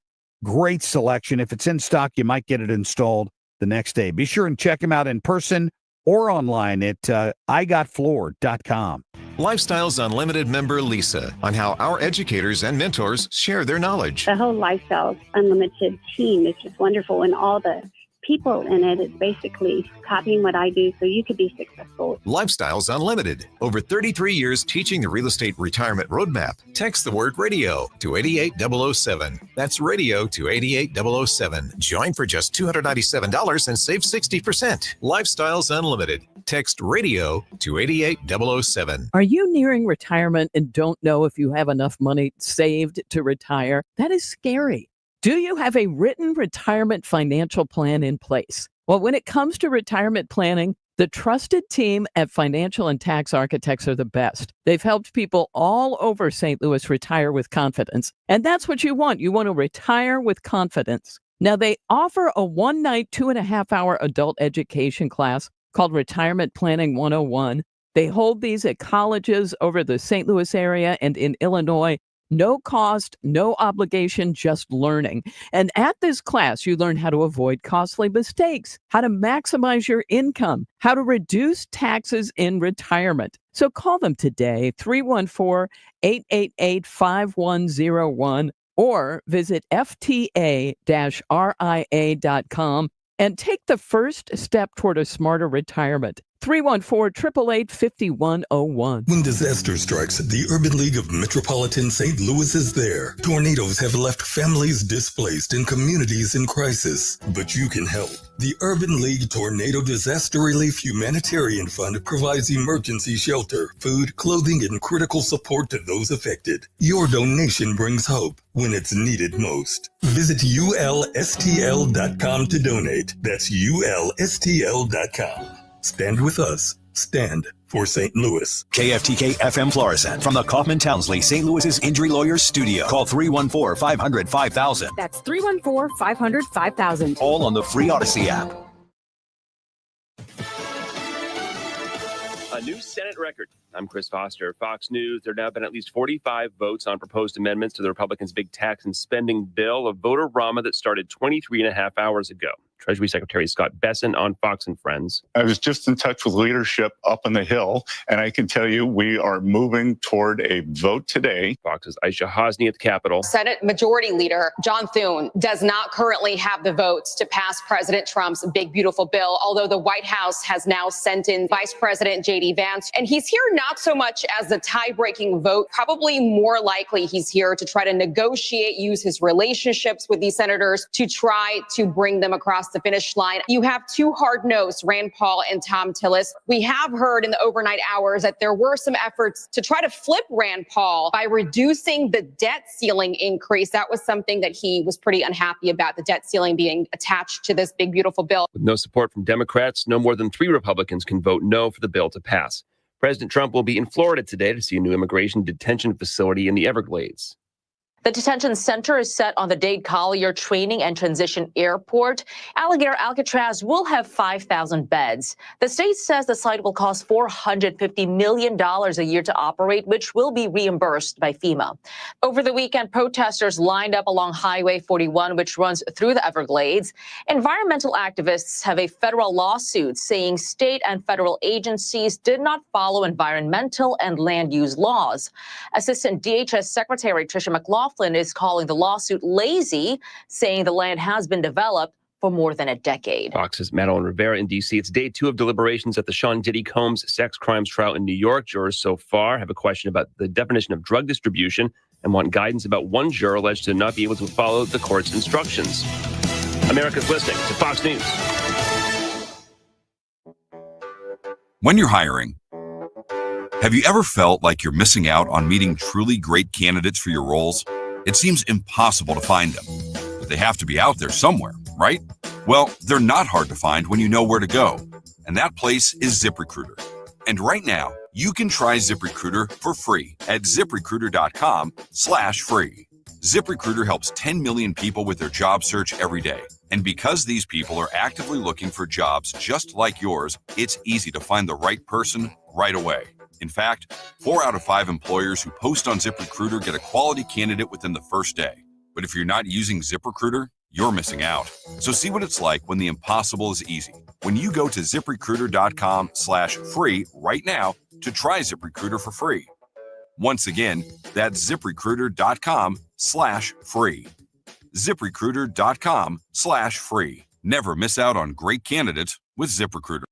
Great selection. If it's in stock, you might get it installed the next day. Be sure and check them out in person or online at igotfloored.com. Lifestyles Unlimited member Lisa on how our educators and mentors share their knowledge. The whole Lifestyles Unlimited team is just wonderful, and all the people in it is basically copying what I do so you could be successful. Lifestyles Unlimited. Over 33 years teaching the real estate retirement roadmap. Text the word radio to 88007. That's radio to 88007. Join for just $297 and save 60%. Lifestyles Unlimited. Text radio to 88007. Are you nearing retirement and don't know if you have enough money saved to retire? That is scary. Do you have a written retirement financial plan in place? Well, when it comes to retirement planning, the trusted team at Financial and Tax Architects are the best. They've helped people all over St. Louis retire with confidence. And that's what you want. You want to retire with confidence. Now, they offer a one-night, 2.5-hour adult education class called Retirement Planning 101. They hold these at colleges over the St. Louis area and in Illinois. No cost, no obligation, just learning. And at this class, you learn how to avoid costly mistakes, how to maximize your income, how to reduce taxes in retirement. So call them today, 314-888-5101, or visit fta-ria.com and take the first step toward a smarter retirement. 314-888-5101. When disaster strikes, the Urban League of Metropolitan St. Louis is there. Tornadoes have left families displaced and communities in crisis, but you can help. The Urban League Tornado Disaster Relief Humanitarian Fund provides emergency shelter, food, clothing, and critical support to those affected. Your donation brings hope when it's needed most. Visit ulstl.com to donate. That's ulstl.com. Stand with us. Stand for St. Louis. KFTK FM Florissant from the Kaufman Townsley St. Louis's Injury Lawyers Studio. Call 314-500-5000. That's 314-500-5000. All on the free Odyssey app. A new Senate record. I'm Chris Foster, Fox News. There have now been at least 45 votes on proposed amendments to the Republicans' big tax and spending bill, a vote-a-rama that started 23 and a half hours ago. Treasury Secretary Scott Bessent on Fox and Friends. I was just in touch with leadership up on the Hill, and I can tell you we are moving toward a vote today. Fox's Aisha Hosni at the Capitol. Senate Majority Leader John Thune does not currently have the votes to pass President Trump's big, beautiful bill, although the White House has now sent in Vice President J.D. Vance. And he's here not so much as the tie-breaking vote. Probably more likely he's here to try to negotiate, use his relationships with these senators to try to bring them across the finish line. You have two hard-nosed, Rand Paul and Thom Tillis. We have heard in the overnight hours that there were some efforts to try to flip Rand Paul by reducing the debt ceiling increase. That was something that he was pretty unhappy about, the debt ceiling being attached to this big, beautiful bill. With no support from Democrats, no more than 3 Republicans can vote no for the bill to pass. President Trump will be in Florida today to see a new immigration detention facility in the Everglades. The detention center is set on the Dade Collier Training and Transition Airport. Alligator Alcatraz will have 5,000 beds. The state says the site will cost $450 million a year to operate, which will be reimbursed by FEMA. Over the weekend, protesters lined up along Highway 41, which runs through the Everglades. Environmental activists have a federal lawsuit saying state and federal agencies did not follow environmental and land use laws. Assistant DHS Secretary Tricia McLaughlin is calling the lawsuit lazy, saying the land has been developed for more than a decade. Fox's Madeline Rivera in D.C. It's day 2 of deliberations at the Sean Diddy Combs sex crimes trial in New York. Jurors so far have a question about the definition of drug distribution and want guidance about one juror alleged to not be able to follow the court's instructions. America's listening to Fox News. When you're hiring, have you ever felt like you're missing out on meeting truly great candidates for your roles? It seems impossible to find them, but they have to be out there somewhere, right? Well, they're not hard to find when you know where to go, and that place is ZipRecruiter. And right now, you can try ZipRecruiter for free at ZipRecruiter.com/free. ZipRecruiter helps 10 million people with their job search every day. And because these people are actively looking for jobs just like yours, it's easy to find the right person right away. In fact, 4 out of 5 employers who post on ZipRecruiter get a quality candidate within the first day. But if you're not using ZipRecruiter, you're missing out. So see what it's like when the impossible is easy. When you go to ZipRecruiter.com/free right now to try ZipRecruiter for free. Once again, that's ZipRecruiter.com/free. ZipRecruiter.com/free. Never miss out on great candidates with ZipRecruiter.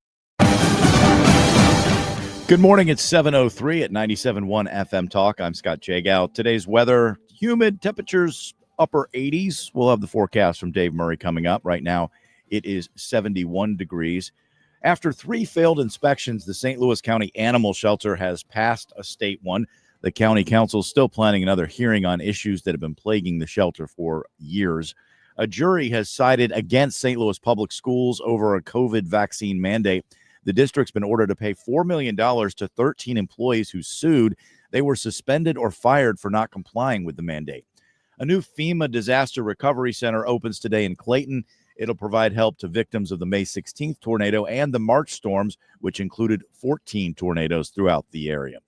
Good morning. It's 7:03 at 97.1 FM Talk. I'm Scott Jagow. Today's weather, humid, temperatures upper 80s. We'll have the forecast from Dave Murray coming up. Right now, it is 71 degrees. After 3 failed inspections, the St. Louis County Animal Shelter has passed a state one. The county council is still planning another hearing on issues that have been plaguing the shelter for years. A jury has sided against St. Louis Public Schools over a COVID vaccine mandate. The district's been ordered to pay $4 million to 13 employees who sued. They were suspended or fired for not complying with the mandate. A new FEMA Disaster Recovery Center opens today in Clayton. It'll provide help to victims of the May 16th tornado and the March storms, which included 14 tornadoes throughout the area.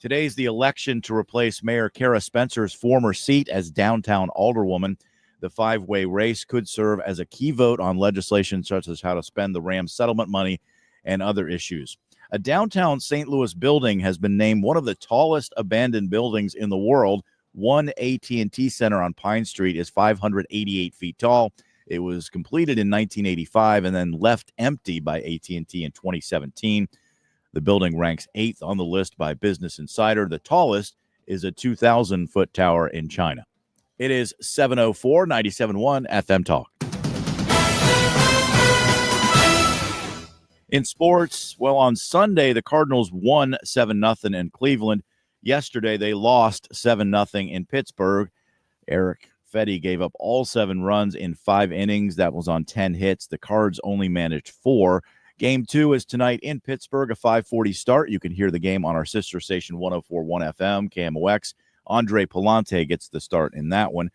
Today's the election to replace Mayor Kara Spencer's former seat as downtown alderwoman. The 5-way race could serve as a key vote on legislation such as how to spend the Rams settlement money and other issues. A downtown St. Louis building has been named one of the tallest abandoned buildings in the world. One AT&T Center on Pine Street is 588 feet tall. It was completed in 1985 and then left empty by AT&T in 2017. The building ranks 8th on the list by Business Insider. The tallest is a 2,000-foot tower in China. It is 7:04, 97.1 FM Talk. In sports, well, on Sunday, the Cardinals won 7-0 in Cleveland. Yesterday, they lost 7-0 in Pittsburgh. Eric Fetty gave up all 7 runs in 5 innings. That was on 10 hits. The Cards only managed 4. Game 2 is tonight in Pittsburgh, a 5:40 start. You can hear the game on our sister station, 104.1 FM, KMOX. Andre Palante gets the start in that one.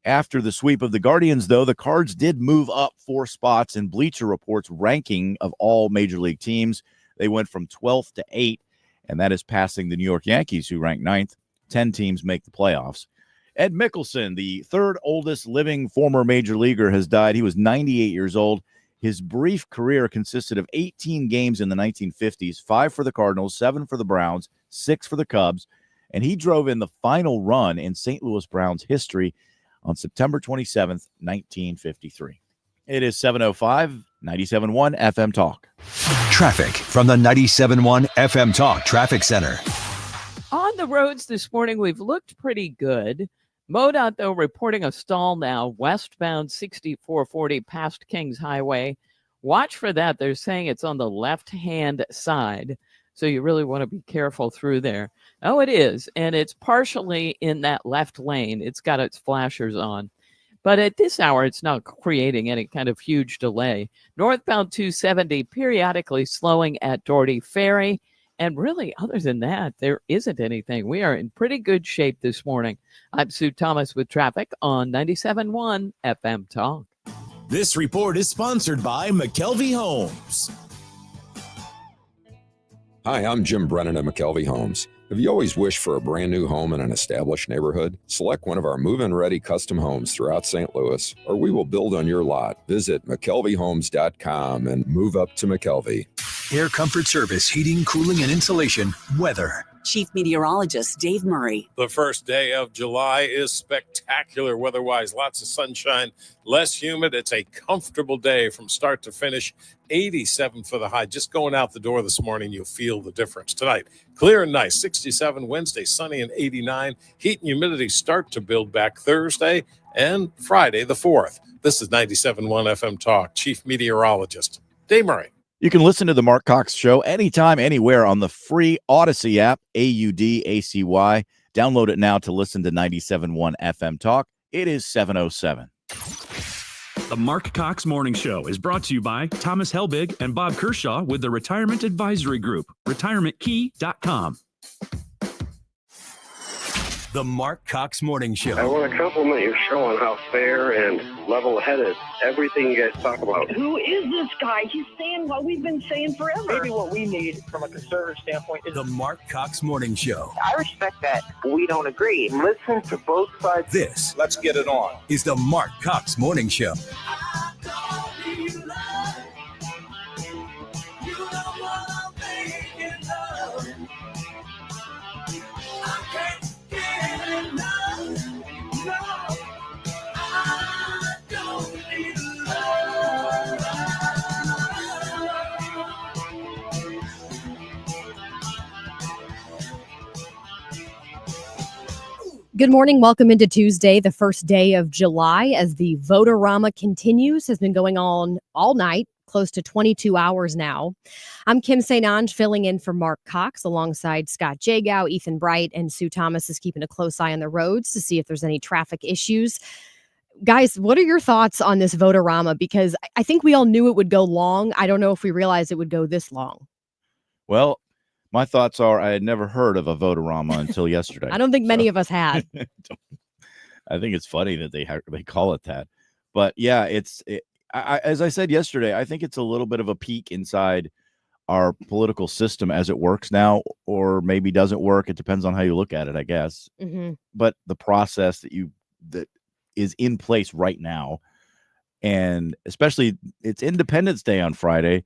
After the sweep of the Guardians, though, the Cards did move up 4 spots in Bleacher Report's ranking of all Major League teams. They went from 12th to 8th, and that is passing the New York Yankees, who rank 9th. 10 teams make the playoffs. Ed Mickelson, the third oldest living former major leaguer, has died. He was 98 years old. His brief career consisted of 18 games in the 1950s, 5 for the Cardinals, 7 for the Browns, 6 for the Cubs, and he drove in the final run in St. Louis Browns history on September 27th, 1953. It is 7:05, 97.1 FM Talk. Traffic from the 97.1 FM Talk Traffic Center. On the roads this morning, we've looked pretty good. MoDOT, though, reporting a stall now, westbound 6440 past Kings Highway. Watch for that. They're saying it's on the left-hand side, so you really want to be careful through there. Oh, it is, and it's partially in that left lane. It's got its flashers on. But at this hour, it's not creating any kind of huge delay. Northbound 270 periodically slowing at Doherty Ferry. And really, other than that, there isn't anything. We are in pretty good shape this morning. I'm Sue Thomas with traffic on 97.1 FM Talk. This report is sponsored by McKelvey Homes. Hi, I'm Jim Brennan at McKelvey Homes. Have you always wished for a brand new home in an established neighborhood? Select one of our move-in ready custom homes throughout St. Louis, or we will build on your lot. Visit McKelveyhomes.com and move up to McKelvey. Air Comfort Service, heating, cooling, and insulation. Weather. Chief Meteorologist Dave Murray. The first day of July is spectacular weather-wise. Lots of sunshine, less humid. It's a comfortable day from start to finish. 87 for the high. Just going out the door this morning, you'll feel the difference. Tonight, clear and nice. 67 Wednesday, sunny and 89. Heat and humidity start to build back Thursday and Friday the 4th. This is 97.1 FM Talk. Chief Meteorologist Dave Murray. You can listen to the Marc Cox Show anytime, anywhere on the free Odyssey app, AUDACY. Download it now to listen to 97.1 FM Talk. It is 7:07. The Marc Cox Morning Show is brought to you by Thomas Helbig and Bob Kershaw with the Retirement Advisory Group, retirementkey.com. The Marc Cox Morning Show. I want to compliment your show on how fair and level-headed everything you guys talk about. Who is this guy? He's saying what we've been saying forever. Maybe what we need from a conservative standpoint is the Marc Cox Morning Show. I respect that we don't agree. Listen to both sides. This, let's get it on, is the Marc Cox Morning Show. Good morning. Welcome into Tuesday, the first day of July, as the Votorama continues, has been going on all night, close to 22 hours now. I'm Kim St. Ange, filling in for Marc Cox alongside Scott Jagow, Ethan Bright, and Sue Thomas is keeping a close eye on the roads to see if there's any traffic issues. Guys, what are your thoughts on this Votorama? Because I think we all knew it would go long. I don't know if we realized it would go this long. Well, my thoughts are I had never heard of a Votorama until yesterday. I don't think many of us had. I think it's funny that they call it that. But yeah, as I said yesterday, I think it's a little bit of a peek inside our political system as it works now, or maybe doesn't work. It depends on how you look at it, I guess. Mm-hmm. But the process that is in place right now, and especially it's Independence Day on Friday,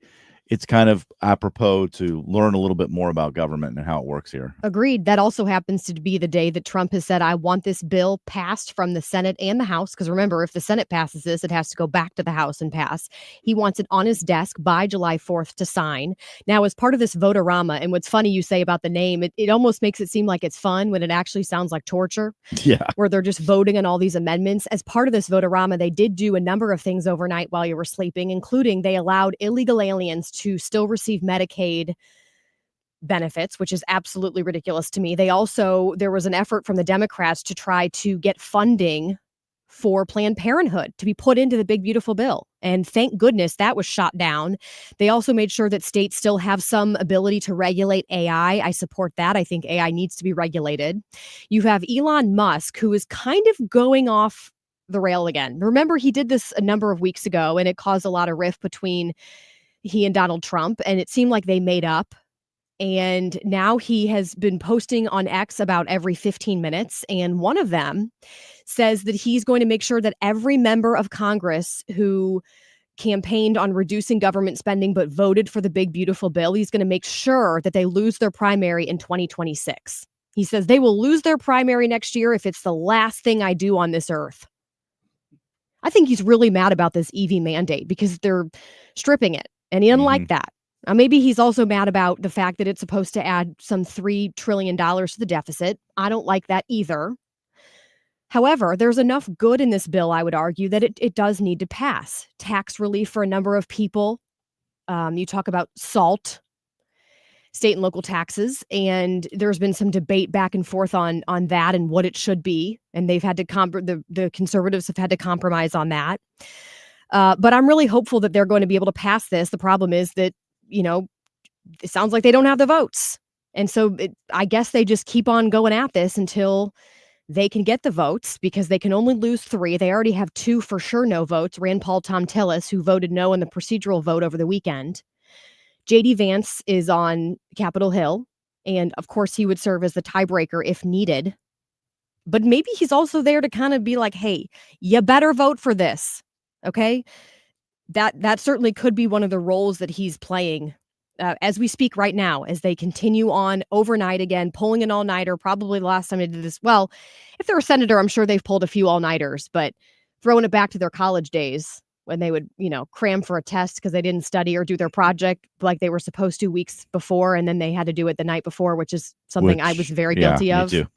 it's kind of apropos to learn a little bit more about government and how it works here. Agreed. That also happens to be the day that Trump has said, I want this bill passed from the Senate and the House. Because remember, if the Senate passes this, it has to go back to the House and pass. He wants it on his desk by July 4th to sign. Now, as part of this Votorama, and what's funny you say about the name, it almost makes it seem like it's fun when it actually sounds like torture. Yeah. Where they're just voting on all these amendments. As part of this Votorama, they did do a number of things overnight while you were sleeping, including they allowed illegal aliens to still receive Medicaid benefits, which is absolutely ridiculous to me. There was an effort from the Democrats to try to get funding for Planned Parenthood to be put into the big, beautiful bill. And thank goodness that was shot down. They also made sure that states still have some ability to regulate AI. I support that. I think AI needs to be regulated. You have Elon Musk, who is kind of going off the rail again. Remember, he did this a number of weeks ago, and it caused a lot of rift between he and Donald Trump, and it seemed like they made up. And now he has been posting on X about every 15 minutes. And one of them says that he's going to make sure that every member of Congress who campaigned on reducing government spending but voted for the big, beautiful bill, he's going to make sure that they lose their primary in 2026. He says they will lose their primary next year if it's the last thing I do on this earth. I think he's really mad about this EV mandate because they're stripping it, and he doesn't like that. Now, maybe he's also mad about the fact that it's supposed to add some $3 trillion to the deficit. I don't like that either. However, there's enough good in this bill, I would argue, that it does need to pass. Tax relief for a number of people. You talk about SALT, state and local taxes, and there's been some debate back and forth on that and what it should be. And they've had to the conservatives have had to compromise on that. But I'm really hopeful that they're going to be able to pass this. The problem is that, it sounds like they don't have the votes. And so I guess they just keep on going at this until they can get the votes, because they can only lose 3. They already have 2 for sure no votes. Rand Paul, Tom Tillis, who voted no in the procedural vote over the weekend. J.D. Vance is on Capitol Hill, and of course he would serve as the tiebreaker if needed. But maybe he's also there to kind of be like, hey, you better vote for this, okay? That certainly could be one of the roles that he's playing as we speak right now, as they continue on overnight again, pulling an all-nighter. Probably the last time they did this. Well, if they're a senator, I'm sure they've pulled a few all-nighters, but throwing it back to their college days when they would, cram for a test because they didn't study or do their project like they were supposed to weeks before, and then they had to do it the night before, which is something I was very guilty of. Me too.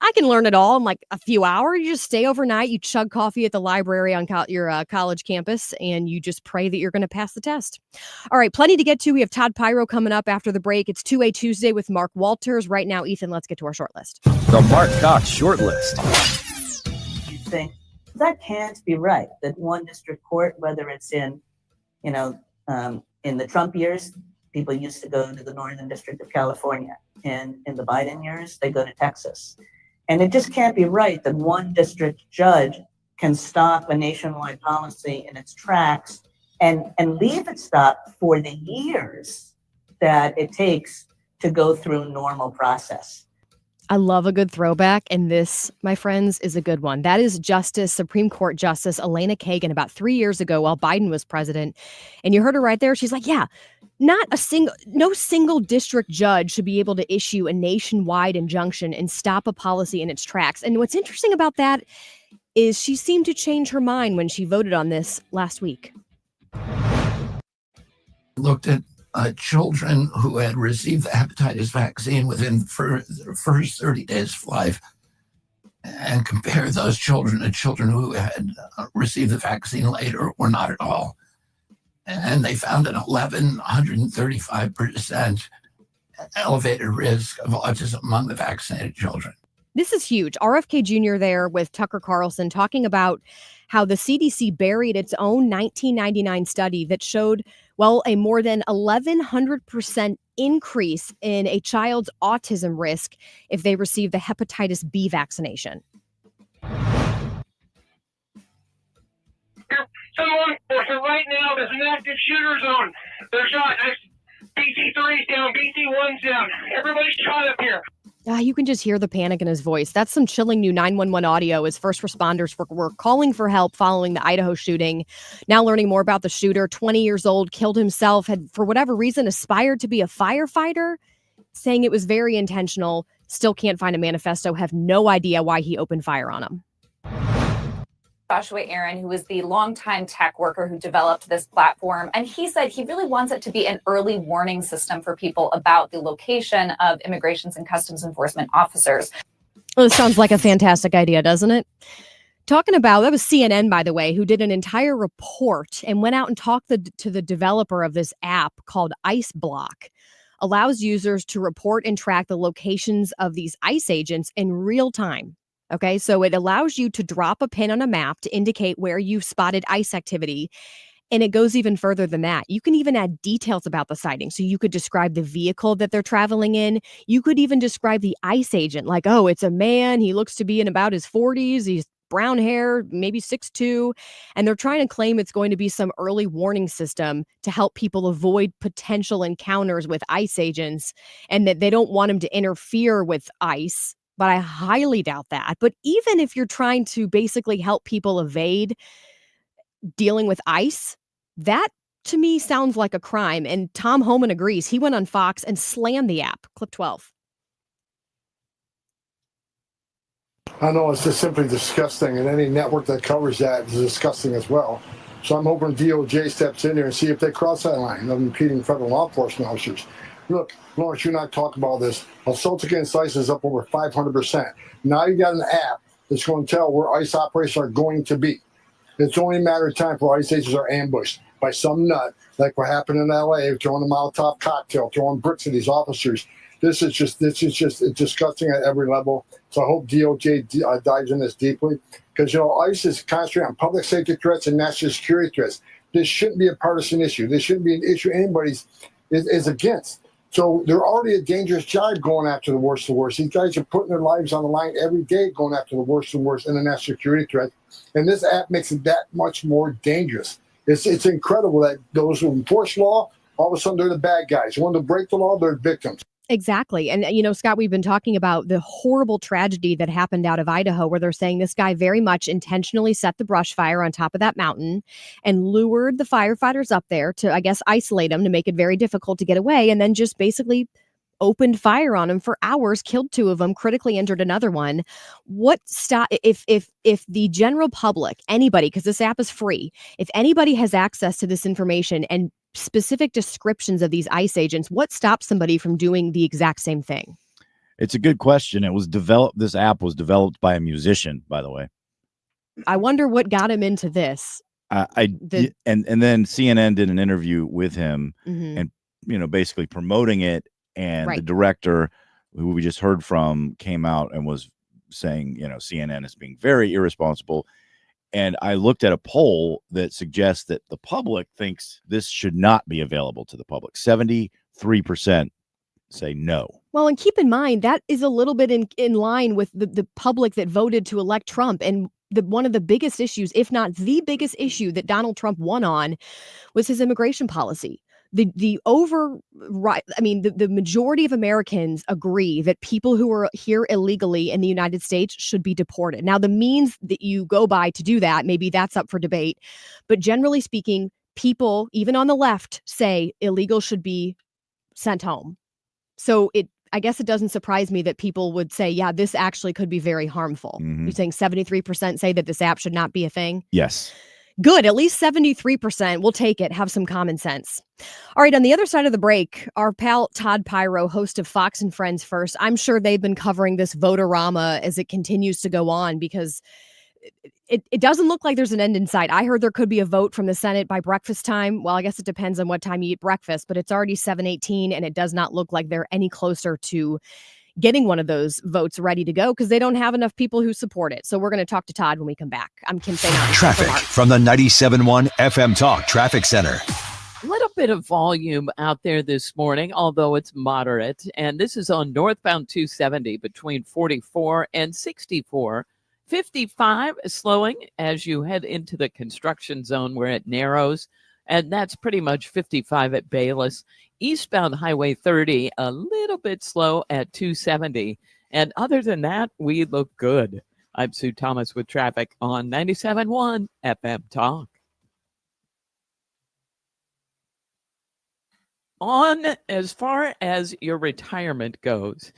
I can learn it all in like a few hours. You just stay overnight, you chug coffee at the library on your college campus, and you just pray that you're going to pass the test. All right, plenty to get to. We have Todd Piro coming up after the break. It's 2A Tuesday with Mark Walters. Right now, Ethan, let's get to our short list. The Marc Cox short list. You think that can't be right, that one district court, whether it's in the Trump years, people used to go to the Northern District of California, and in the Biden years, they go to Texas. And it just can't be right that one district judge can stop a nationwide policy in its tracks and leave it stopped for the years that it takes to go through normal process. I love a good throwback, and this, my friends, is a good one. That is Supreme Court Justice Elena Kagan about 3 years ago while Biden was president. And you heard her right there. She's like, yeah, no single district judge should be able to issue a nationwide injunction and stop a policy in its tracks. And what's interesting about that is she seemed to change her mind when she voted on this last week. Looked at children who had received the hepatitis vaccine within the first 30 days of life and compare those children to children who had received the vaccine later or not at all. And they found an 135% elevated risk of autism among the vaccinated children. This is huge. RFK Jr. there with Tucker Carlson talking about how the CDC buried its own 1999 study that showed, a more than 1,100% increase in a child's autism risk if they receive the hepatitis B vaccination. Someone, so right now there's an active shooter zone. They're shot. BC3's down, BC1's down. Everybody's shot up here. You can just hear the panic in his voice. That's some chilling new 911 audio as first responders were calling for help following the Idaho shooting. Now learning more about the shooter, 20 years old, killed himself, had, for whatever reason, aspired to be a firefighter, saying it was very intentional. Still can't find a manifesto, have no idea why he opened fire on him. Joshua Aaron, who was the longtime tech worker who developed this platform. And he said he really wants it to be an early warning system for people about the location of Immigrations and Customs Enforcement officers. Well, this sounds like a fantastic idea, doesn't it? Talking about, that was CNN, by the way, who did an entire report and went out and talked to the developer of this app called Ice Block. Allows users to report and track the locations of these ICE agents in real time. Okay, so it allows you to drop a pin on a map to indicate where you've spotted ICE activity. And it goes even further than that. You can even add details about the sighting. So you could describe the vehicle that they're traveling in. You could even describe the ICE agent, like, oh, it's a man. He looks to be in about his 40s. He's brown hair, maybe 6'2", and they're trying to claim it's going to be some early warning system to help people avoid potential encounters with ICE agents, and that they don't want them to interfere with ICE. But I highly doubt that. But even if you're trying to basically help people evade dealing with ICE, that to me sounds like a crime. And Tom Homan agrees. He went on Fox and slammed the app. Clip 12. I know it's just simply disgusting, and any network that covers that is disgusting as well. So I'm hoping DOJ steps in there and see if they cross that line of impeding federal law enforcement officers. Look, Lawrence, you and I talked about this. Assaults against ICE is up over 500%. Now you got an app that's going to tell where ICE operations are going to be. It's only a matter of time before ICE agents are ambushed by some nut, like what happened in LA, throwing a Molotov cocktail, throwing bricks at these officers. This is just disgusting at every level. So I hope DOJ dives in this deeply, because ICE is concentrating on public safety threats and national security threats. This shouldn't be a partisan issue. This shouldn't be an issue anybody is against. So they're already a dangerous job going after the worst of the worst. These guys are putting their lives on the line every day going after the worst of the worst international security threats. And this app makes it that much more dangerous. It's incredible that those who enforce law, all of a sudden they're the bad guys. When they break the law, they're victims. Exactly. And, Scott, we've been talking about the horrible tragedy that happened out of Idaho, where they're saying this guy very much intentionally set the brush fire on top of that mountain and lured the firefighters up there to, I guess, isolate them to make it very difficult to get away, and then just basically opened fire on them for hours, killed 2 of them, critically injured another one. If the general public, anybody, because this app is free, if anybody has access to this information and specific descriptions of these ICE agents, what stops somebody from doing the exact same thing? It's a good question. This app was developed by a musician, by the way. I wonder what got him into this. And then CNN did an interview with him, Mhm. and basically promoting it. And Right. the director, who we just heard from, came out and was saying, CNN is being very irresponsible. And I looked at a poll that suggests that the public thinks this should not be available to the public. 73% say no. Well, and keep in mind, that is a little bit in line with the public that voted to elect Trump. And one of the biggest issues, if not the biggest issue that Donald Trump won on, was his immigration policy. The majority of Americans agree that people who are here illegally in the United States should be deported. Now, the means that you go by to do that, maybe that's up for debate. But generally speaking, people, even on the left, say illegals should be sent home. So I guess it doesn't surprise me that people would say, yeah, this actually could be very harmful. Mhm. You're saying 73% say that this app should not be a thing? Yes. Good. At least 73%. We'll take it. Have some common sense. All right. On the other side of the break, our pal Todd Piro, host of Fox and Friends First. I'm sure they've been covering this votorama as it continues to go on, because it doesn't look like there's an end in sight. I heard there could be a vote from the Senate by breakfast time. Well, I guess it depends on what time you eat breakfast, but it's already 7:18, and it does not look like they're any closer to getting one of those votes ready to go, because they don't have enough people who support it. So we're going to talk to Todd when we come back. I'm Kim St. Traffic from the 97.1 FM Talk Traffic Center. A little bit of volume out there this morning, although it's moderate. And this is on northbound 270 between 44 and 64. 55 is slowing as you head into the construction zone where it narrows. And that's pretty much 55 at Bayless. Eastbound Highway 30, a little bit slow at 270. And other than that, we look good. I'm Sue Thomas with traffic on 97.1 FM Talk. On as far as your retirement goes,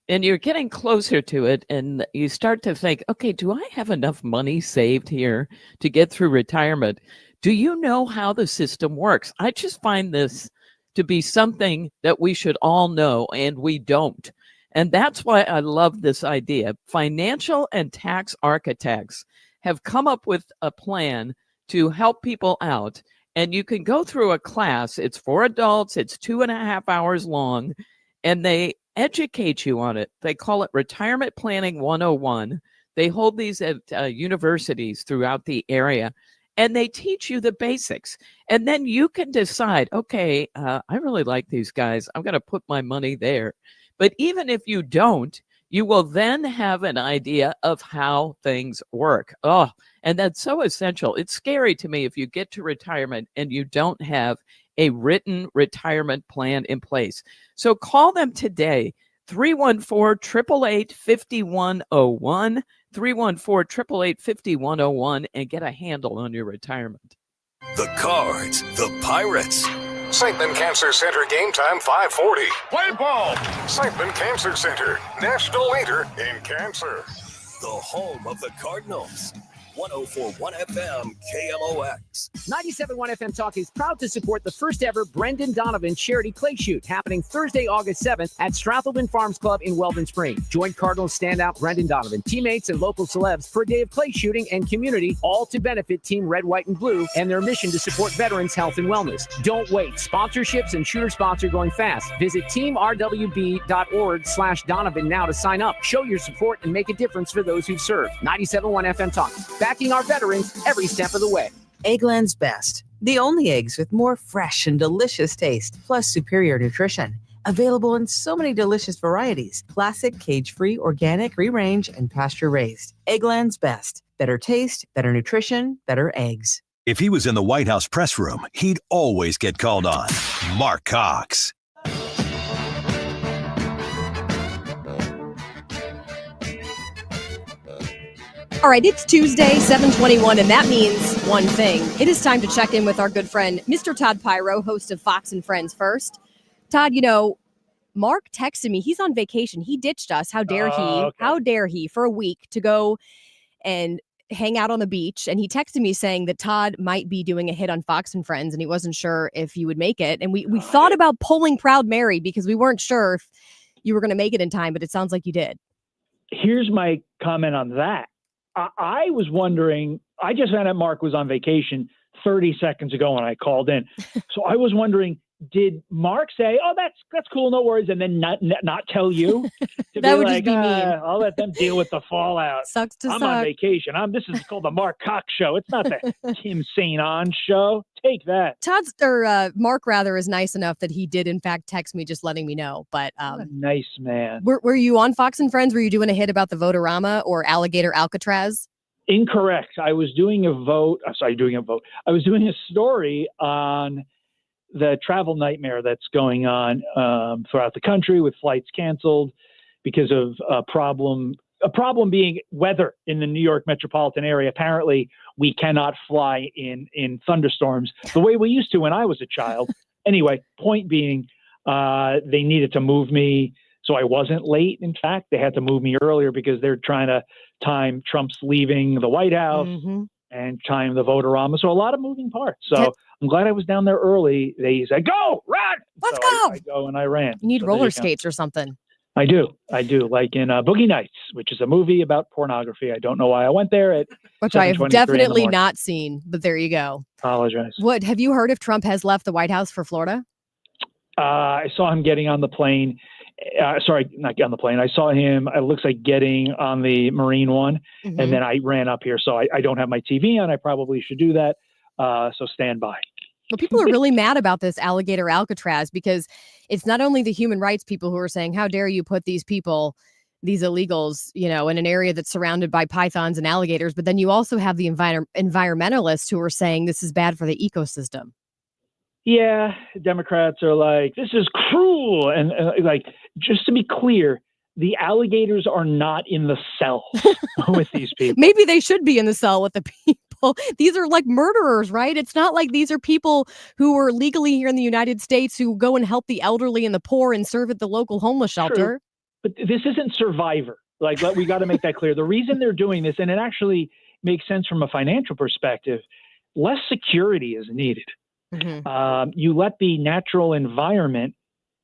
and you're getting closer to it, and you start to think, okay, do I have enough money saved here to get through retirement? Do you know how the system works? I just find this to be something that we should all know, and we don't. And that's why I love this idea. Financial and tax architects have come up with a plan to help people out. And you can go through a class. It's for adults. It's 2.5 hours long, and they educate you on it. They call it Retirement Planning 101. They hold these at universities throughout the area, and they teach you the basics. And then you can decide, okay, I really like these guys. I'm going to put my money there. But even if you don't, You will then have an idea of how things work. Oh, and that's so essential. It's scary to me if you get to retirement and you don't have a written retirement plan in place. So call them today, 314-888-5101, 314-888-5101, and get a handle on your retirement. The Cards, the Pirates. St. Ben Cancer Center game time 5:40. Play ball. St. Ben Cancer Center, national leader in cancer. The home of the Cardinals. 104.1 FM KMOX. 97.1 FM Talk is proud to support the first ever Brendan Donovan charity clay shoot happening Thursday, August 7th at Strathelbyn Farms Club in Weldon Spring. Join Cardinals standout Brendan Donovan, teammates, and local celebs for a day of clay shooting and community, all to benefit Team Red, White, and Blue and their mission to support veterans' health and wellness. Don't wait. Sponsorships and shooter sponsor going fast. Visit teamrwb.org/Donovan now to sign up. Show your support and make a difference for those who've served. 97.1 FM Talk. Backing our veterans every step of the way. Eggland's Best. The only eggs with more fresh and delicious taste, plus superior nutrition. Available in so many delicious varieties. Classic, cage-free, organic, free-range, and pasture-raised. Eggland's Best. Better taste, better nutrition, better eggs. If he was in the White House press room, he'd always get called on. Marc Cox. All right, it's Tuesday, 7:21, and that means one thing. It is time to check in with our good friend, Mr. Todd Piro, host of Fox and Friends First. Todd, Mark texted me. He's on vacation. He ditched us. How dare he? Okay. How dare he for a week to go and hang out on the beach. And he texted me saying that Todd might be doing a hit on Fox and Friends, and he wasn't sure if he would make it. And we thought about pulling Proud Mary because we weren't sure if you were going to make it in time, but it sounds like you did. Here's my comment on that. I was wondering, I just found out Mark was on vacation 30 seconds ago when I called in. So I was wondering, did Mark say, "Oh, that's cool, no worries," and then not tell you? That would just be mean. I'll let them deal with the fallout. Sucks to I'm suck. on vacation. This is called the Marc Cox Show. It's not the Tim St. On Show. Take that. Mark rather is nice enough that he did in fact text me, just letting me know. But nice man. Were you on Fox and Friends? Were you doing a hit about the Votorama or Alligator Alcatraz? Incorrect. I was doing a vote. I was doing a story on the travel nightmare that's going on throughout the country with flights canceled because of a problem being weather in the New York metropolitan area. Apparently, we cannot fly in thunderstorms the way we used to when I was a child. Anyway, point being, they needed to move me. So I wasn't late. In fact, they had to move me earlier because they're trying to time Trump's leaving the White House and time the Votorama. So a lot of moving parts. So I'm glad I was down there early. They said, "Go, run!" Let's go. I go and I ran. You need roller skates or something. I do. Like in Boogie Nights, which is a movie about pornography. I don't know why I went there which I have definitely not seen, but there you go. Apologize. What have you heard if Trump has left the White House for Florida? I saw him getting on the plane. Sorry, not on the plane. I saw him, it looks like getting on the Marine One, and then I ran up here. So I don't have my TV on. I probably should do that. So stand by. Well, people are really mad about this Alligator Alcatraz because it's not only the human rights people who are saying, "How dare you put these people, these illegals, in an area that's surrounded by pythons and alligators," but then you also have the environmentalists who are saying this is bad for the ecosystem. Yeah, Democrats are like, this is cruel. And just to be clear, the alligators are not in the cell with these people. Maybe they should be in the cell with the people. These are like murderers, right? It's not like these are people who are legally here in the United States who go and help the elderly and the poor and serve at the local homeless shelter. True. But this isn't Survivor. We got to make that clear. The reason they're doing this, and it actually makes sense from a financial perspective, less security is needed. You let the natural environment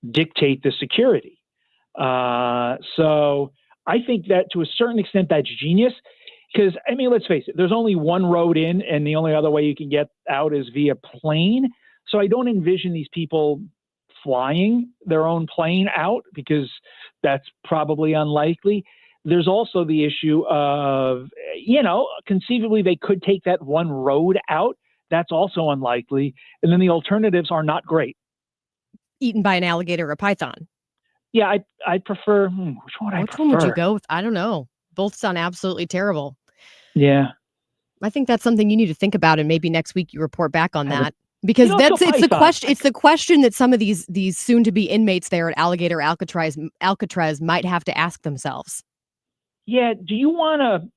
dictate the security. So I think that to a certain extent that's genius because, let's face it, there's only one road in and the only other way you can get out is via plane. So I don't envision these people flying their own plane out because that's probably unlikely. There's also the issue of, conceivably they could take that one road out. That's also unlikely. And then the alternatives are not great. Eaten by an alligator or a python. Yeah, I prefer. Which one? Which one would you go with? I don't know. Both sound absolutely terrible. Yeah. I think that's something you need to think about, and maybe next week you report back on that. Because let's go it's the Python. question. It's the question that some of these soon-to-be inmates there at Alligator Alcatraz might have to ask themselves. Yeah. Do you want to?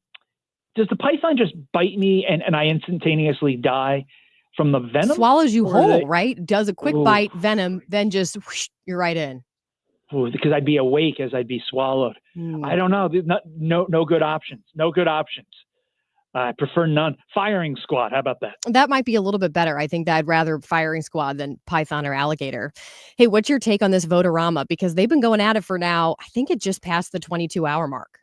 Does the python just bite me and I instantaneously die from the venom? Swallows you Or whole, right? Does a quick Ooh. bite, venom, then just whoosh, you're right in. Ooh, because I'd be awake as I'd be swallowed. I don't know. There's no good options. No good options. I prefer none. Firing squad. How about that? That might be a little bit better. I think that I'd rather firing squad than python or alligator. Hey, what's your take on this Votorama? Because they've been going at it for now, I think it just passed the 22-hour mark.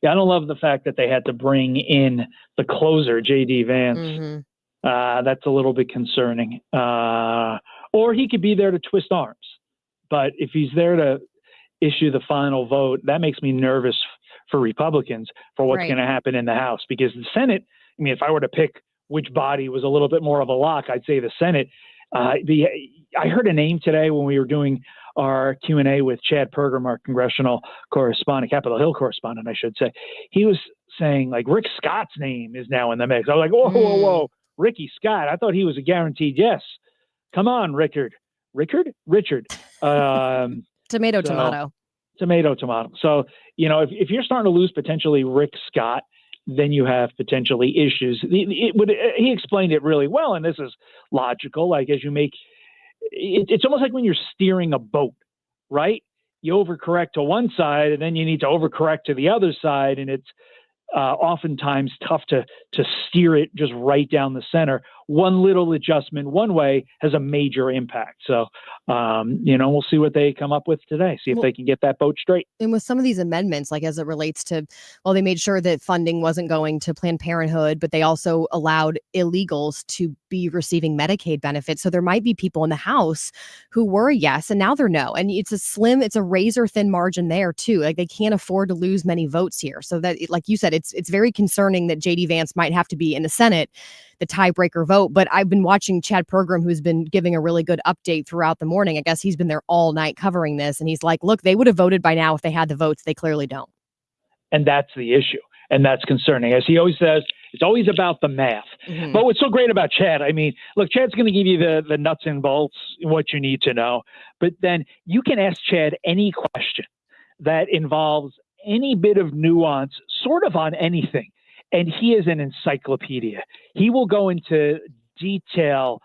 Yeah, I don't love the fact that they had to bring in the closer, J.D. Vance. Mm-hmm. That's a little bit concerning. Or he could be there to twist arms. But if he's there to issue the final vote, that makes me nervous for Republicans for what's going to happen in the House. Because the Senate, I mean, if I were to pick which body was a little bit more of a lock, I'd say the Senate. I heard a name today when we were doing our Q&A with Chad Pergram, our congressional correspondent, Capitol Hill correspondent, I should say. He was saying, like, Rick Scott's name is now in the mix. I was like, whoa, Ricky Scott. I thought he was a guaranteed yes. Come on, Richard. Tomato. So, if you're starting to lose potentially Rick Scott, then you have potentially issues. He explained it really well, and this is logical. Like, as you make it's almost like when you're steering a boat, right? You overcorrect to one side, and then you need to overcorrect to the other side, and it's oftentimes tough to steer it just right down the center. One little adjustment one way has a major impact. So, we'll see what they come up with today. See if they can get that boat straight. And with some of these amendments, like as it relates to, they made sure that funding wasn't going to Planned Parenthood, but they also allowed illegals to be receiving Medicaid benefits. So there might be people in the House who were yes, and now they're no. And it's a razor thin margin there too. Like they can't afford to lose many votes here. So that, like you said, it's very concerning that J.D. Vance might have to be in the Senate, the tiebreaker vote. But I've been watching Chad Pergram, who's been giving a really good update throughout the morning. I guess he's been there all night covering this. And he's like, look, they would have voted by now if they had the votes. They clearly don't. And that's the issue. And that's concerning. As he always says, it's always about the math. Mm-hmm. But what's so great about Chad, I mean, look, Chad's going to give you the nuts and bolts, what you need to know. But then you can ask Chad any question that involves any bit of nuance, sort of on anything. And he is an encyclopedia. He will go into detail,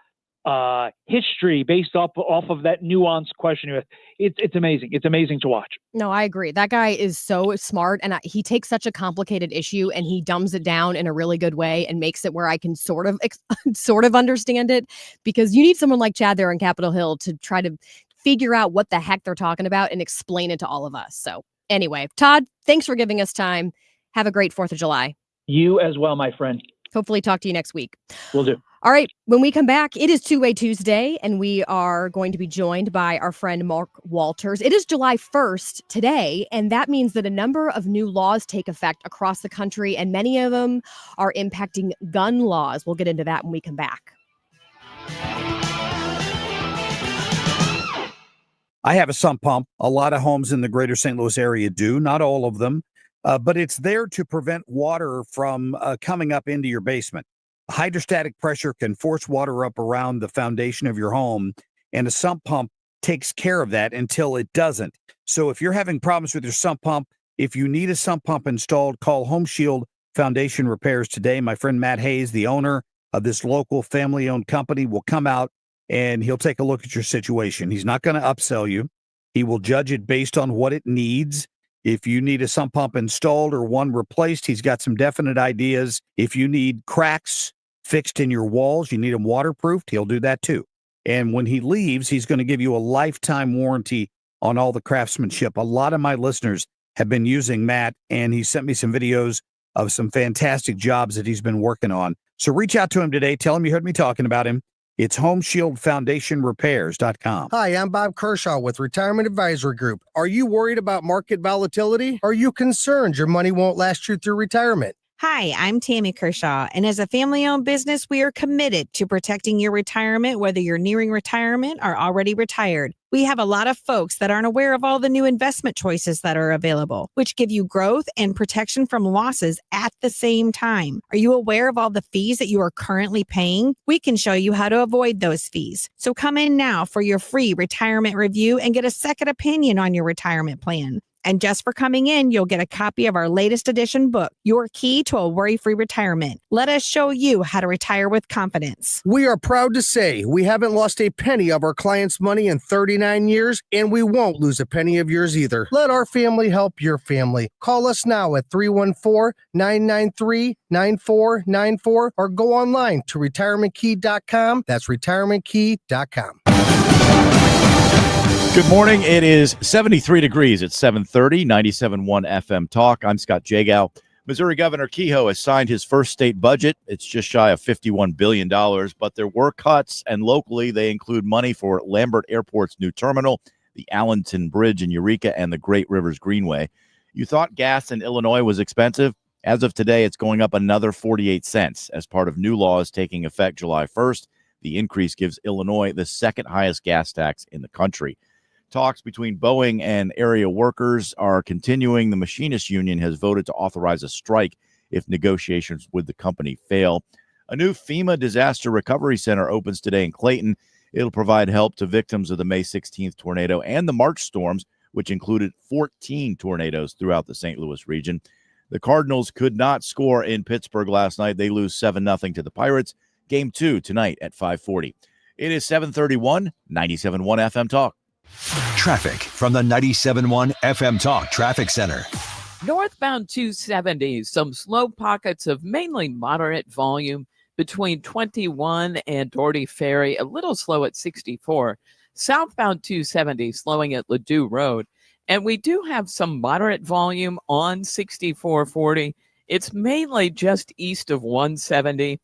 history based off of that nuanced question. It's amazing. It's amazing to watch. No, I agree. That guy is so smart, and he takes such a complicated issue and he dumbs it down in a really good way and makes it where I can sort of understand it, because you need someone like Chad there on Capitol Hill to try to figure out what the heck they're talking about and explain it to all of us. So anyway, Todd, thanks for giving us time. Have a great 4th of July. You as well, my friend. Hopefully talk to you next week. Will do. All right. When we come back, it is Two-Way Tuesday, and we are going to be joined by our friend Mark Walters. It is July 1st today, and that means that a number of new laws take effect across the country, and many of them are impacting gun laws. We'll get into that when we come back. I have a sump pump. A lot of homes in the greater St. Louis area do, not all of them. But it's there to prevent water from coming up into your basement. Hydrostatic pressure can force water up around the foundation of your home, and a sump pump takes care of that until it doesn't. So if you're having problems with your sump pump, if you need a sump pump installed, call Home Shield Foundation Repairs today. My friend Matt Hayes, the owner of this local family-owned company, will come out and he'll take a look at your situation. He's not going to upsell you. He will judge it based on what it needs. If you need a sump pump installed or one replaced, he's got some definite ideas. If you need cracks fixed in your walls, you need them waterproofed, he'll do that too. And when he leaves, he's going to give you a lifetime warranty on all the craftsmanship. A lot of my listeners have been using Matt, and he sent me some videos of some fantastic jobs that he's been working on. So reach out to him today. Tell him you heard me talking about him. It's HomeshieldFoundationRepairs.com. Hi, I'm Bob Kershaw with Retirement Advisory Group. Are you worried about market volatility? Are you concerned your money won't last you through retirement? Hi, I'm Tammy Kershaw, and as a family-owned business, we are committed to protecting your retirement, whether you're nearing retirement or already retired. We have a lot of folks that aren't aware of all the new investment choices that are available, which give you growth and protection from losses at the same time. Are you aware of all the fees that you are currently paying? We can show you how to avoid those fees. So come in now for your free retirement review and get a second opinion on your retirement plan. And just for coming in, you'll get a copy of our latest edition book, Your Key to a Worry-Free Retirement. Let us show you how to retire with confidence. We are proud to say we haven't lost a penny of our clients' money in 39 years, and we won't lose a penny of yours either. Let our family help your family. Call us now at 314-993-9494 or go online to retirementkey.com. That's retirementkey.com. Good morning. It is 73 degrees at 7:30, 97.1 FM Talk. I'm Scott Jagow. Missouri Governor Kehoe has signed his first state budget. It's just shy of $51 billion, but there were cuts, and locally they include money for Lambert Airport's new terminal, the Allenton Bridge in Eureka, and the Great Rivers Greenway. You thought gas in Illinois was expensive? As of today, it's going up another 48 cents as part of new laws taking effect July 1st. The increase gives Illinois the second highest gas tax in the country. Talks between Boeing and area workers are continuing. The Machinists Union has voted to authorize a strike if negotiations with the company fail. A new FEMA Disaster Recovery Center opens today in Clayton. It'll provide help to victims of the May 16th tornado and the March storms, which included 14 tornadoes throughout the St. Louis region. The Cardinals could not score in Pittsburgh last night. They lose 7-0 to the Pirates. Game 2 tonight at 5:40. It is 7:31, 97.1 FM Talk. Traffic from the 97.1 FM Talk Traffic Center. Northbound 270, some slow pockets of mainly moderate volume between 21 and Doherty Ferry, a little slow at 64. Southbound 270 slowing at Ladue Road. And we do have some moderate volume on 6440. It's mainly just east of 170.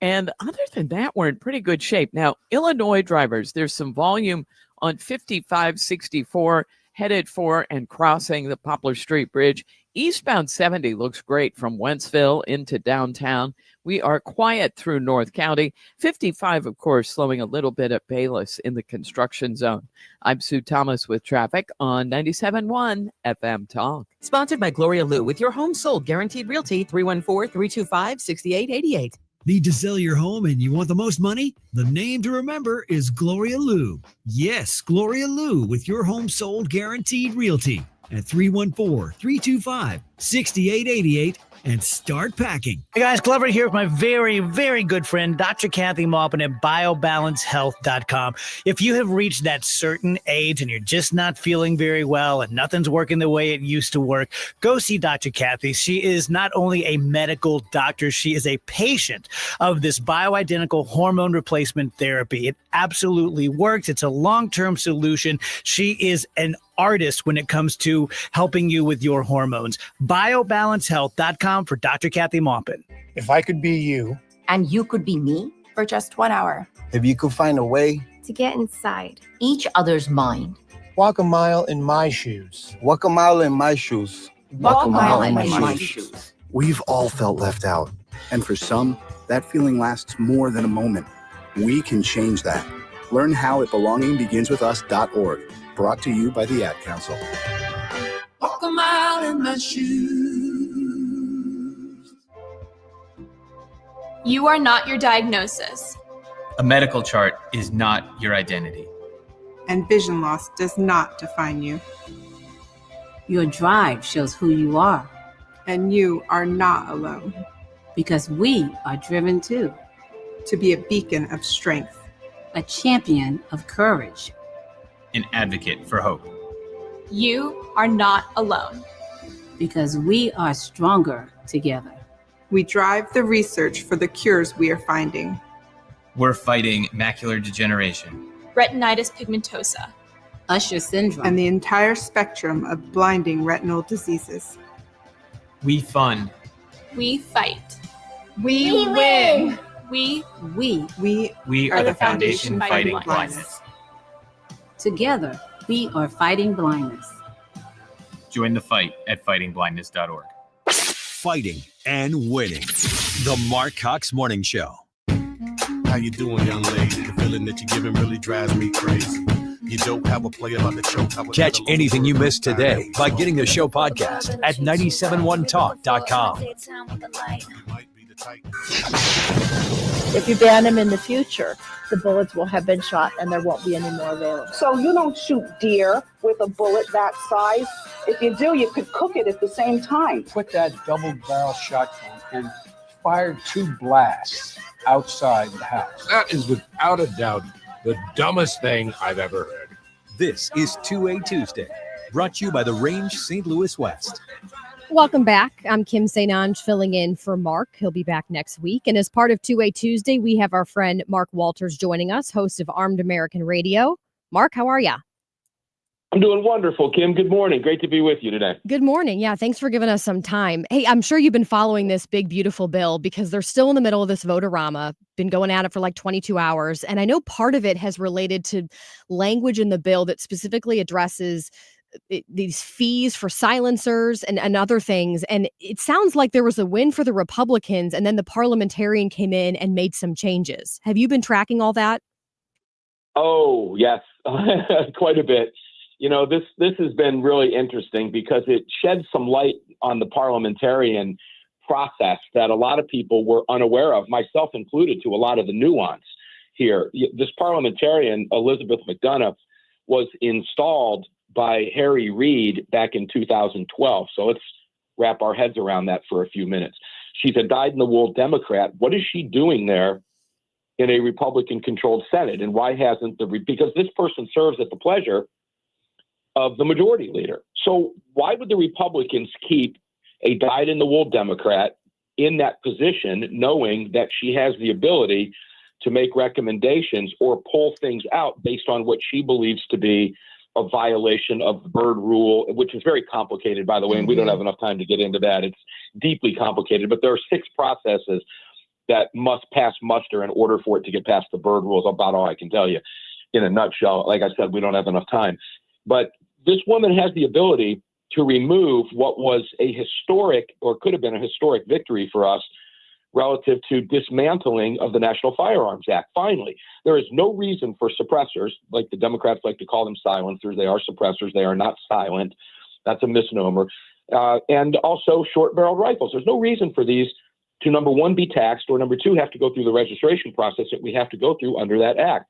And other than that, we're in pretty good shape. Now, Illinois drivers, there's some volume on 5564 headed for and crossing the Poplar Street Bridge. Eastbound 70 looks great from Wentzville into downtown. We are quiet through North County. 55, of course, slowing a little bit at Bayless in the construction zone. I'm Sue Thomas with traffic on 97.1 FM Talk. Sponsored by Gloria Lou with your home sold guaranteed realty 314-325-6888. Need to sell your home and you want the most money? The name to remember is Gloria Lou. Yes, Gloria Lou with your home sold guaranteed realty at 314-325-6888 and start packing. Hey guys, Glover here with my very, very good friend, Dr. Kathy Maupin at BioBalanceHealth.com. If you have reached that certain age and you're just not feeling very well and nothing's working the way it used to work, go see Dr. Kathy. She is not only a medical doctor, she is a patient of this bioidentical hormone replacement therapy. It absolutely works. It's a long-term solution. She is an artist when it comes to helping you with your hormones. BioBalanceHealth.com for Dr. Kathy Maupin. If I could be you, and you could be me, for just 1 hour, if you could find a way to get inside each other's mind, walk a mile in my shoes. Walk a mile in my shoes. Walk a mile in my shoes. We've all felt left out. And for some, that feeling lasts more than a moment. We can change that. Learn how at belongingbeginswithus.org. Brought to you by the Ad Council. Walk a mile in my shoes. You are not your diagnosis. A medical chart is not your identity. And vision loss does not define you. Your drive shows who you are. And you are not alone. Because we are driven too. To be a beacon of strength. A champion of courage. An advocate for hope. You are not alone. Because we are stronger together. We drive the research for the cures we are finding. We're fighting macular degeneration, retinitis pigmentosa, Usher syndrome, and the entire spectrum of blinding retinal diseases. We fund. We fight. We win. We are the foundation fighting blindness. Together, we are fighting blindness. Join the fight at fightingblindness.org. Fighting and winning. The Marc Cox Morning Show. How you doing, young lady? The feeling that you're giving really drives me crazy. You don't have a player on the choke. Catch anything you missed today by getting the show podcast at 971talk.com. If you ban them in the future, the bullets will have been shot and there won't be any more available. So you don't shoot deer with a bullet that size. If you do, you could cook it at the same time. Put that double barrel shotgun and fire 2 blasts outside the house. That is without a doubt the dumbest thing I've ever heard. This is 2A Tuesday, brought to you by the Range St. Louis West. Welcome back. I'm Kim St. Ange filling in for Mark. He'll be back next week. And as part of 2A Tuesday, we have our friend Mark Walters joining us, host of Armed American Radio. Mark, how are you? I'm doing wonderful, Kim. Good morning. Great to be with you today. Good morning. Yeah, thanks for giving us some time. Hey, I'm sure you've been following this big, beautiful bill because they're still in the middle of this vote-a-rama, been going at it for like 22 hours. And I know part of it has related to language in the bill that specifically addresses these fees for silencers and other things. And it sounds like there was a win for the Republicans, and then the parliamentarian came in and made some changes. Have you been tracking all that? Oh, yes, quite a bit. You know, this has been really interesting because it sheds some light on the parliamentarian process that a lot of people were unaware of, myself included, to a lot of the nuance here. This parliamentarian, Elizabeth McDonough, was installed by Harry Reid back in 2012. So let's wrap our heads around that for a few minutes. She's a dyed-in-the-wool Democrat. What is she doing there in a Republican-controlled Senate? And why hasn't because this person serves at the pleasure of the majority leader. So why would the Republicans keep a dyed-in-the-wool Democrat in that position, knowing that she has the ability to make recommendations or pull things out based on what she believes to be a violation of the Byrd rule, which is very complicated, by the way, and we don't have enough time to get into that. It's deeply complicated, but there are 6 processes that must pass muster in order for it to get past the Byrd rules. About all I can tell you in a nutshell. Like I said, we don't have enough time. But this woman has the ability to remove what was a historic, or could have been a historic victory for us, relative to dismantling of the National Firearms Act. Finally, there is no reason for suppressors, like the Democrats like to call them silencers. They are suppressors. They are not silent. That's a misnomer. And also short-barreled rifles. There's no reason for these to, number one, be taxed, or number two, have to go through the registration process that we have to go through under that act.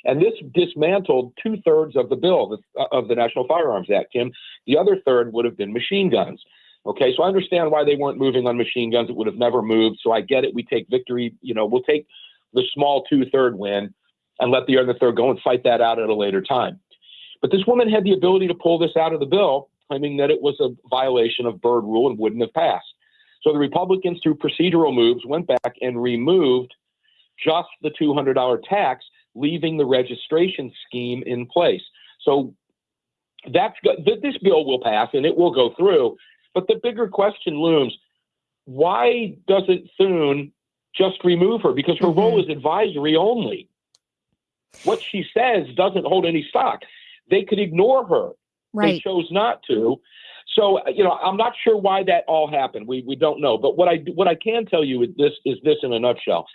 And this dismantled 2/3 of the bill of the National Firearms Act, Kim. The other third would have been machine guns. Okay, so I understand why they weren't moving on machine guns. It would have never moved. So I get it. We take victory. You know, we'll take the small 2/3 win and let the other third go and fight that out at a later time. But this woman had the ability to pull this out of the bill, claiming that it was a violation of Byrd rule and wouldn't have passed. So the Republicans, through procedural moves, went back and removed just the $200 tax, leaving the registration scheme in place. So this bill will pass and it will go through. But the bigger question looms, why doesn't Thune just remove her? Because her role is advisory only. What she says doesn't hold any stock. They could ignore her. Right. They chose not to. So, you know, I'm not sure why that all happened. We don't know. But what I can tell you is this in a nutshell,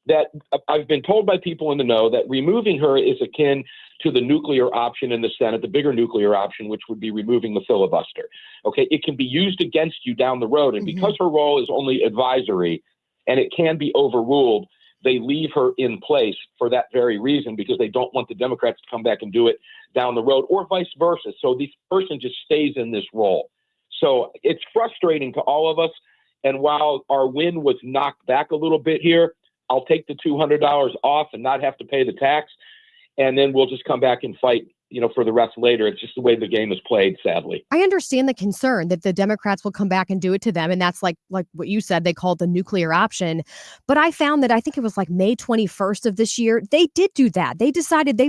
that I've been told by people in the know that removing her is akin to the nuclear option in the Senate, the bigger nuclear option, which would be removing the filibuster. Okay, it can be used against you down the road. And because her role is only advisory and it can be overruled, they leave her in place for that very reason, because they don't want the Democrats to come back and do it down the road, or vice versa. So this person just stays in this role. So it's frustrating to all of us. And while our win was knocked back a little bit here, I'll take the $200 off and not have to pay the tax. And then we'll just come back and fight, you know, for the rest later. It's just the way the game is played, sadly. I understand the concern that the Democrats will come back and do it to them. And that's like what you said, they called the nuclear option. But I found that I think it was like May 21st of this year, they did do that. They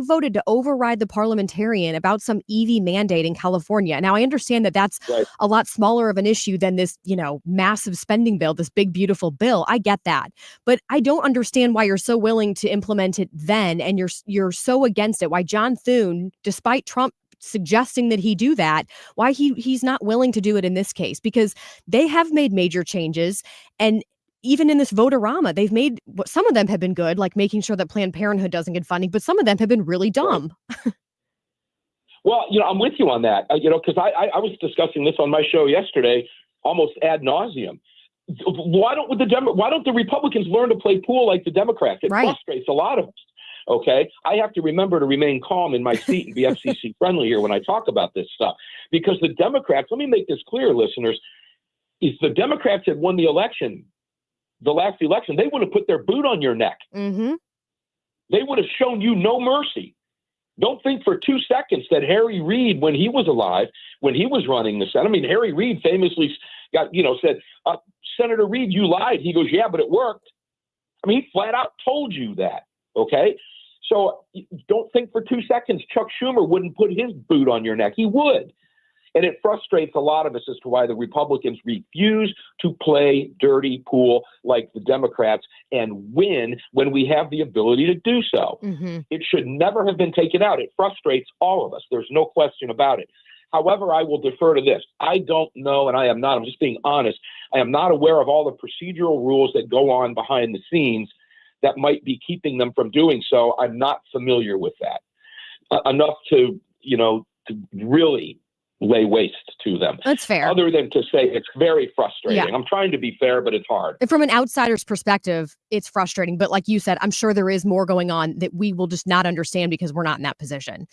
voted to override the parliamentarian about some EV mandate in California. Now, I understand that that's a lot smaller of an issue than this, you know, massive spending bill, this big, beautiful bill. I get that. But I don't understand why you're so willing to implement it then, and you're so against it. Why John Thune, despite Trump suggesting that he do that, why he's not willing to do it in this case, because they have made major changes. And even in this vote-a-rama, they've made, some of them have been good, like making sure that Planned Parenthood doesn't get funding, but some of them have been really dumb. Well, I'm with you on that, because I was discussing this on my show yesterday, almost ad nauseum. Why don't the Republicans learn to play pool like the Democrats? It frustrates a lot of us. Okay, I have to remember to remain calm in my seat and be FCC friendly here when I talk about this stuff, because the Democrats. Let me make this clear, listeners: if the Democrats had won the election, the last election, they would have put their boot on your neck. Mm-hmm. They would have shown you no mercy. Don't think for 2 seconds that Harry Reid, when he was alive, when he was running the Senate, I mean, Harry Reid famously said, Senator Reid, you lied. He goes, yeah, but it worked. I mean, he flat out told you that. Okay. So don't think for 2 seconds Chuck Schumer wouldn't put his boot on your neck. He would. And it frustrates a lot of us as to why the Republicans refuse to play dirty pool like the Democrats and win when we have the ability to do so. Mm-hmm. It should never have been taken out. It frustrates all of us. There's no question about it. However, I will defer to this. I don't know, and I'm just being honest, I am not aware of all the procedural rules that go on behind the scenes that might be keeping them from doing so. I'm not familiar with that enough to really lay waste to them. That's fair. Other than to say it's very frustrating. Yeah. I'm trying to be fair, but it's hard. And from an outsider's perspective, it's frustrating. But like you said, I'm sure there is more going on that we will just not understand because we're not in that position.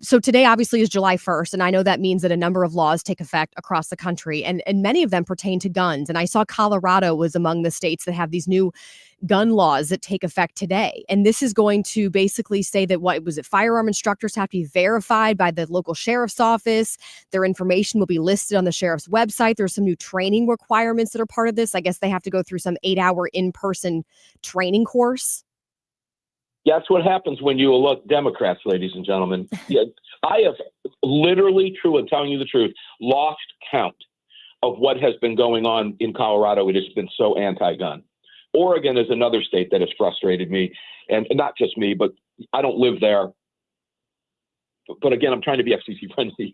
So today obviously is July 1st. And I know that means that a number of laws take effect across the country, and many of them pertain to guns. And I saw Colorado was among the states that have these new gun laws that take effect today. And this is going to basically say that firearm instructors have to be verified by the local sheriff's office. Their information will be listed on the sheriff's website. There's some new training requirements that are part of this. I guess they have to go through some 8-hour in-person training course. Yeah, that's what happens when you elect Democrats, ladies and gentlemen. Yeah, I have literally, I'm telling you the truth, lost count of what has been going on in Colorado. It has been so anti-gun. Oregon is another state that has frustrated me, and not just me, but I don't live there. But again, I'm trying to be FCC friendly.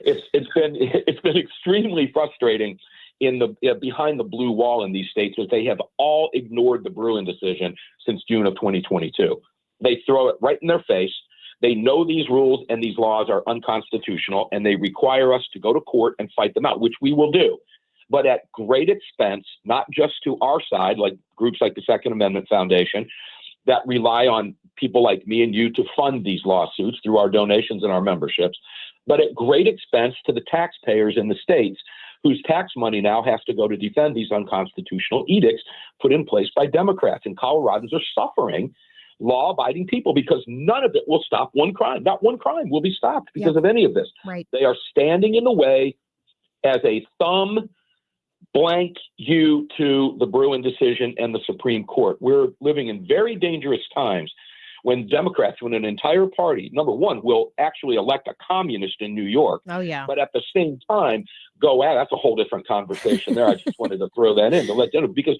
It's been extremely frustrating behind the blue wall in these states, that they have all ignored the Bruin decision since June of 2022. They throw it right in their face. They know these rules and these laws are unconstitutional, and they require us to go to court and fight them out, which we will do. But at great expense, not just to our side, like groups like the Second Amendment Foundation, that rely on people like me and you to fund these lawsuits through our donations and our memberships, but at great expense to the taxpayers in the states whose tax money now has to go to defend these unconstitutional edicts put in place by Democrats. And Coloradans are suffering, law-abiding people, because none of it will stop one crime. Not one crime will be stopped because of any of this. Right. They are standing in the way as a thumb blank you to the Bruin decision and the Supreme Court. We're living in very dangerous times when Democrats, when an entire party, number one, will actually elect a communist in New York. Oh, yeah. But at the same time, that's a whole different conversation there. I just wanted to throw that in to let them know, because,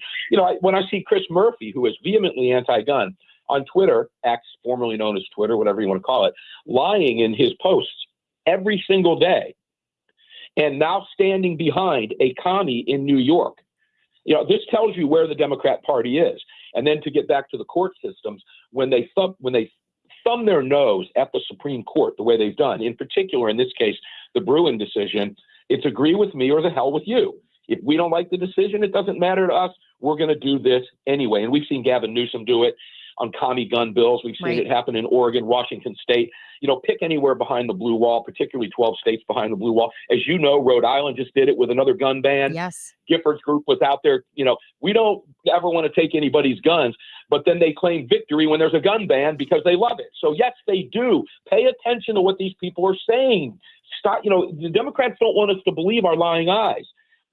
when I see Chris Murphy, who is vehemently anti-gun, on Twitter, X, formerly known as Twitter, whatever you want to call it, lying in his posts every single day, and now standing behind a commie in New York. This tells you where the Democrat Party is. And then to get back to the court systems, when they thumb their nose at the Supreme Court, the way they've done, in particular, in this case, the Bruin decision, it's agree with me or the hell with you. If we don't like the decision, it doesn't matter to us. We're going to do this anyway. And we've seen Gavin Newsom do it on commie gun bills. We've seen it happen in Oregon, Washington State. Pick anywhere behind the blue wall, particularly 12 states behind the blue wall. As you know, Rhode Island just did it with another gun ban. Yes. Giffords Group was out there. We don't ever want to take anybody's guns, but then they claim victory when there's a gun ban because they love it. So yes, they do. Pay attention to what these people are saying. Stop. The Democrats don't want us to believe our lying eyes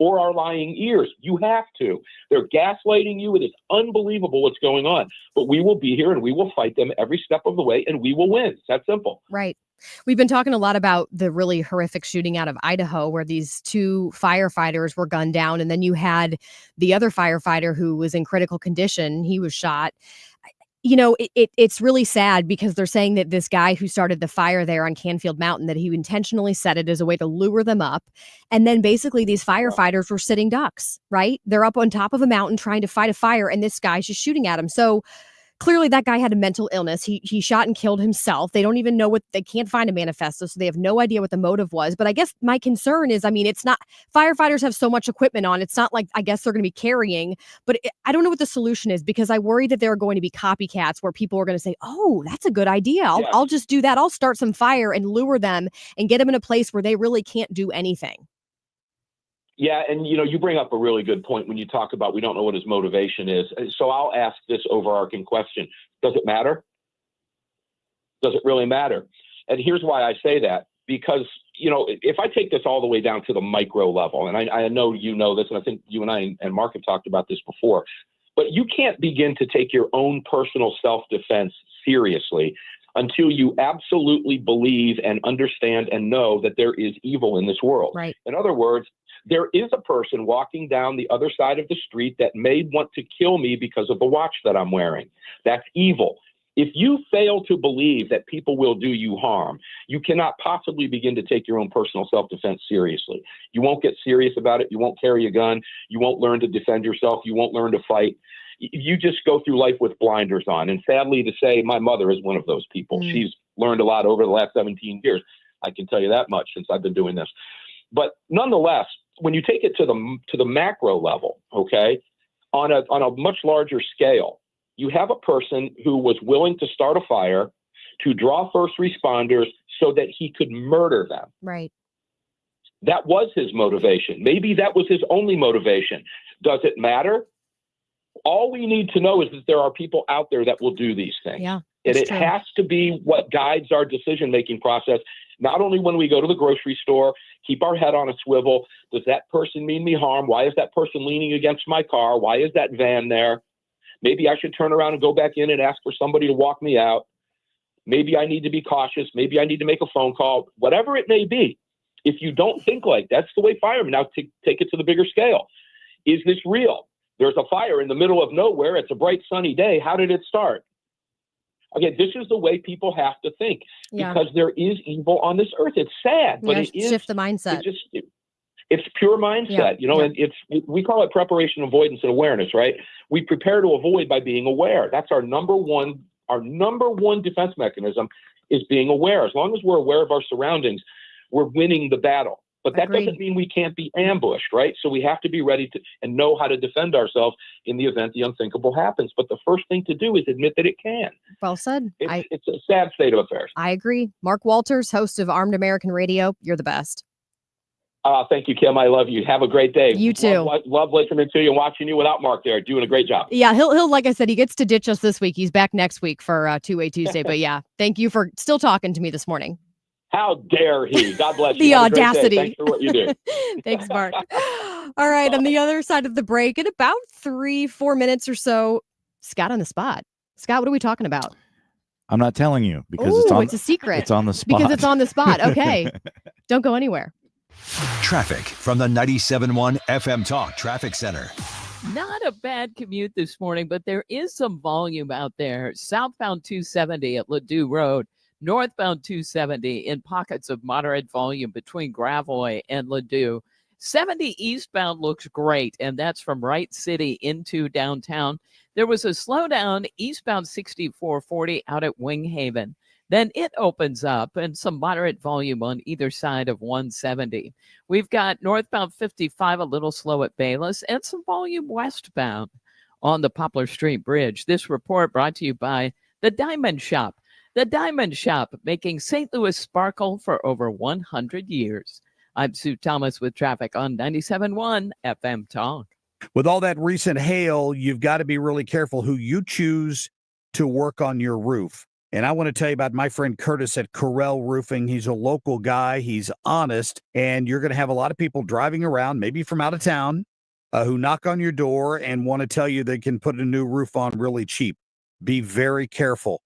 or our lying ears. You have to. They're gaslighting you. It is unbelievable what's going on. But we will be here and we will fight them every step of the way, and we will win. It's that simple. Right. We've been talking a lot about the really horrific shooting out of Idaho, where these 2 firefighters were gunned down. And then you had the other firefighter who was in critical condition. He was shot. It's really sad because they're saying that this guy who started the fire there on Canfield Mountain, that he intentionally set it as a way to lure them up. And then basically these firefighters were sitting ducks, right? They're up on top of a mountain trying to fight a fire, and this guy's just shooting at them. So clearly that guy had a mental illness. He shot and killed himself. They don't even know they can't find a manifesto, so they have no idea what the motive was. But I guess my concern is, I mean, it's not, firefighters have so much equipment on. It's not like, I guess they're going to be carrying, but I don't know what the solution is, because I worry that there are going to be copycats where people are going to say, oh, that's a good idea. I'll just do that. I'll start some fire and lure them and get them in a place where they really can't do anything. Yeah, and you bring up a really good point when you talk about we don't know what his motivation is. So I'll ask this overarching question. Does it matter? Does it really matter? And here's why I say that. Because, if I take this all the way down to the micro level, and I know you know this, and I think you and I and Mark have talked about this before, but you can't begin to take your own personal self-defense seriously until you absolutely believe and understand and know that there is evil in this world. Right. In other words, there is a person walking down the other side of the street that may want to kill me because of the watch that I'm wearing. That's evil. If you fail to believe that people will do you harm, you cannot possibly begin to take your own personal self-defense seriously. You won't get serious about it. You won't carry a gun. You won't learn to defend yourself. You won't learn to fight. You just go through life with blinders on. And sadly to say, my mother is one of those people. She's learned a lot over the last 17 years. I can tell you that much since I've been doing this. But nonetheless, when you take it to the macro level, okay, on a much larger scale, you have a person who was willing to start a fire to draw first responders so that he could murder them. Right. That was his motivation. Maybe that was his only motivation. Does it matter? All we need to know is that there are people out there that will do these things. Yeah, and it has to be what guides our decision-making process, not only when we go to the grocery store, keep our head on a swivel. Does that person mean me harm? Why is that person leaning against my car? Why is that van there? Maybe I should turn around and go back in and ask for somebody to walk me out. Maybe I need to be cautious. Maybe I need to make a phone call. Whatever it may be, if you don't think like that's the way firemen, now take it to the bigger scale. Is this real? There's a fire in the middle of nowhere. It's a bright, sunny day. How did it start? Again, this is the way people have to think because there is evil on this earth. It's sad, but it is shift the mindset. It's pure mindset, and we call it preparation, avoidance, and awareness, right? We prepare to avoid by being aware. That's our number one defense mechanism is being aware. As long as we're aware of our surroundings, we're winning the battle. But that doesn't mean we can't be ambushed, right? So we have to be ready to and know how to defend ourselves in the event the unthinkable happens. But the first thing to do is admit that it can. Well said. It's a sad state of affairs. I agree. Mark Walters, host of Armed American Radio. You're the best. Thank you, Kim. I love you. Have a great day. You too. Love listening to you and watching you without Mark there. Doing a great job. Yeah, he'll like I said, he gets to ditch us this week. He's back next week for Two-Way Tuesday. But yeah, thank you for still talking to me this morning. How dare he? God bless you. The audacity. Thanks for what you do. Thanks, Mark. All right, on the other side of the break, in about 3-4 minutes or so, Scott on the spot. Scott, what are we talking about? I'm not telling you because it's a secret. It's on the spot. Because it's on the spot. Okay. Don't go anywhere. Traffic from the 97.1 FM Talk Traffic Center. Not a bad commute this morning, but there is some volume out there. Southbound 270 at Ladue Road. Northbound 270 in pockets of moderate volume between Gravois and Ladue. 70 eastbound looks great, and that's from Wright City into downtown. There was a slowdown eastbound 6440 out at Wing Haven. Then it opens up and some moderate volume on either side of 170. We've got northbound 55 a little slow at Bayless and some volume westbound on the Poplar Street Bridge. This report brought to you by The Diamond Shop. The Diamond Shop, making St. Louis sparkle for over 100 years. I'm Sue Thomas with traffic on 97.1 FM Talk. With all that recent hail, you've got to be really careful who you choose to work on your roof. And I want to tell you about my friend Curtis at Corel Roofing. He's a local guy. He's honest. And you're going to have a lot of people driving around, maybe from out of town, who knock on your door and want to tell you they can put a new roof on really cheap. Be very careful.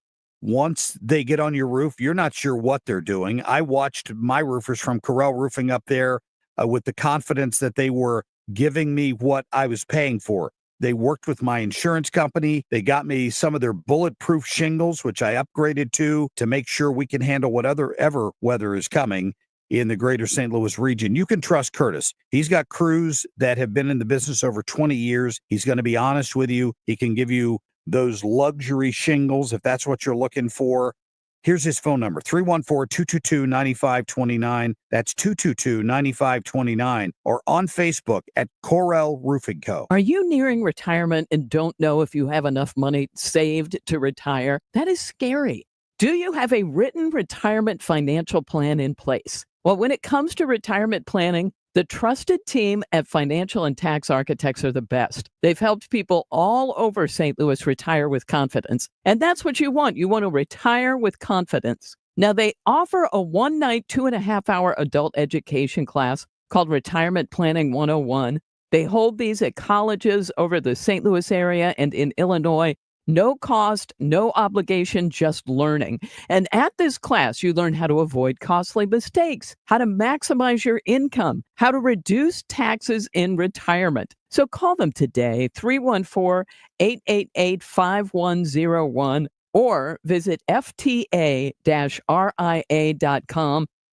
Once they get on your roof, you're not sure what they're doing. I watched my roofers from Corel Roofing up there with the confidence that they were giving me what I was paying for. They worked with my insurance company. They got me some of their bulletproof shingles, which I upgraded to make sure we can handle whatever weather is coming in the greater St. Louis region. You can trust Curtis. He's got crews that have been in the business over 20 years. He's going to be honest with you. He can give you those luxury shingles, if that's what you're looking for. Here's his phone number, 314-222-9529. That's 222-9529. Or on Facebook at Corel Roofing Co. Are you nearing retirement and don't know if you have enough money saved to retire? That is scary. Do you have a written retirement financial plan in place? Well, when it comes to retirement planning, the trusted team at Financial and Tax Architects are the best. They've helped people all over St. Louis retire with confidence. And that's what you want. You want to retire with confidence. Now, they offer a one-night, 2.5-hour adult education class called Retirement Planning 101. They hold these at colleges over the St. Louis area and in Illinois. No cost, no obligation, just learning. And at this class, you learn how to avoid costly mistakes, how to maximize your income, how to reduce taxes in retirement. So call them today, 314-888-5101, or visit fta-ria.com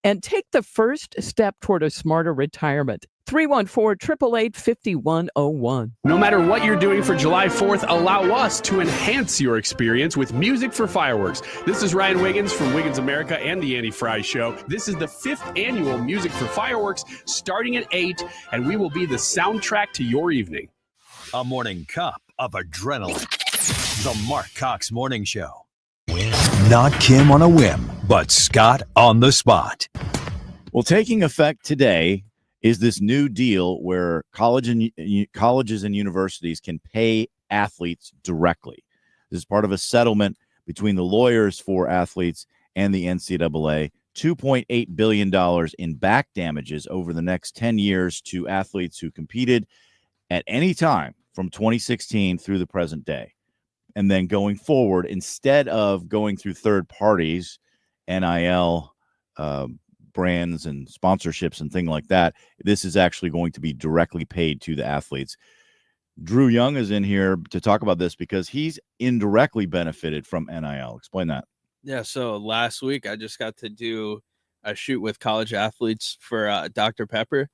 and take the first step toward a smarter retirement. 314-888-5101. No matter what you're doing for July 4th, allow us to enhance your experience with music for fireworks. This is Ryan Wiggins from Wiggins America and the Andy Fry Show. This is the 5th annual Music for Fireworks starting at 8, and we will be the soundtrack to your evening. A morning cup of adrenaline. The Marc Cox Morning Show. Not Kim on a whim, but Scott on the spot. Well, taking effect today is this new deal where colleges and universities can pay athletes directly. This is part of a settlement between the lawyers for athletes and the NCAA. $2.8 billion in back damages over the next 10 years to athletes who competed at any time from 2016 through the present day. And then going forward, instead of going through third parties, NIL, brands and sponsorships and things like that, this is actually going to be directly paid to the athletes. Drew Young is in here to talk about this because he's indirectly benefited from NIL. Explain that. Yeah, so last week I just got to do a shoot with college athletes for Dr. Pepper.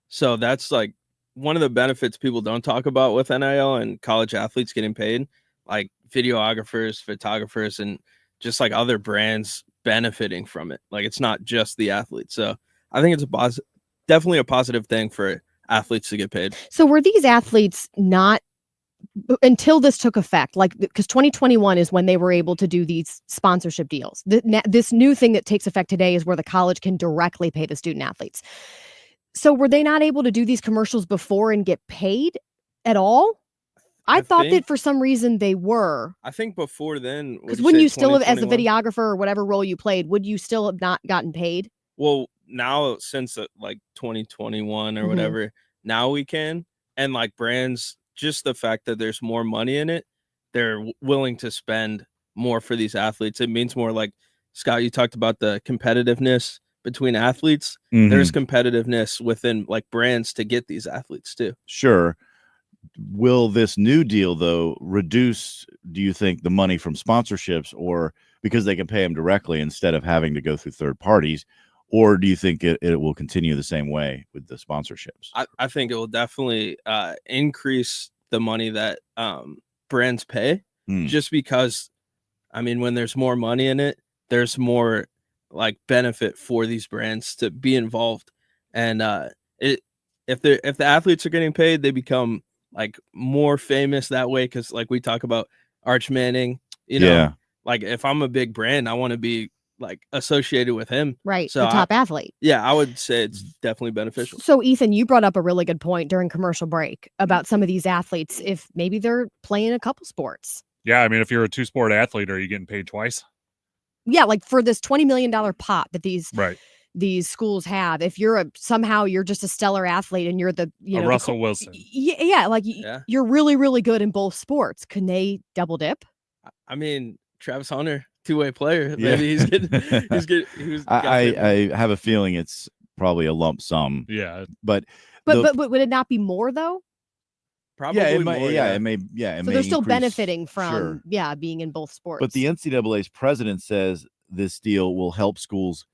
So that's like one of the benefits people don't talk about with NIL and college athletes getting paid, like videographers, photographers, and just like other brands benefiting from it. Like it's not just the athletes. So I think it's definitely a positive thing for athletes to get paid. So were these athletes not, until this took effect, like, because 2021 is when they were able to do these sponsorship deals. This new thing that takes effect today is where the college can directly pay the student athletes. So were they not able to do these commercials before and get paid at all? I thought that for some reason they were. I think before then, because wouldn't you still have, as a videographer or whatever role you played, would you still have not gotten paid? Well, now since like 2021 or whatever, now we can. And like brands, just the fact that there's more money in it, they're willing to spend more for these athletes. It means more, like Scott, you talked about the competitiveness between athletes. There's competitiveness within like brands to get these athletes too. Sure. Will this new deal, though, reduce, do you think, the money from sponsorships, or because they can pay them directly instead of having to go through third parties? Or do you think it will continue the same way with the sponsorships? I think it will definitely increase the money that brands pay, just because, I mean, when there's more money in it, there's more like benefit for these brands to be involved. And if the athletes are getting paid, they become like more famous that way. Cause like we talk about Arch Manning, you know, like if I'm a big brand, I want to be like associated with him. Right. So the top athlete. Yeah, I would say it's definitely beneficial. So Ethan, you brought up a really good point during commercial break about some of these athletes, if maybe they're playing a couple sports. Yeah. I mean, if you're a 2-sport athlete, are you getting paid twice? Yeah. Like for this $20 million pot that these schools have, if you're somehow you're just a stellar athlete and you're the, Russell Wilson. Yeah. Like you're really, really good in both sports. Can they double dip? I mean, Travis Hunter, two-way player. Maybe he's getting. I have a feeling it's probably a lump sum. Yeah, but would it not be more though? Probably. Yeah, it more, might. Yeah, it may. Yeah, it so may they're still increase, benefiting from being in both sports. But the NCAA's president says this deal will help schools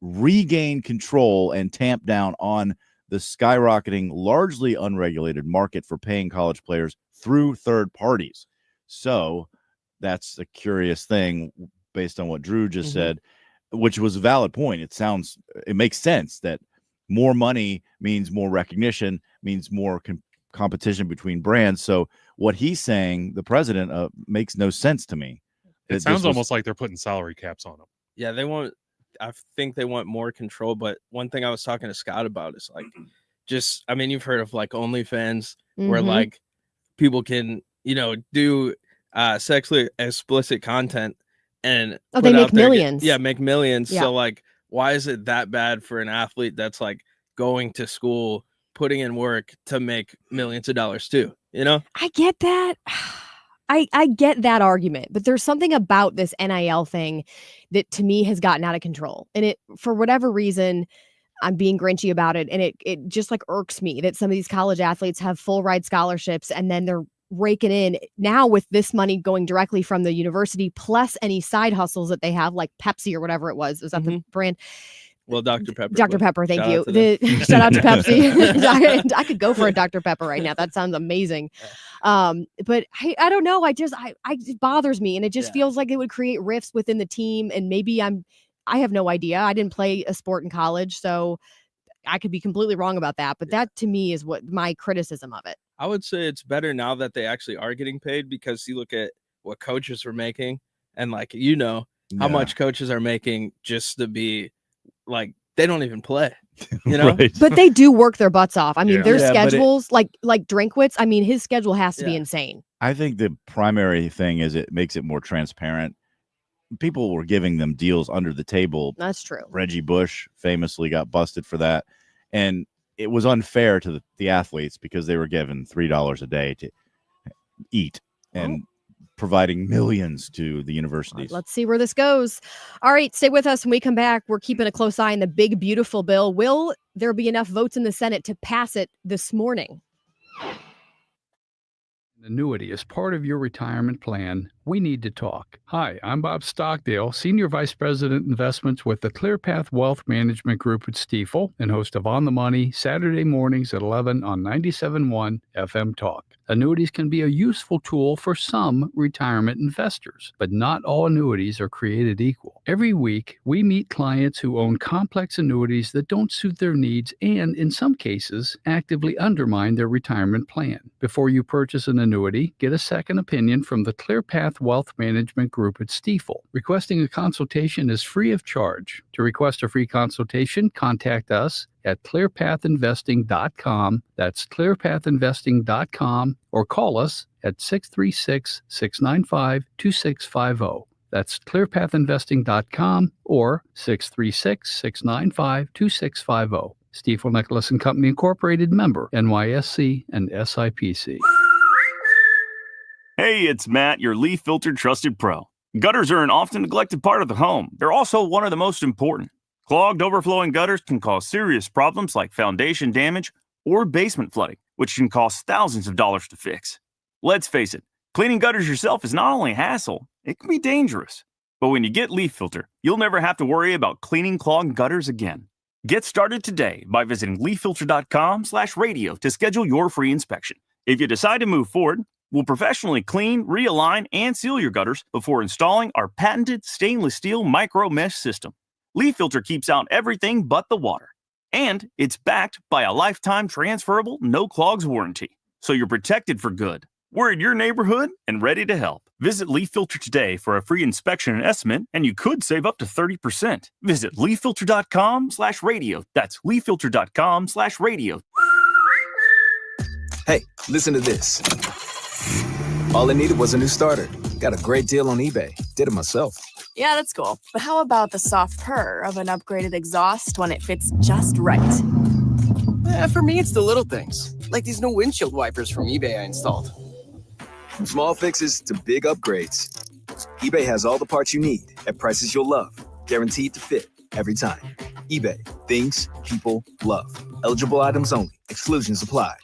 regain control and tamp down on the skyrocketing, largely unregulated market for paying college players through third parties. So that's a curious thing based on what Drew just said, which was a valid point. It makes sense that more money means more recognition, means more competition between brands. So what he's saying, the president, makes no sense to me. It sounds almost like they're putting salary caps on them. Yeah, I think they want more control. But one thing I was talking to Scott about is like, you've heard of like OnlyFans where like people can, do sexually explicit content and they make millions. Make millions. Yeah. So like, why is it that bad for an athlete that's like going to school, putting in work to make millions of dollars too? I get that. I get that argument, but there's something about this NIL thing that to me has gotten out of control. And it, for whatever reason, I'm being grinchy about it. And it just like irks me that some of these college athletes have full ride scholarships and then they're raking in now with this money going directly from the university plus any side hustles that they have, like Pepsi or whatever it was. Is that the brand? Well, Dr. Pepper. Dr. Pepper, thank you. Shout out to Pepsi. I could go for a Dr. Pepper right now. That sounds amazing. But I don't know. It bothers me, and it just feels like it would create rifts within the team. And maybe I have no idea. I didn't play a sport in college, so I could be completely wrong about that. But that to me is what my criticism of it. I would say it's better now that they actually are getting paid, because you look at what coaches were making, and like how much coaches are making just to be like, they don't even play, Right. But they do work their butts off. I mean, their Yeah, schedules, like Drinkwitz, I mean, his schedule has to be insane. I think the primary thing is it makes it more transparent. People were giving them deals under the table. That's true. Reggie Bush famously got busted for that. And it was unfair to the athletes because they were given $3 a day to eat and providing millions to the universities. Let's see where this goes. All right, stay with us. When we come back, we're keeping a close eye on the big, beautiful bill. Will there be enough votes in the Senate to pass it this morning? Annuity is part of your retirement plan. We need to talk. Hi, I'm Bob Stockdale, Senior Vice President Investments with the ClearPath Wealth Management Group at Stifel, and host of On the Money Saturday mornings at 11 on 97.1 FM Talk. Annuities can be a useful tool for some retirement investors, but not all annuities are created equal. Every week, we meet clients who own complex annuities that don't suit their needs and, in some cases, actively undermine their retirement plan. Before you purchase an annuity, get a second opinion from the ClearPath Wealth Management Group at Stifel. Requesting a consultation is free of charge. To request a free consultation, contact us at clearpathinvesting.com. That's clearpathinvesting.com, or call us at 636-695-2650. That's clearpathinvesting.com or 636-695-2650. Stifel Nicholas and Company Incorporated, member NYSE and SIPC. Hey, it's Matt, your leaf filter trusted pro. Gutters are an often neglected part of the home. They're also one of the most important. Clogged, overflowing gutters can cause serious problems like foundation damage or basement flooding, which can cost thousands of dollars to fix. Let's face it, cleaning gutters yourself is not only a hassle, it can be dangerous. But when you get Leaf Filter, you'll never have to worry about cleaning clogged gutters again. Get started today by visiting leaffilter.com/radio to schedule your free inspection. If you decide to move forward, we'll professionally clean, realign, and seal your gutters before installing our patented stainless steel micro mesh system. Leaf Filter keeps out everything but the water. And it's backed by a lifetime transferable no clogs warranty. So you're protected for good. We're in your neighborhood and ready to help. Visit Leaf Filter today for a free inspection and estimate, and you could save up to 30%. Visit leaffilter.com/radio. That's leaffilter.com/radio. Hey, listen to this. All I needed was a new starter. Got a great deal on eBay. Did it myself. Yeah, that's cool. But how about the soft purr of an upgraded exhaust when it fits just right? For me, it's the little things, like these new windshield wipers from eBay I installed. From small fixes to big upgrades, eBay has all the parts you need at prices you'll love. Guaranteed to fit every time. eBay, things people love. Eligible items only. Exclusions apply.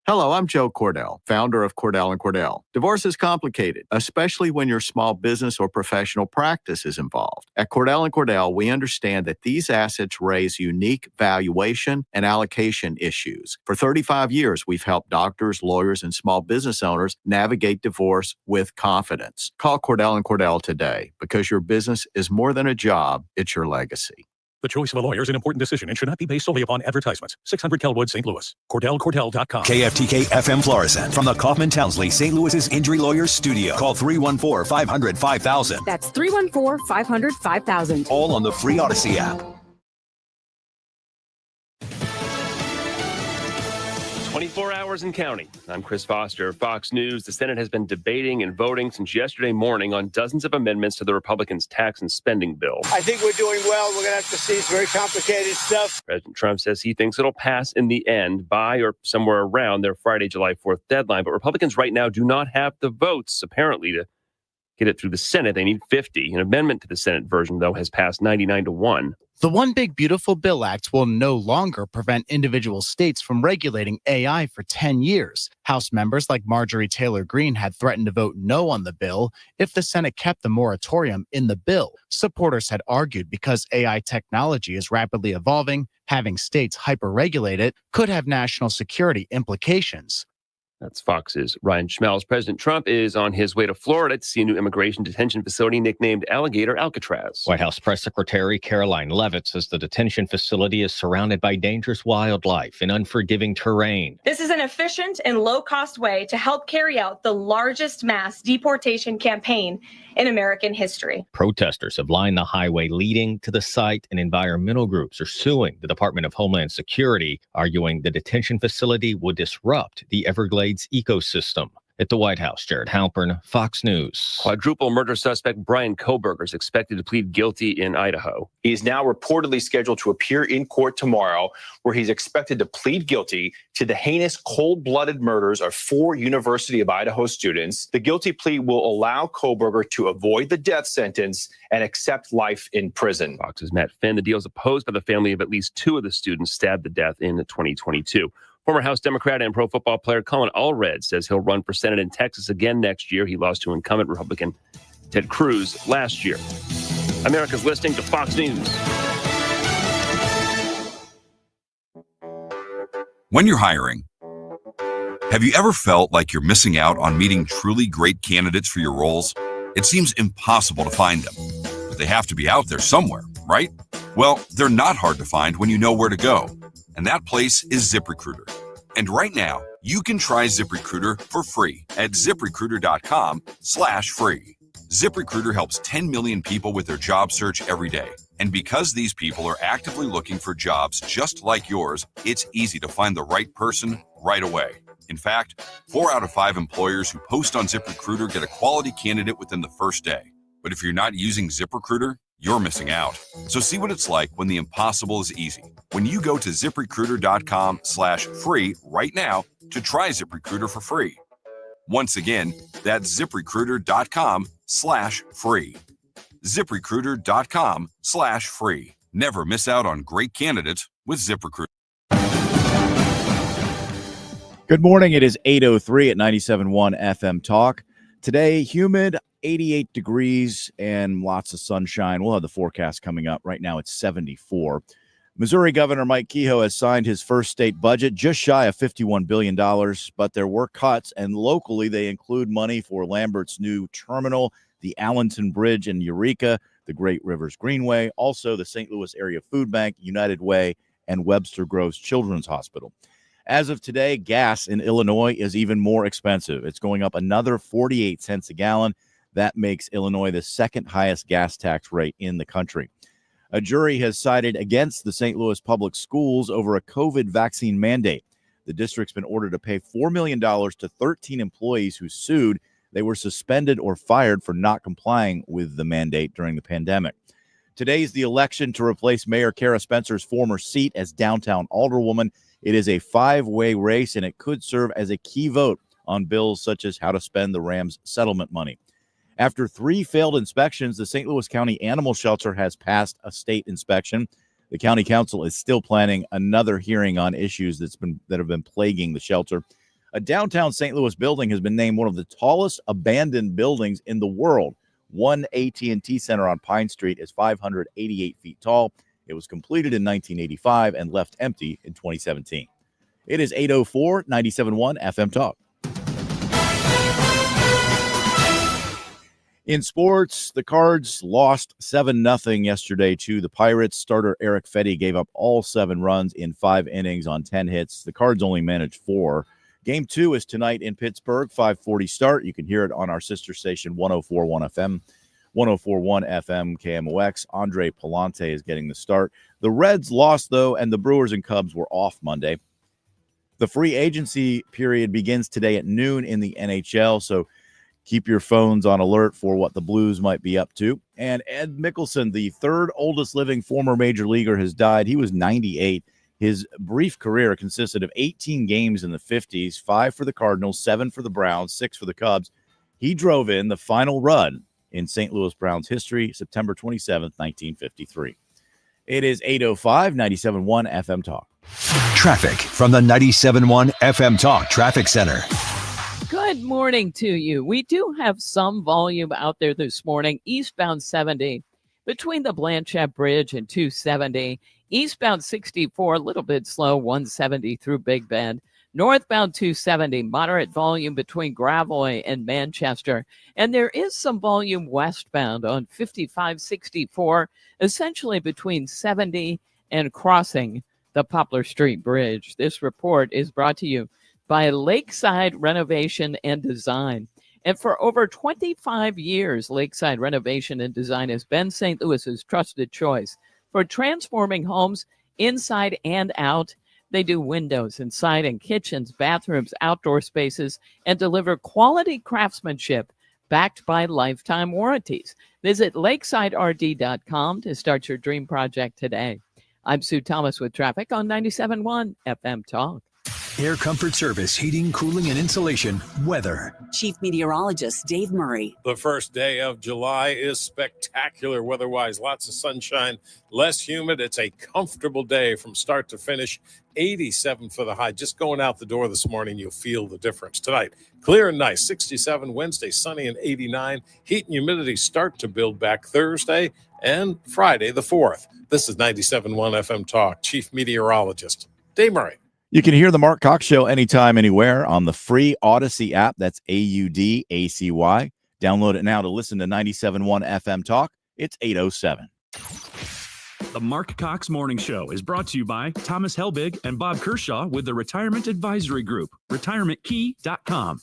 Hello, I'm Joe Cordell, founder of Cordell & Cordell. Divorce is complicated, especially when your small business or professional practice is involved. At Cordell & Cordell, we understand that these assets raise unique valuation and allocation issues. For 35 years, we've helped doctors, lawyers, and small business owners navigate divorce with confidence. Call Cordell & Cordell today because your business is more than a job, it's your legacy. The choice of a lawyer is an important decision and should not be based solely upon advertisements. 600 Kelwood, St. Louis. CordellCordell.com. KFTK FM Florissant from the Kaufman Townsley St. Louis's Injury Lawyers Studio. Call 314-500-5000. That's 314-500-5000. All on the free Odyssey app. 24 hours and counting. I'm Chris Foster, Fox News. The Senate has been debating and voting since yesterday morning on dozens of amendments to the Republicans' tax and spending bill. I think we're doing well. We're going to have to see. It's very complicated stuff. President Trump says he thinks it'll pass in the end by or somewhere around their Friday, July 4th deadline. But Republicans right now do not have the votes, apparently, to get it through the Senate. They need 50. An amendment to the Senate version, though, has passed 99-1. The One Big Beautiful Bill Act will no longer prevent individual states from regulating AI for 10 years. House members like Marjorie Taylor Greene had threatened to vote no on the bill if the Senate kept the moratorium in the bill. Supporters had argued because AI technology is rapidly evolving, having states hyper-regulate it could have national security implications. That's Fox's Ryan Schmelz. President Trump is on his way to Florida to see a new immigration detention facility nicknamed Alligator Alcatraz. White House Press Secretary Caroline Leavitt says the detention facility is surrounded by dangerous wildlife and unforgiving terrain. This is an efficient and low-cost way to help carry out the largest mass deportation campaign in American history. Protesters have lined the highway leading to the site, and environmental groups are suing the Department of Homeland Security, arguing the detention facility would disrupt the Everglades ecosystem. At the White House, Jared Halpern, Fox News. Quadruple murder suspect Brian Koberger is expected to plead guilty in Idaho. He is now reportedly scheduled to appear in court tomorrow, where he's expected to plead guilty to the heinous cold-blooded murders of 4 University of Idaho students. The guilty plea will allow Koberger to avoid the death sentence and accept life in prison. Fox's Matt Finn. The deal is opposed by the family of at least 2 of the students stabbed to death in 2022. Former House Democrat and pro football player Colin Allred says he'll run for Senate in Texas again next year. He lost to incumbent Republican Ted Cruz last year. America's listening to Fox News. When you're hiring, have you ever felt like you're missing out on meeting truly great candidates for your roles? It seems impossible to find them, but they have to be out there somewhere, right? Well, they're not hard to find when you know where to go. And that place is ZipRecruiter. And right now, you can try ZipRecruiter for free at ZipRecruiter.com/free. ZipRecruiter helps 10 million people with their job search every day. And because these people are actively looking for jobs just like yours, it's easy to find the right person right away. In fact, 4 out of 5 employers who post on ZipRecruiter get a quality candidate within the first day. But if you're not using ZipRecruiter, you're missing out. So see what it's like when the impossible is easy. When you go to ZipRecruiter.com/free right now to try ZipRecruiter for free. Once again, that's ZipRecruiter.com/free. ZipRecruiter.com/free. Never miss out on great candidates with ZipRecruiter. Good morning. It is 8:03 at 97.1 FM Talk. Today, humid, 88 degrees and lots of sunshine. We'll have the forecast coming up. Right now, it's 74. Missouri Governor Mike Kehoe has signed his first state budget, just shy of $51 billion, but there were cuts, and locally they include money for Lambert's new terminal, the Allenton Bridge in Eureka, the Great Rivers Greenway, also the St. Louis Area Food Bank, United Way, and Webster Groves Children's Hospital. As of today, gas in Illinois is even more expensive. It's going up another 48 cents a gallon. That makes Illinois the second highest gas tax rate in the country. A jury has sided against the St. Louis Public Schools over a COVID vaccine mandate. The district's been ordered to pay $4 million to 13 employees who sued. They were suspended or fired for not complying with the mandate during the pandemic. Today's the election to replace Mayor Kara Spencer's former seat as downtown alderwoman. It is a 5-way race, and it could serve as a key vote on bills such as how to spend the Rams settlement money. After 3 failed inspections, the St. Louis County Animal Shelter has passed a state inspection. The county council is still planning another hearing on issues that have been plaguing the shelter. A downtown St. Louis building has been named one of the tallest abandoned buildings in the world. One AT&T Center on Pine Street is 588 feet tall. It was completed in 1985 and left empty in 2017. It is 8:04, 97.1 FM Talk. In sports, the Cards lost 7-0 yesterday to the Pirates. Starter Eric Fetty gave up all 7 runs in 5 innings on 10 hits. The Cards only managed 4. Game 2 is tonight in Pittsburgh, 5:40 start. You can hear it on our sister station, 104.1 FM, 104.1 FM KMOX. Andre Palante is getting the start. The Reds lost, though, and the Brewers and Cubs were off Monday. The free agency period begins today at noon in the NHL, so keep your phones on alert for what the Blues might be up to. And Ed Mickelson, the third oldest living former major leaguer, has died. He was 98. His brief career consisted of 18 games in the 50s, 5 for the Cardinals, 7 for the Browns, 6 for the Cubs. He drove in the final run in St. Louis Browns history, September 27th, 1953. It is 8:05, 97.1 FM Talk. Traffic from the 97.1 FM Talk Traffic Center. Good morning to you. We do have some volume out there this morning. Eastbound 70 between the Blanchette Bridge and 270. Eastbound 64, a little bit slow, 170 through Big Bend. Northbound 270, moderate volume between Gravois and Manchester. And there is some volume westbound on 5564, essentially between 70 and crossing the Poplar Street Bridge. This report is brought to you by Lakeside Renovation and Design. And for over 25 years, Lakeside Renovation and Design has been St. Louis's trusted choice for transforming homes inside and out. They do windows and siding, kitchens, bathrooms, outdoor spaces, and deliver quality craftsmanship backed by lifetime warranties. Visit lakesiderd.com to start your dream project today. I'm Sue Thomas with traffic on 97.1 FM Talk. Air Comfort Service, heating, cooling, and insulation, weather. Chief Meteorologist Dave Murray. The first day of July is spectacular weather-wise. Lots of sunshine, less humid. It's a comfortable day from start to finish. 87 for the high. Just going out the door this morning, you'll feel the difference. Tonight, clear and nice. 67. Wednesday, sunny and 89. Heat and humidity start to build back Thursday and Friday, the 4th. This is 97.1 FM Talk. Chief Meteorologist Dave Murray. You can hear the Marc Cox Show anytime, anywhere on the free Odyssey app. That's AUDACY. Download it now to listen to 97.1 FM Talk. It's 8:07. The Marc Cox Morning Show is brought to you by Thomas Helbig and Bob Kershaw with the Retirement Advisory Group, retirementkey.com.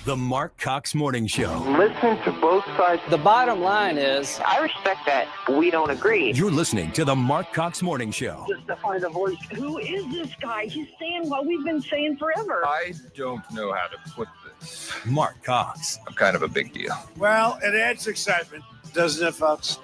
The Marc Cox Morning Show. Listen to both sides. The bottom line is, I respect that. We don't agree. You're listening to the Marc Cox Morning Show. Just to find a voice. Who is this guy? He's saying what we've been saying forever. I don't know how to put this. Marc Cox. I'm kind of a big deal. Well, it adds excitement, doesn't it, folks?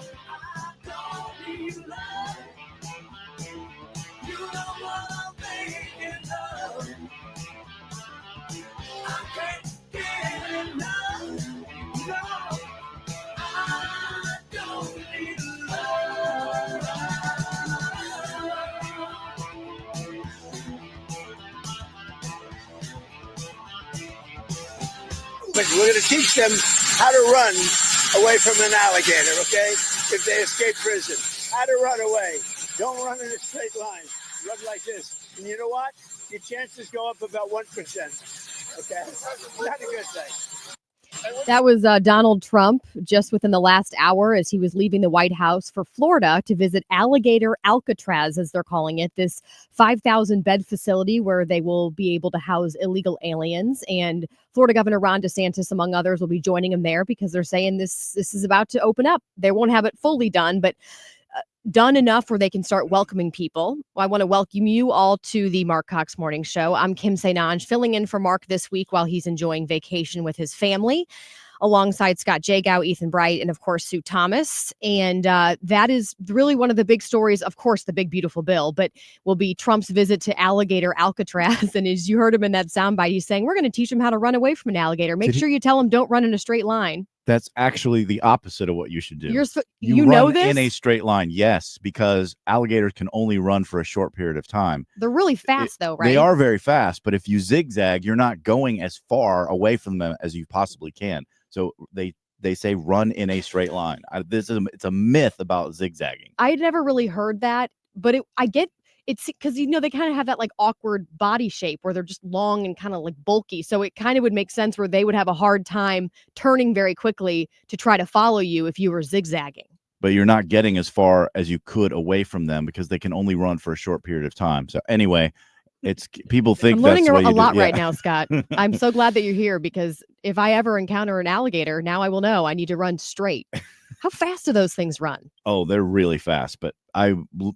We're going to teach them how to run away from an alligator, okay? If they escape prison. How to run away. Don't run in a straight line. Run like this. And you know what? Your chances go up about 1%. Okay? Not a good thing. That was Donald Trump just within the last hour as he was leaving the White House for Florida to visit Alligator Alcatraz, as they're calling it, this 5,000-bed facility where they will be able to house illegal aliens. And Florida Governor Ron DeSantis, among others, will be joining him there because they're saying this is about to open up. They won't have it fully done, but done enough where they can start welcoming people. I want to welcome you all to the Marc Cox Morning Show. I'm Kim St. filling in for Mark this week while he's enjoying vacation with his family, alongside Scott Jagow, Ethan Bright, and of course, Sue Thomas. And that is really one of the big stories, of course, the big, beautiful bill, but will be Trump's visit to Alligator Alcatraz. And as you heard him in that soundbite, he's saying, we're going to teach him how to run away from an alligator. Make sure you tell him don't run in a straight line. That's actually the opposite of what you should do. You run know this? in a straight line, yes, because alligators can only run for a short period of time. They're really fast, though, right? They are very fast, but if you zigzag, you're not going as far away from them as you possibly can. So they say run in a straight line. It's a myth about zigzagging. I had never really heard that, but I get it's because they kind of have that like awkward body shape where they're just long and kind of like bulky. So it kind of would make sense where they would have a hard time turning very quickly to try to follow you if you were zigzagging. But you're not getting as far as you could away from them because they can only run for a short period of time. So anyway, it's people think I'm that's learning the way a you lot do it. right now, Scott. I'm so glad that you're here because if I ever encounter an alligator, now I will know I need to run straight. How fast do those things run? Oh, they're really fast. But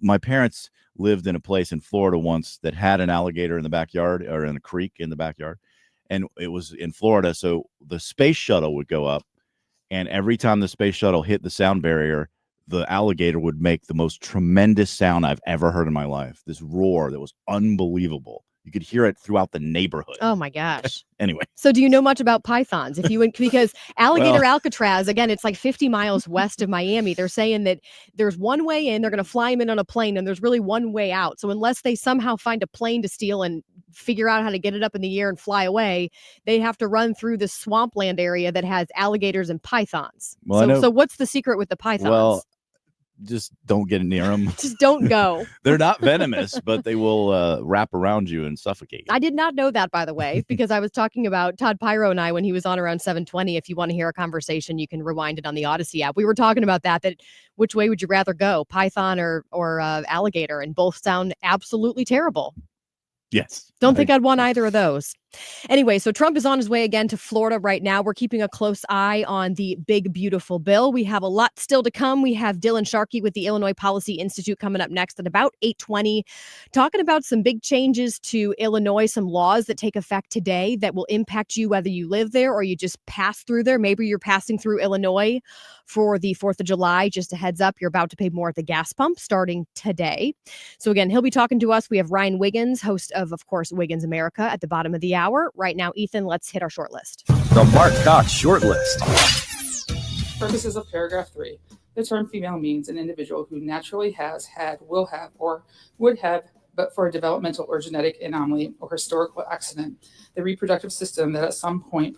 my parents lived in a place in Florida once that had an alligator in the backyard or in a creek in the backyard. And it was in Florida. So the space shuttle would go up. And every time the space shuttle hit the sound barrier, the alligator would make the most tremendous sound I've ever heard in my life. This roar that was unbelievable. You could hear it throughout the neighborhood. Oh my gosh. Anyway. So do you know much about pythons? If you went, because alligator Alcatraz, again, it's like 50 miles west of Miami. They're saying that there's one way in, they're going to fly them in on a plane, and there's really one way out. So unless they somehow find a plane to steal and figure out how to get it up in the air and fly away, they have to run through this swampland area that has alligators and pythons. Well, so what's the secret with the pythons? Well, just don't get near them. Just don't go. They're not venomous, but they will wrap around you and suffocate you. I did not know that, by the way, because I was talking about Todd Piro and I when he was on around 7:20. If you want to hear a conversation, you can rewind it on the Odyssey app. We were talking about that which way would you rather go, python or alligator? And both sound absolutely terrible. Yes. Don't think I'd want either of those. Anyway, so Trump is on his way again to Florida right now. We're keeping a close eye on the big, beautiful bill. We have a lot still to come. We have Dylan Sharkey with the Illinois Policy Institute coming up next at about 8:20, talking about some big changes to Illinois, some laws that take effect today that will impact you whether you live there or you just pass through there. Maybe you're passing through Illinois for the 4th of July. Just a heads up, you're about to pay more at the gas pump starting today. So again, he'll be talking to us. We have Ryan Wiggins, host of course, Wiggins America, at the bottom of the hour. Right now, Ethan, let's hit our short list. The Marc Cox short list. Purposes of paragraph 3. The term female means an individual who naturally has, had, will have, or would have, but for a developmental or genetic anomaly or historical accident, the reproductive system that at some point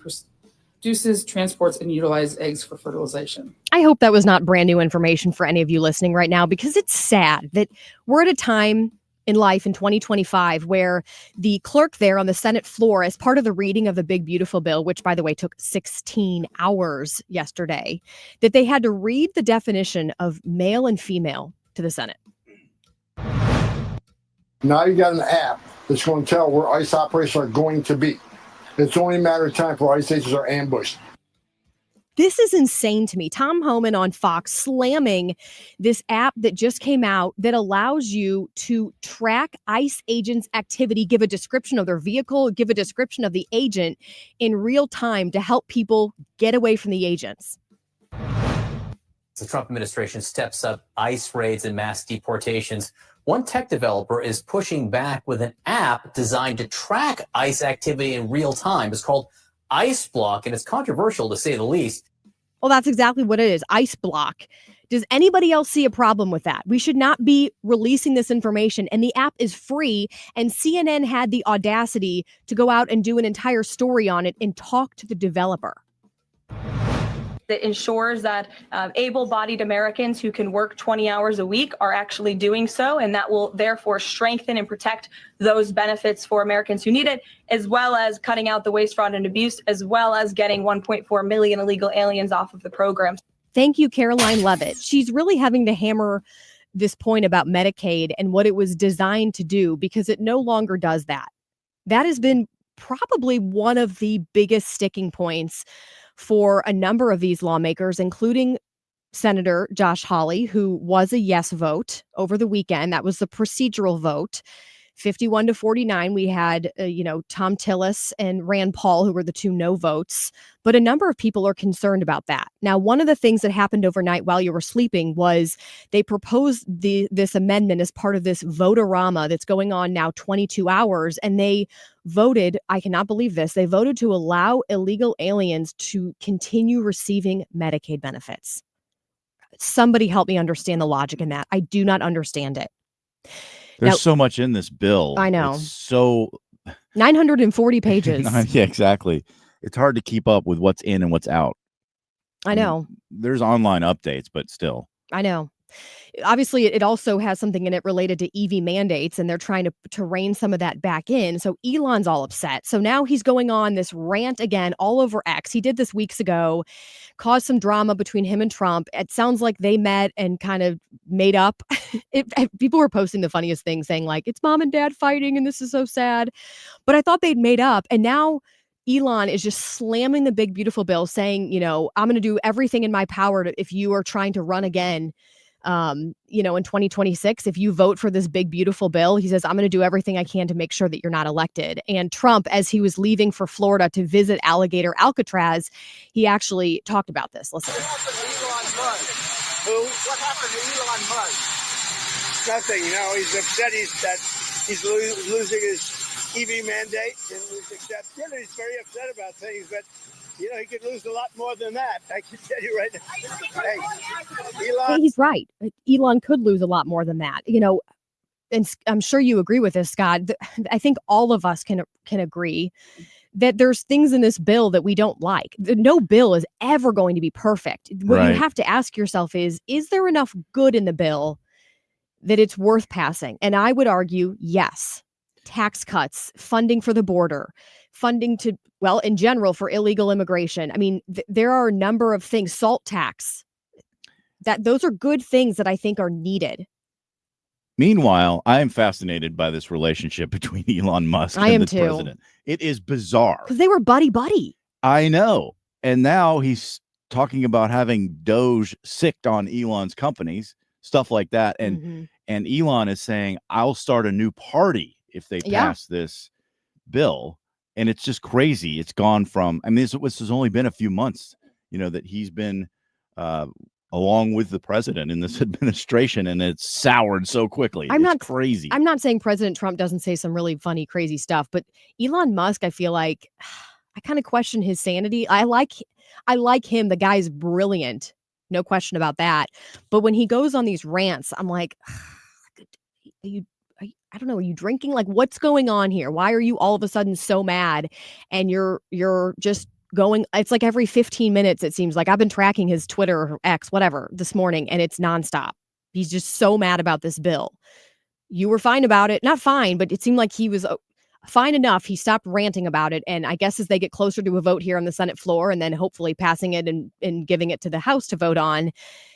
produces, transports, and utilizes eggs for fertilization. I hope that was not brand new information for any of you listening right now, because it's sad that we're at a time in life in 2025 where the clerk there on the Senate floor, as part of the reading of the big beautiful bill, which by the way took 16 hours yesterday, that they had to read the definition of male and female to the Senate. Now you got an app that's going to tell where ICE operations are going to be. It's only a matter of time before ICE agents are ambushed. This is insane to me. Tom Homan on Fox slamming this app that just came out that allows you to track ICE agents' activity, give a description of their vehicle, give a description of the agent in real time to help people get away from the agents. The Trump administration steps up ICE raids and mass deportations. One tech developer is pushing back with an app designed to track ICE activity in real time. It's called Ice Block, and it's controversial to say the least. Well, that's exactly what it is. Ice Block. Does anybody else see a problem with that? We should not be releasing this information, and the app is free, and CNN had the audacity to go out and do an entire story on it and talk to the developer. That ensures that able-bodied Americans who can work 20 hours a week are actually doing so, and that will therefore strengthen and protect those benefits for Americans who need it, as well as cutting out the waste, fraud, and abuse, as well as getting 1.4 million illegal aliens off of the program. Thank you, Caroline Levitt. She's really having to hammer this point about Medicaid and what it was designed to do, because it no longer does that. That has been probably one of the biggest sticking points for a number of these lawmakers, including Senator Josh Hawley, who was a yes vote over the weekend. That was the procedural vote. 51-49, we had, Tom Tillis and Rand Paul, who were the two no votes. But a number of people are concerned about that. Now, one of the things that happened overnight while you were sleeping was they proposed this amendment as part of this vote-a-rama that's going on now 22 hours. And they voted, I cannot believe this, they voted to allow illegal aliens to continue receiving Medicaid benefits. Somebody help me understand the logic in that. I do not understand it. There's so much in this bill. I know. It's so 940 pages. Yeah, exactly. It's hard to keep up with what's in and what's out. I know. There's online updates, but still. I know. Obviously, it also has something in it related to EV mandates, and they're trying to rein some of that back in. So Elon's all upset. So now he's going on this rant again all over X. He did this weeks ago, caused some drama between him and Trump. It sounds like they met and kind of made up. People were posting the funniest things saying like, it's mom and dad fighting and this is so sad. But I thought they'd made up. And now Elon is just slamming the big, beautiful bill saying, I'm going to do everything in my power if you are trying to run again. In 2026, if you vote for this big, beautiful bill, he says, I'm going to do everything I can to make sure that you're not elected. And Trump, as he was leaving for Florida to visit Alligator Alcatraz, he actually talked about this. Listen. What happened to Elon Musk? Nothing. He's upset he's losing his EV mandate, and he's very upset about things, but he could lose a lot more than that. I can tell you right now. Hey, Elon. He's right. Elon could lose a lot more than that. And I'm sure you agree with this, Scott. I think all of us can agree that there's things in this bill that we don't like. No bill is ever going to be perfect. What you have to ask yourself is there enough good in the bill that it's worth passing? And I would argue, yes. Tax cuts, funding for the border, funding in general for illegal immigration. I mean, there are a number of things, SALT tax, those are good things that I think are needed. Meanwhile, I am fascinated by this relationship between Elon Musk and the president. It is bizarre. Because they were buddy-buddy. I know. And now he's talking about having Doge sicked on Elon's companies, stuff like that. And Elon is saying, I'll start a new party if they pass this bill. And it's just crazy. It's gone from, this has only been a few months, that he's been along with the president in this administration, and it's soured so quickly. It's crazy. I'm not saying President Trump doesn't say some really funny, crazy stuff, but Elon Musk, I feel like I kind of question his sanity. I like him. The guy's brilliant. No question about that. But when he goes on these rants, I'm like, I don't know, are you drinking? Like, what's going on here? Why are you all of a sudden so mad? And you're just going, it's like every 15 minutes, it seems like. I've been tracking his Twitter or X, whatever, this morning, and it's nonstop. He's just so mad about this bill. You were fine about it. Not fine, but it seemed like he was fine enough. He stopped ranting about it. And I guess as they get closer to a vote here on the Senate floor and then hopefully passing it and giving it to the House to vote on,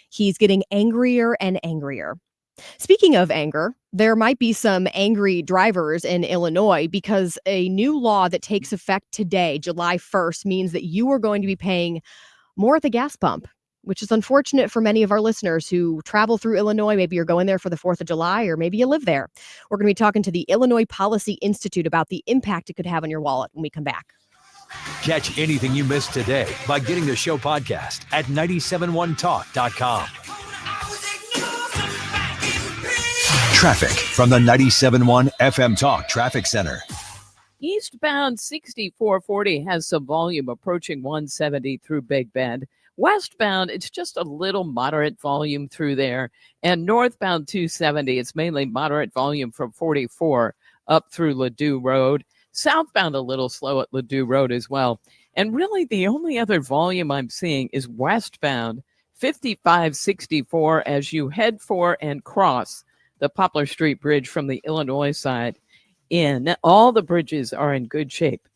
he's getting angrier and angrier. Speaking of anger, there might be some angry drivers in Illinois because a new law that takes effect today, July 1st, means that you are going to be paying more at the gas pump, which is unfortunate for many of our listeners who travel through Illinois. Maybe you're going there for the 4th of July, or maybe you live there. We're going to be talking to the Illinois Policy Institute about the impact it could have on your wallet when we come back. Catch anything you missed today by getting the show podcast at 971talk.com. Traffic from the 97.1 FM Talk Traffic Center. Eastbound 6440 has some volume approaching 170 through Big Bend. Westbound, it's just a little moderate volume through there. And northbound 270, it's mainly moderate volume from 44 up through Ladue Road. Southbound, a little slow at Ladue Road as well. And really, the only other volume I'm seeing is westbound 5564 as you head for and cross the Poplar Street Bridge from the Illinois side in. All the bridges are in good shape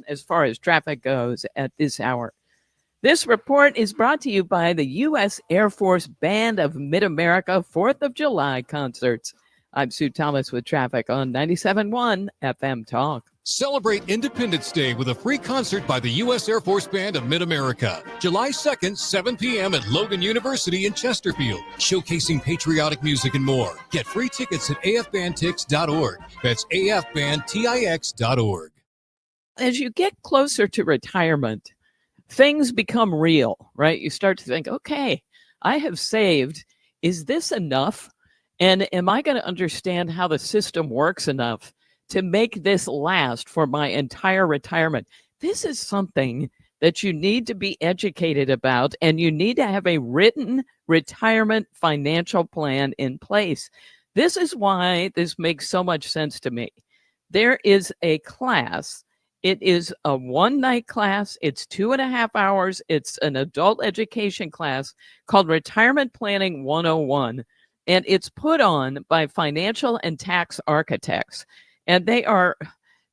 as far as traffic goes at this hour. This report is brought to you by the U.S. Air Force Band of Mid-America 4th of July concerts. I'm Sue Thomas with traffic on 97.1 FM Talk. Celebrate Independence Day with a free concert by the U.S. Air Force Band of Mid-America. July 2nd, 7 p.m. at Logan University in Chesterfield, showcasing patriotic music and more. Get free tickets at afbandtix.org. That's afbandtix.org. As you get closer to retirement, things become real, right? You start to think, okay, I have saved. Is this enough? And am I going to understand how the system works enough to make this last for my entire retirement? This is something that you need to be educated about, and you need to have a written retirement financial plan in place. This is why this makes so much sense to me. There is a class. It is a one-night class. It's 2.5 hours. It's an adult education class called Retirement Planning 101, and it's put on by financial and tax architects. And they are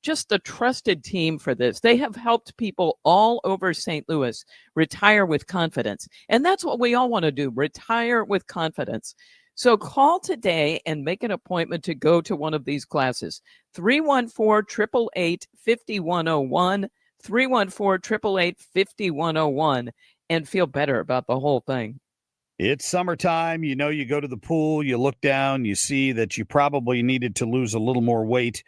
just a trusted team for this. They have helped people all over St. Louis retire with confidence. And that's what we all want to do, retire with confidence. So call today and make an appointment to go to one of these classes. 314-888-5101, 314-888-5101, and feel better about the whole thing. It's summertime. You know, you go to the pool, you look down, you see that you probably needed to lose a little more weight,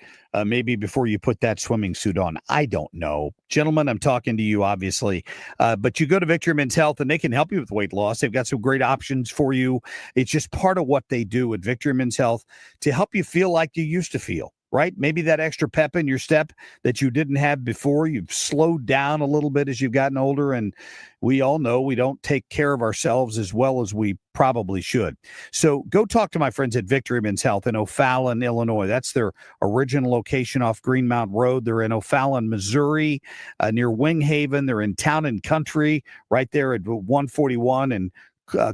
maybe before you put that swimming suit on. I don't know. Gentlemen, I'm talking to you, obviously. But you go to Victory Men's Health, and they can help you with weight loss. They've got some great options for you. It's just part of what they do at Victory Men's Health to help you feel like you used to feel. Right? Maybe that extra pep in your step that you didn't have before. You've slowed down a little bit as you've gotten older, and we all know we don't take care of ourselves as well as we probably should. So go talk to my friends at Victory Men's Health in O'Fallon, Illinois. That's their original location off Greenmount Road. They're in O'Fallon, Missouri, near Wing Haven. They're in Town and Country, right there at 141 and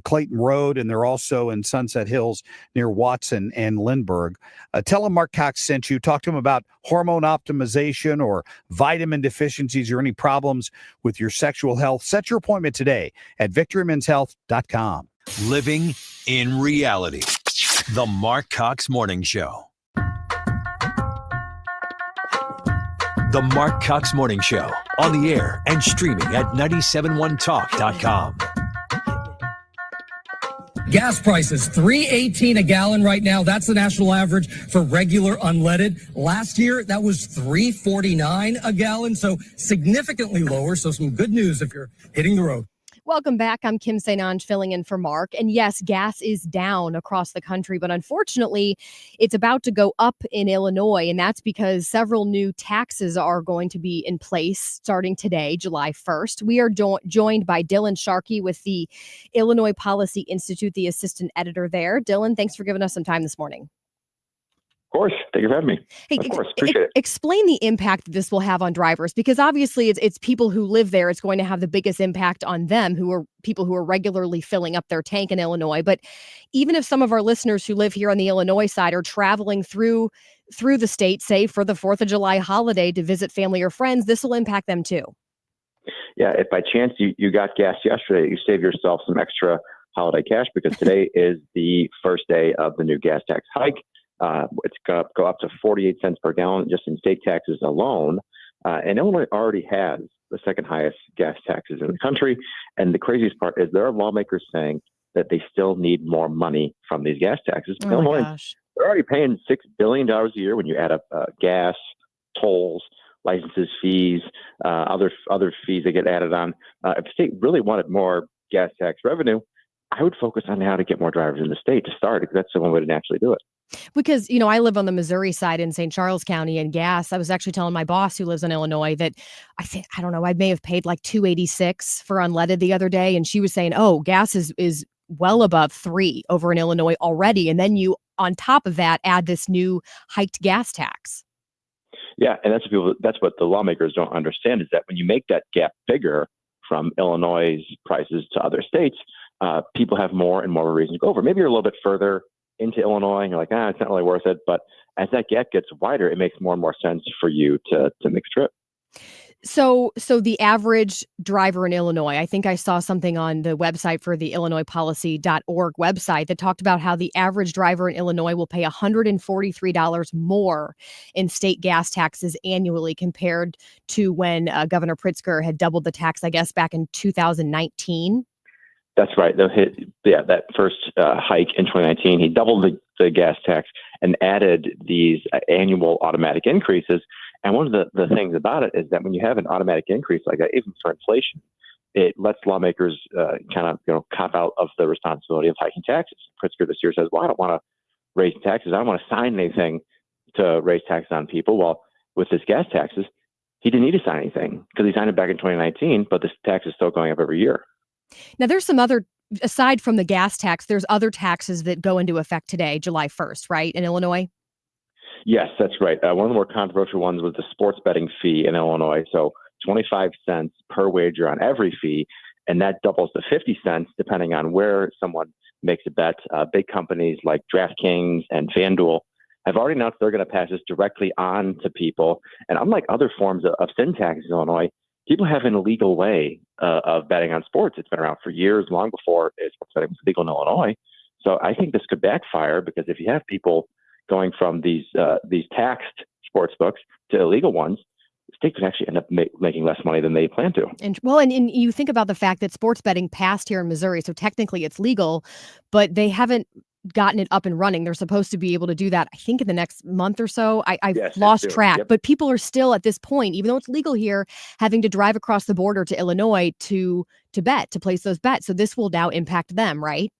Clayton Road, and they're also in Sunset Hills near Watson and Lindbergh. Tell them Marc Cox sent you. Talk to them about hormone optimization or vitamin deficiencies or any problems with your sexual health. Set your appointment today at victorymenshealth.com. Living in reality. The Marc Cox Morning Show. The Marc Cox Morning Show, on the air and streaming at 971talk.com. Gas prices, $3.18 a gallon right now. That's the national average for regular unleaded. Last year, that was $3.49 a gallon, so significantly lower. So some good news if you're hitting the road. Welcome back. I'm Kim St. Ange filling in for Mark. And yes, gas is down across the country, but unfortunately, it's about to go up in Illinois. And that's because several new taxes are going to be in place starting today, July 1st. We are joined by Dylan Sharkey with the Illinois Policy Institute, the assistant editor there. Dylan, thanks for giving us some time this morning. Of course. Thank you for having me. Hey, of course. Appreciate it. Explain the impact this will have on drivers, because obviously it's people who live there. It's going to have the biggest impact on them, who are people who are regularly filling up their tank in Illinois. But even if some of our listeners who live here on the Illinois side are traveling through the state, say for the 4th of July holiday to visit family or friends, this will impact them too. Yeah. If by chance you got gas yesterday, you save yourself some extra holiday cash, because today is the first day of the new gas tax hike. It's going to go up to 48 cents per gallon just in state taxes alone. And Illinois already has the second highest gas taxes in the country. And the craziest part is there are lawmakers saying that they still need more money from these gas taxes. Oh Illinois, gosh. They're already paying $6 billion a year when you add up gas, tolls, licenses, fees, other fees that get added on. If the state really wanted more gas tax revenue, I would focus on how to get more drivers in the state to start, because that's the one way to naturally do it. Because, I live on the Missouri side in St. Charles County, and gas, I was actually telling my boss who lives in Illinois that I may have paid like $2.86 for unleaded the other day. And she was saying, oh, gas is well above $3 over in Illinois already. And then you, on top of that, add this new hiked gas tax. Yeah. And that's what the lawmakers don't understand, is that when you make that gap bigger from Illinois' prices to other states, people have more and more reason to go over. Maybe you're a little bit further into Illinois and you're like, it's not really worth it. But as that gap gets wider, it makes more and more sense for you to make a trip. So the average driver in Illinois, I think I saw something on the website for the illinoispolicy.org website that talked about how the average driver in Illinois will pay $143 more in state gas taxes annually compared to when Governor Pritzker had doubled the tax, I guess, back in 2019. That's right. That first hike in 2019, he doubled the gas tax and added these annual automatic increases. And one of the things about it is that when you have an automatic increase like that, even for inflation, it lets lawmakers kind of cop out of the responsibility of hiking taxes. Pritzker this year says, well, I don't want to raise taxes. I don't want to sign anything to raise taxes on people. Well, with his gas taxes, he didn't need to sign anything because he signed it back in 2019, but this tax is still going up every year. Now, there's some other, aside from the gas tax, there's other taxes that go into effect today, July 1st, right, in Illinois? Yes, that's right. One of the more controversial ones was the sports betting fee in Illinois. So 25 cents per wager on every fee, and that doubles to 50 cents depending on where someone makes a bet. Big companies like DraftKings and FanDuel have already announced they're going to pass this directly on to people. And unlike other forms of sin tax in Illinois, people have an illegal way of betting on sports. It's been around for years, long before sports betting was legal in Illinois. So I think this could backfire because if you have people going from these taxed sports books to illegal ones, the state could actually end up making less money than they plan to. And you think about the fact that sports betting passed here in Missouri, so technically it's legal, but they haven't gotten it up and running. They're supposed to be able to do that, I think, in the next month or so. I've lost track, but people are still at this point, even though it's legal here, having to drive across the border to Illinois to bet, to place those bets. So this will now impact them, right?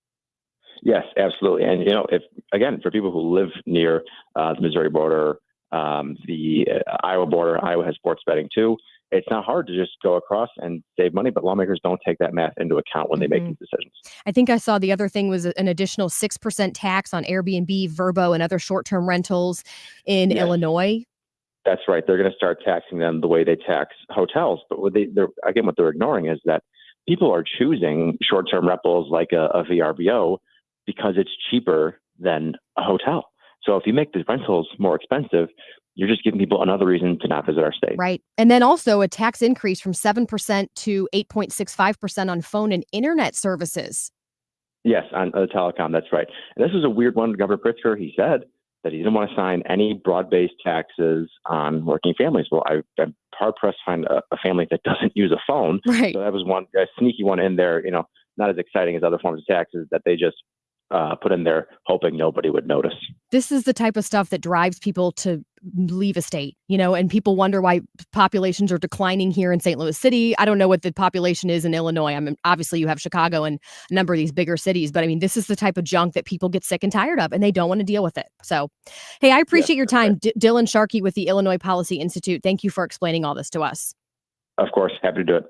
Yes, absolutely. And, if again, for people who live near the Missouri border, the Iowa border, Iowa has sports betting too. It's not hard to just go across and save money, but lawmakers don't take that math into account when they make these decisions. I think I saw the other thing was an additional 6% tax on Airbnb, Vrbo, and other short-term rentals in Illinois. That's right. They're going to start taxing them the way they tax hotels. But what they're ignoring is that people are choosing short-term rentals like a VRBO because it's cheaper than a hotel. So if you make the rentals more expensive, you're just giving people another reason to not visit our state. Right. And then also a tax increase from 7% to 8.65% on phone and internet services. Yes, on telecom. That's right. And this was a weird one. Governor Pritzker, he said that he didn't want to sign any broad-based taxes on working families. Well, I'm hard-pressed to find a family that doesn't use a phone. Right. So that was a sneaky one in there, not as exciting as other forms of taxes that they just put in there hoping nobody would notice. This is the type of stuff that drives people to leave a state, and people wonder why populations are declining here in St. Louis City. I don't know what the population is in Illinois. I mean, obviously you have Chicago and a number of these bigger cities, but I mean, this is the type of junk that people get sick and tired of and they don't want to deal with it. So, hey, I appreciate your time. Dylan Sharkey with the Illinois Policy Institute. Thank you for explaining all this to us. Of course. Happy to do it.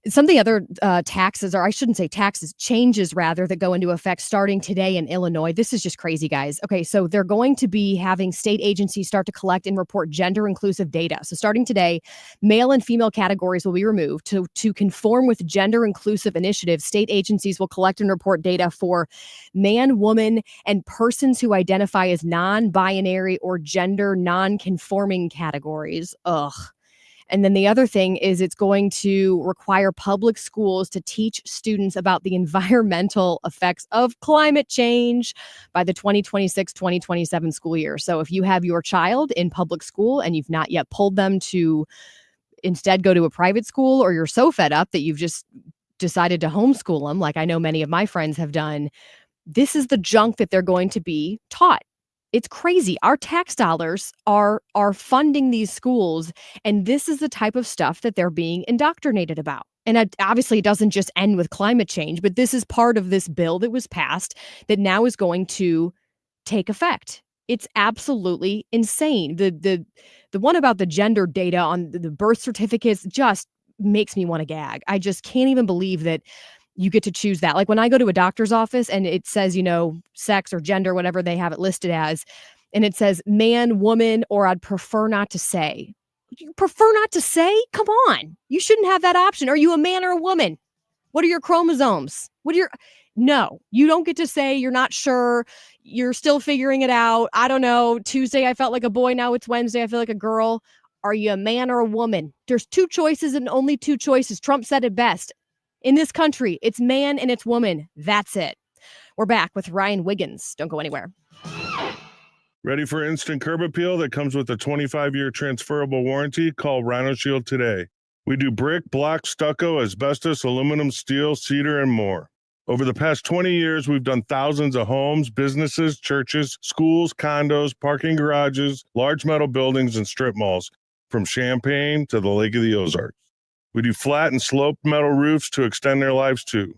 Some of the other taxes, or I shouldn't say taxes, changes rather, that go into effect starting today in Illinois. This is just crazy, guys. Okay, so they're going to be having state agencies start to collect and report gender-inclusive data. So starting today, male and female categories will be removed. To conform with gender-inclusive initiatives, state agencies will collect and report data for man, woman, and persons who identify as non-binary or gender non-conforming categories. Ugh. And then the other thing is it's going to require public schools to teach students about the environmental effects of climate change by the 2026-2027 school year. So if you have your child in public school and you've not yet pulled them to instead go to a private school, or you're so fed up that you've just decided to homeschool them, like I know many of my friends have done, this is the junk that they're going to be taught. It's crazy. Our tax dollars are funding these schools, and this is the type of stuff that they're being indoctrinated about. And obviously, it doesn't just end with climate change, but this is part of this bill that was passed that now is going to take effect. It's absolutely insane. The one about the gender data on the birth certificates just makes me want to gag. I just can't even believe that you get to choose that. Like when I go to a doctor's office and it says, sex or gender, whatever they have it listed as, and it says man, woman, or I'd prefer not to say. You prefer not to say? Come on. You shouldn't have that option. Are you a man or a woman? What are your chromosomes? No, you don't get to say you're not sure. You're still figuring it out. I don't know. Tuesday, I felt like a boy. Now it's Wednesday. I feel like a girl. Are you a man or a woman? There's two choices and only two choices. Trump said it best. In this country, it's man and it's woman. That's it. We're back with Ryan Wiggins. Don't go anywhere. Ready for instant curb appeal that comes with a 25-year transferable warranty? Call Rhino Shield today. We do brick, block, stucco, asbestos, aluminum, steel, cedar, and more. Over the past 20 years, we've done thousands of homes, businesses, churches, schools, condos, parking garages, large metal buildings, and strip malls, from Champaign to the Lake of the Ozarks. We do flat and sloped metal roofs to extend their lives too.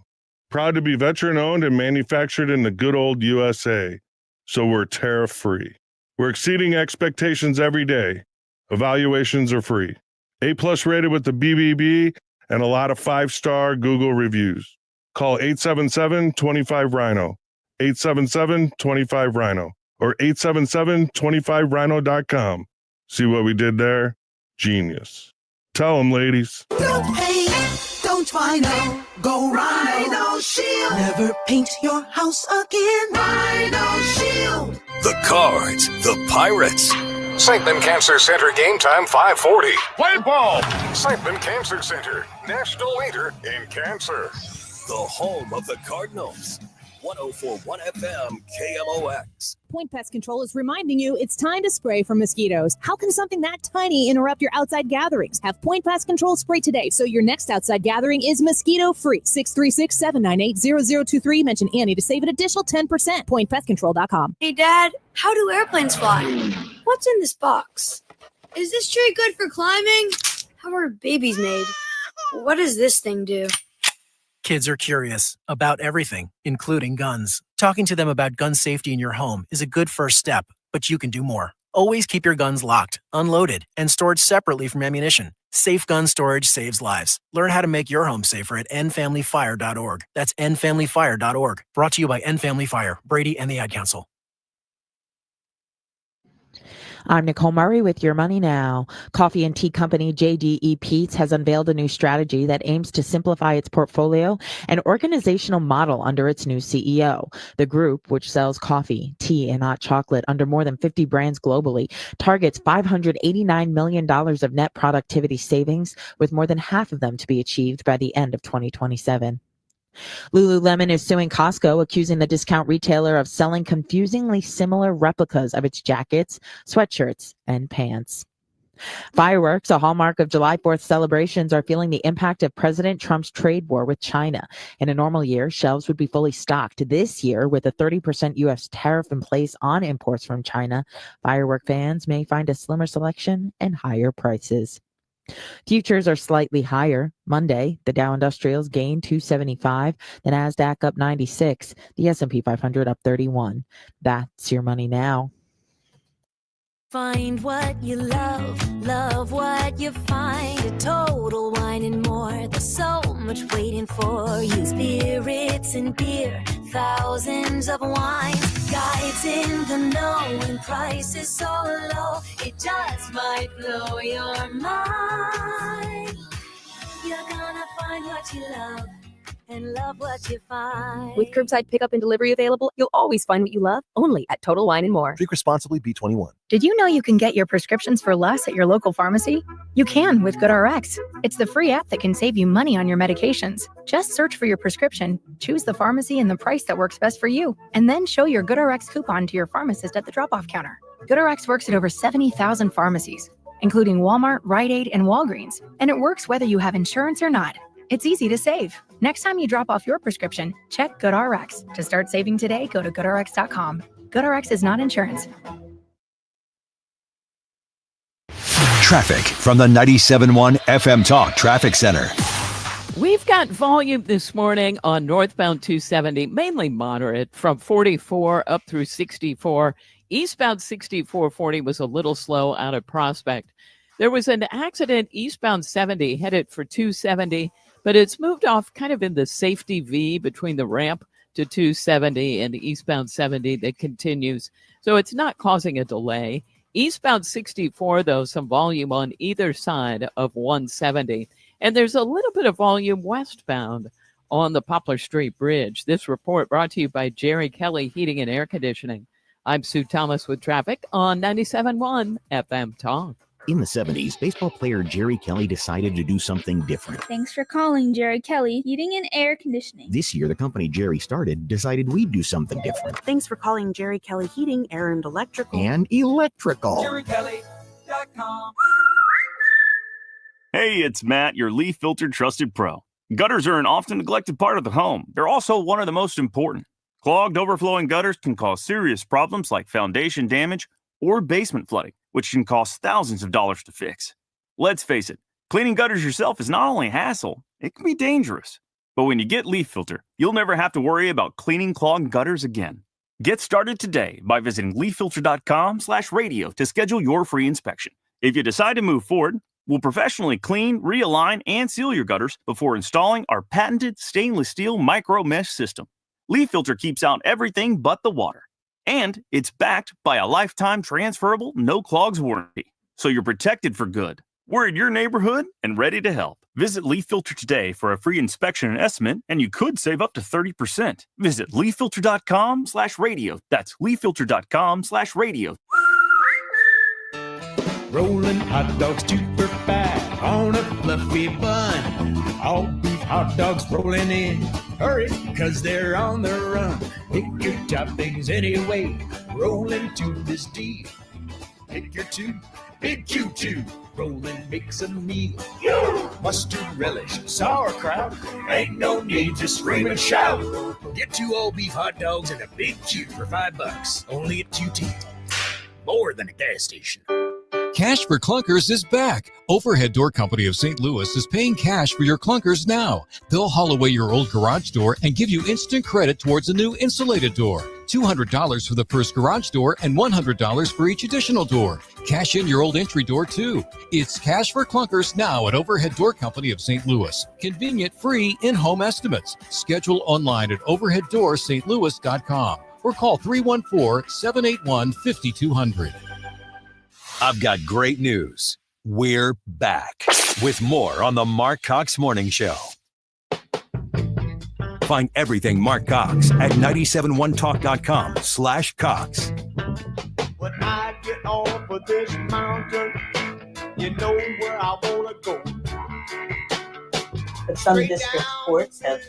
Proud to be veteran-owned and manufactured in the good old USA. So we're tariff-free. We're exceeding expectations every day. Evaluations are free. A+ rated with the BBB and a lot of 5-star Google reviews. Call 877-25-RHINO, 877-25-RHINO, or 877-25rhino.com. See what we did there? Genius. Tell them, ladies. Don't paint, don't Rhino, go Rhino Shield. Never paint your house again. Rhino Shield. The Cards, the Pirates. St. Ben Cancer Center game time 5:40. Play ball. St. Ben Cancer Center, national leader in cancer. The home of the Cardinals. 104.1 FM KMOX. Point Pest Control is reminding you it's time to spray for mosquitoes. How can something that tiny interrupt your outside gatherings? Have Point Pest Control spray today so your next outside gathering is mosquito-free. 636-798-0023. Mention Annie to save an additional 10%. PointPestControl.com. Hey, Dad, how do airplanes fly? What's in this box? Is this tree good for climbing? How are babies made? What does this thing do? Kids are curious about everything, including guns. Talking to them about gun safety in your home is a good first step, but you can do more. Always keep your guns locked, unloaded, and stored separately from ammunition. Safe gun storage saves lives. Learn how to make your home safer at endfamilyfire.org. That's endfamilyfire.org. Brought to you by End Family Fire, Brady, and the Ad Council. I'm Nicole Murray with Your Money Now. Coffee and tea company JDE Peet's has unveiled a new strategy that aims to simplify its portfolio and organizational model under its new CEO. The group, which sells coffee, tea, and hot chocolate under more than 50 brands globally, targets $589 million of net productivity savings, with more than half of them to be achieved by the end of 2027. Lululemon is suing Costco, accusing the discount retailer of selling confusingly similar replicas of its jackets, sweatshirts, and pants. Fireworks, a hallmark of July 4th celebrations, are feeling the impact of President Trump's trade war with China. In a normal year, shelves would be fully stocked. This year, with a 30% U.S. tariff in place on imports from China, firework fans may find a slimmer selection and higher prices. Futures are slightly higher. Monday, the Dow Industrials gained 275, the Nasdaq up 96, the S&P 500 up 31. That's Your Money Now. Find what you love what you find. A Total Wine and More. There's so much waiting for you. Spirits and beer, thousands of wines. Guides in the know and prices so low, it just might blow your mind. You're gonna find what you love and love what you find. With curbside pickup and delivery available, you'll always find what you love, only at Total Wine & More. Drink responsibly, B21. Did you know you can get your prescriptions for less at your local pharmacy? You can with GoodRx. It's the free app that can save you money on your medications. Just search for your prescription, choose the pharmacy and the price that works best for you, and then show your GoodRx coupon to your pharmacist at the drop-off counter. GoodRx works at over 70,000 pharmacies, including Walmart, Rite Aid, and Walgreens, and it works whether you have insurance or not. It's easy to save. Next time you drop off your prescription, check GoodRx. To start saving today, go to GoodRx.com. GoodRx is not insurance. Traffic from the 97.1 FM Talk Traffic Center. We've got volume this morning on northbound 270, mainly moderate, from 44 up through 64. Eastbound 6440 was a little slow out of Prospect. There was an accident eastbound 70 headed for 270, but it's moved off kind of in the safety V between the ramp to 270 and the eastbound 70 that continues. So it's not causing a delay. Eastbound 64, though, some volume on either side of 170. And there's a little bit of volume westbound on the Poplar Street Bridge. This report brought to you by Jerry Kelly Heating and Air Conditioning. I'm Sue Thomas with traffic on 97.1 FM Talk. In the 70s, baseball player Jerry Kelly decided to do something different. Thanks for calling, Jerry Kelly, Heating and Air Conditioning. This year, the company Jerry started decided we'd do something different. Thanks for calling Jerry Kelly Heating, Air, and Electrical. And electrical. JerryKelly.com. Hey, it's Matt, your leaf filter trusted pro. Gutters are an often neglected part of the home. They're also one of the most important. Clogged, overflowing gutters can cause serious problems like foundation damage or basement flooding, which can cost thousands of dollars to fix. Let's face it, cleaning gutters yourself is not only a hassle, it can be dangerous. But when you get Leaf Filter, you'll never have to worry about cleaning clogged gutters again. Get started today by visiting leaffilter.com/radio to schedule your free inspection. If you decide to move forward, we'll professionally clean, realign, and seal your gutters before installing our patented stainless steel micro mesh system. Leaf Filter keeps out everything but the water. And it's backed by a lifetime transferable no clogs warranty. So you're protected for good. We're in your neighborhood and ready to help. Visit Leaf Filter today for a free inspection and estimate, and you could save up to 30%. Visit leaffilter.com/radio. That's leaffilter.com/radio. Rolling hot dogs super fat on a fluffy bun. All beef hot dogs rolling in. Hurry, cause they're on the run. Pick your toppings anyway. Roll into this deal. Pick your two, big Q2. Roll and mix a meal. Mustard relish, sauerkraut. Ain't no need to scream and shout. Get 2 all beef hot dogs and a big Q for $5. Only at QT. More than a gas station. Cash for Clunkers is back. Overhead Door Company of St. Louis is paying cash for your clunkers now. They'll haul away your old garage door and give you instant credit towards a new insulated door. $200 for the first garage door and $100 for each additional door. Cash in your old entry door too. It's Cash for Clunkers now at Overhead Door Company of St. Louis. Convenient, free, in-home estimates. Schedule online at overheaddoorsstlouis.com or call 314-781-5200. I've got great news. We're back with more on the Marc Cox Morning Show. Find everything Marc Cox at 971talk.com/Cox. When I get off of this mountain, you know where I want to go. But some district courts have,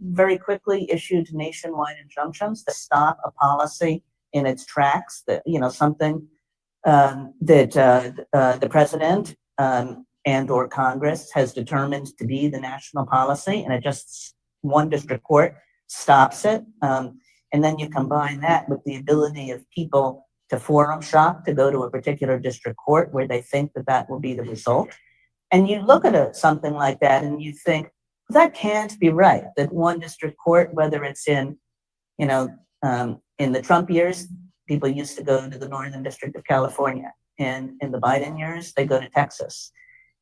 very quickly issued nationwide injunctions to stop a policy in its tracks. That something that the president and or Congress has determined to be the national policy, and it just one district court stops it. And then you combine that with the ability of people to forum shop, to go to a particular district court where they think that will be the result. And you look at something like that and you think, that can't be right, that one district court, whether it's in the Trump years, people used to go to the Northern District of California. And in the Biden years, they go to Texas.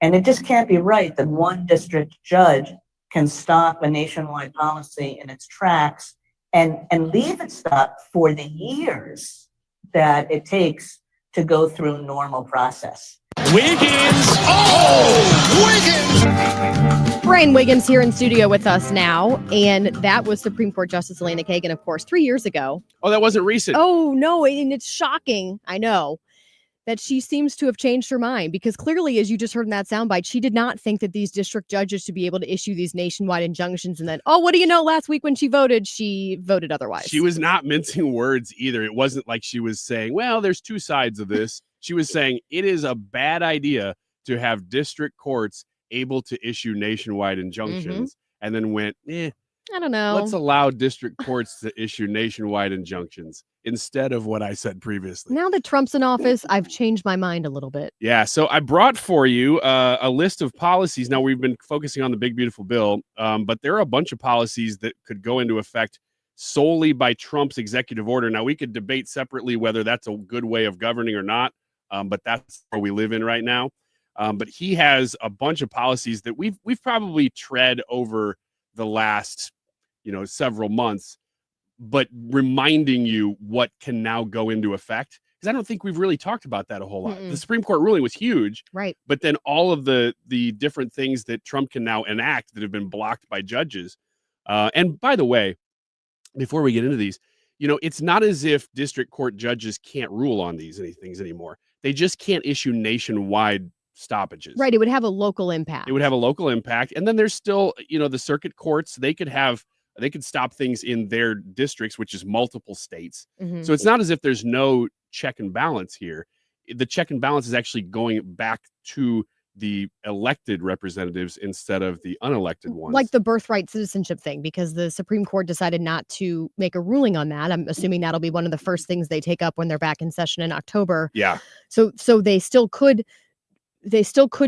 And it just can't be right that one district judge can stop a nationwide policy in its tracks and leave it stopped for the years that it takes to go through a normal process. Wiggins! Wiggins! Brian Wiggins here in studio with us now, and that was Supreme Court Justice Elena Kagan, of course, 3 years ago. Oh, that wasn't recent. Oh, no, and it's shocking, I know, that she seems to have changed her mind, because clearly, as you just heard in that soundbite, she did not think that these district judges should be able to issue these nationwide injunctions, and then, what do you know, last week when she voted otherwise. She was not mincing words either. It wasn't like she was saying, well, there's two sides of this. She was saying it is a bad idea to have district courts able to issue nationwide injunctions, and then went, I don't know. Let's allow district courts to issue nationwide injunctions instead of what I said previously. Now that Trump's in office, I've changed my mind a little bit. Yeah, so I brought for you a list of policies. Now, we've been focusing on the big, beautiful bill, but there are a bunch of policies that could go into effect solely by Trump's executive order. Now, we could debate separately whether that's a good way of governing or not, but that's where we live in right now. But he has a bunch of policies that we've probably tread over the last, several months, but reminding you what can now go into effect. Because I don't think we've really talked about that a whole lot. The Supreme Court ruling was huge, right? But then all of the different things that Trump can now enact that have been blocked by judges. And by the way, before we get into these, it's not as if district court judges can't rule on these things anymore. They just can't issue nationwide stoppages. Right. It would have a local impact. It would have a local impact. And then there's still, the circuit courts, they could stop things in their districts, which is multiple states. Mhm. So it's not as if there's no check and balance here. The check and balance is actually going back to the elected representatives instead of the unelected ones. Like the birthright citizenship thing, because the Supreme Court decided not to make a ruling on that. I'm assuming that'll be one of the first things they take up when they're back in session in October. Yeah. So they still could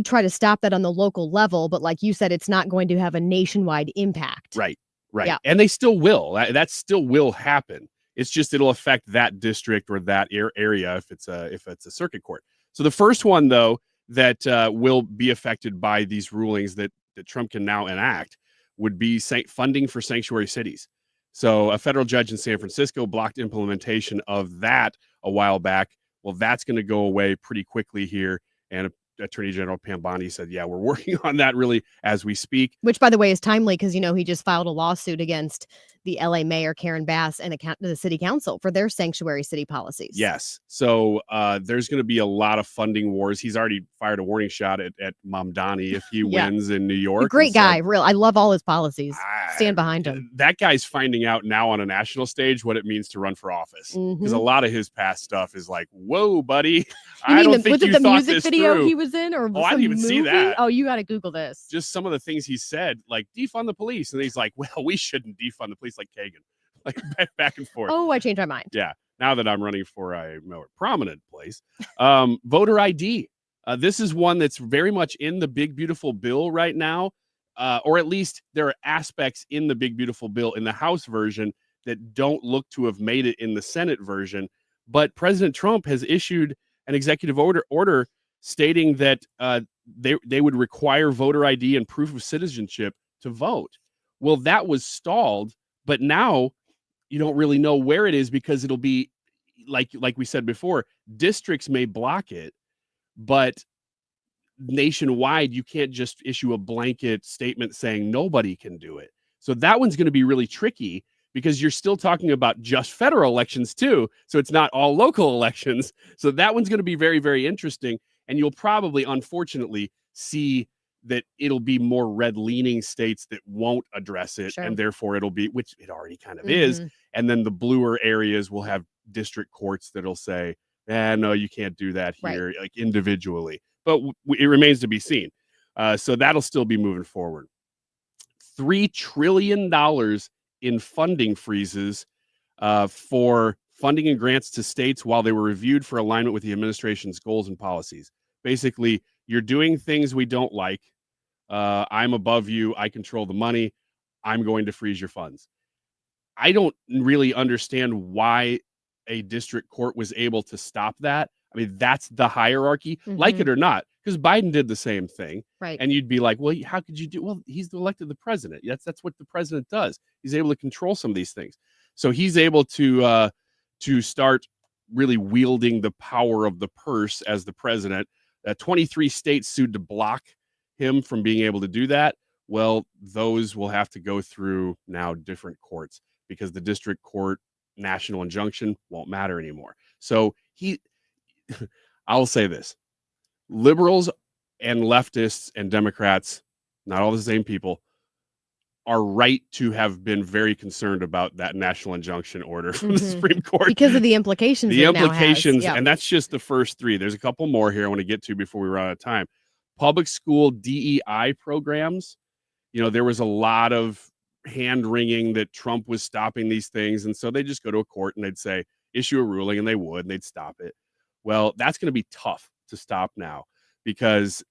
try to stop that on the local level, but like you said, it's not going to have a nationwide impact. Right. Yeah. And they still will. That still will happen. It's just it'll affect that district or that area if it's a circuit court. So the first one, though, that will be affected by these rulings that Trump can now enact would be funding for sanctuary cities. So a federal judge in San Francisco blocked implementation of that a while back. Well, that's going to go away pretty quickly here. And Attorney General Pam Bondi said, yeah, we're working on that really as we speak. Which, by the way, is timely because, he just filed a lawsuit against the LA mayor, Karen Bass, and the city council for their sanctuary city policies. Yes. So there's going to be a lot of funding wars. He's already fired a warning shot at Mamdani if he wins in New York. A great guy. I love all his policies. Stand behind him. That guy's finding out now on a national stage what it means to run for office. Because a lot of his past stuff is like, whoa, buddy. I don't think you thought this through. Was it the music video he was in? Or I didn't even see that. Oh, you got to Google this. Just some of the things he said, like defund the police. And he's like, well, we shouldn't defund the police, like Kagan. Like back and forth. Oh, I changed my mind. Yeah. Now that I'm running for a more prominent place. Voter ID. This is one that's very much in the big, beautiful bill right now. Or at least there are aspects in the big, beautiful bill in the House version that don't look to have made it in the Senate version. But President Trump has issued an executive order stating that they would require voter ID and proof of citizenship to vote. Well, that was stalled, but now you don't really know where it is because it'll be like we said before, districts may block it, but nationwide, you can't just issue a blanket statement saying nobody can do it. So that one's going to be really tricky because you're still talking about just federal elections too. So it's not all local elections. So that one's going to be very, very interesting. And you'll probably, unfortunately, see that it'll be more red-leaning states that won't address it. Sure. And therefore it'll be, which it already kind of is. And then the bluer areas will have district courts that'll say, no, you can't do that here, like individually. But it remains to be seen. So that'll still be moving forward. $3 trillion in funding freezes for funding and grants to states while they were reviewed for alignment with the administration's goals and policies. Basically, you're doing things we don't like. I'm above you. I control the money. I'm going to freeze your funds. I don't really understand why a district court was able to stop that. I mean, that's the hierarchy, like it or not, because Biden did the same thing. Right. And you'd be like, well, how could you do? Well, he's elected the president. That's what the president does. He's able to control some of these things. So he's able to start really wielding the power of the purse as the president. 23 states sued to block him from being able to do that. Well, those will have to go through now different courts because the district court national injunction won't matter anymore. So I'll say this. Liberals and leftists and Democrats, not all the same people, are right to have been very concerned about that national injunction order from the Supreme Court. Because of the implications. The it now implications, has. and that's just the first three. There's a couple more here I want to get to before we run out of time. Public school DEI programs. There was a lot of hand-wringing that Trump was stopping these things, and so they just go to a court and they'd say, issue a ruling, and they would, and they'd stop it. Well, that's going to be tough to stop now because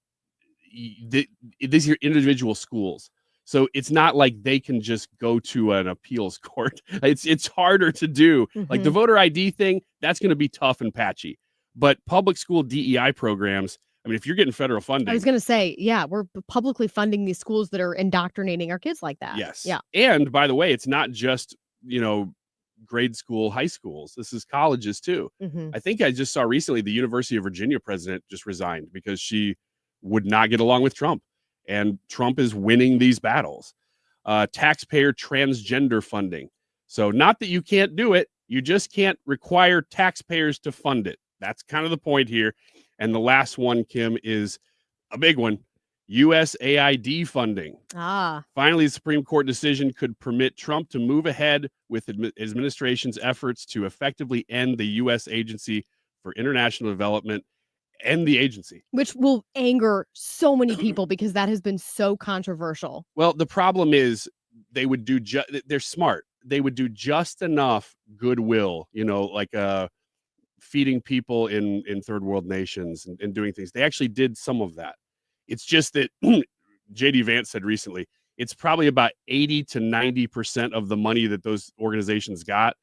these are individual schools. So it's not like they can just go to an appeals court. It's harder to do. Like the voter ID thing, that's going to be tough and patchy. But public school DEI programs, I mean, if you're getting federal funding. I was going to say, yeah, we're publicly funding these schools that are indoctrinating our kids like that. Yes. Yeah. And by the way, it's not just, grade school, high schools. This is colleges too. I think I just saw recently the University of Virginia president just resigned because she would not get along with Trump. And Trump is winning these battles. Taxpayer transgender funding. So not that you can't do it. You just can't require taxpayers to fund it. That's kind of the point here. And the last one, Kim, is a big one. USAID funding. Finally, the Supreme Court decision could permit Trump to move ahead with his administration's efforts to effectively end the U.S. Agency for International Development, end the agency. Which will anger so many people because that has been so controversial. Well, the problem is they would do they're smart. They would do just enough goodwill, like feeding people in third world nations and doing things. They actually did some of that. It's just that J.D. Vance said recently, it's probably about 80 to 90% of the money that those organizations got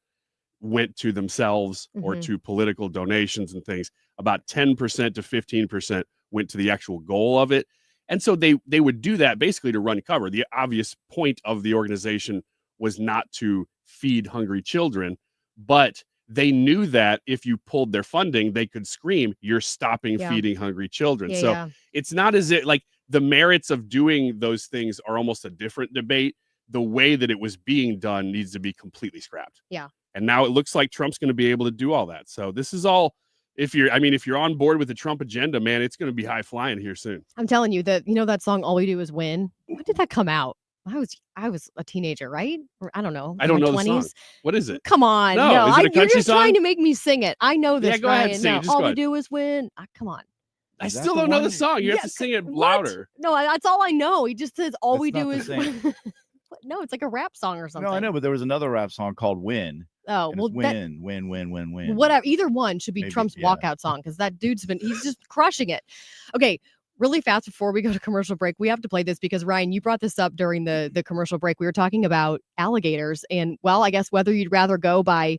went to themselves or to political donations and things. About 10% to 15% went to the actual goal of it. And so they would do that basically to run cover. The obvious point of the organization was not to feed hungry children, but they knew that if you pulled their funding, they could scream, "You're stopping feeding hungry children." It's not as if like the merits of doing those things are almost a different debate. The way that it was being done needs to be completely scrapped. Yeah. And now it looks like Trump's going to be able to do all that. So this is all, if you're on board with the Trump agenda, man, it's going to be high flying here soon. I'm telling you that, that song, All We Do Is Win. When did that come out? I was a teenager, right? Or I don't know. I don't know 20s. the song. What is it? Come on. No, is it a country you're just song? trying to make me sing it. I know this, Yeah, go Ryan. ahead, sing it. No, Just all go we ahead. do is win. Come on. I still don't know the song. You have to sing it louder. No, that's all I know. He just says all That's we not do the is same. win. No, it's like a rap song or something. No, I know, but there was another rap song called Win. Oh, and well, it's win. whatever. Either one should be Maybe, Trump's yeah. walkout song because that dude's he's just crushing it. Okay, really fast before we go to commercial break, we have to play this because Ryan, you brought this up during the commercial break. We were talking about alligators and, well, I guess whether you'd rather go by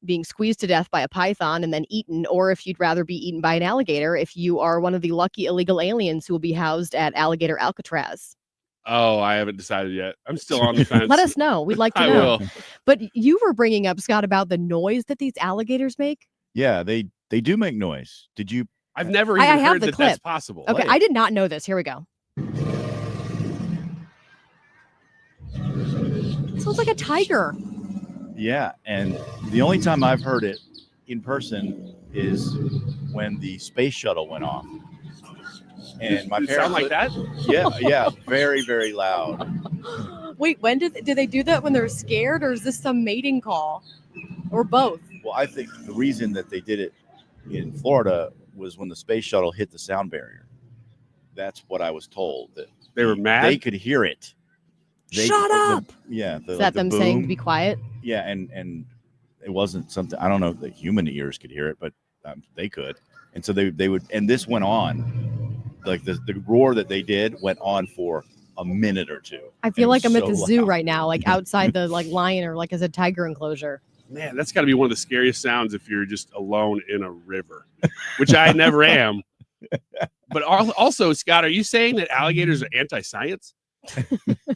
being squeezed to death by a python and then eaten, or if you'd rather be eaten by an alligator if you are one of the lucky illegal aliens who will be housed at Alligator Alcatraz. Oh, I haven't decided yet. I'm still on the fence. Let us know. We'd like to I know. will. But you were bringing up, Scott, about the noise that these alligators make. Yeah, they do make noise. Did you? I've never I even have heard the that clip. that's possible. Okay, I did not know this. Here we go. Sounds like a tiger. Yeah, and the only time I've heard it in person is when the space shuttle went off. And my Does it parents sound like that? Yeah, very, very loud. Wait, when do they do that when they're scared, or is this some mating call, or both? Well, I think the reason that they did it in Florida was when the space shuttle hit the sound barrier. That's what I was told. That they were mad. They could hear it. Shut up. Is that them saying to be quiet? Yeah, and it wasn't something. I don't know if the human ears could hear it, but they could. And so they would. And this went on. Like the roar that they did went on for a minute or two. I feel like I'm at so the zoo loud. right now, like outside the lion or like as a tiger enclosure. Man, that's got to be one of the scariest sounds if you're just alone in a river, which I never am. But also, Scott, are you saying that alligators are anti-science?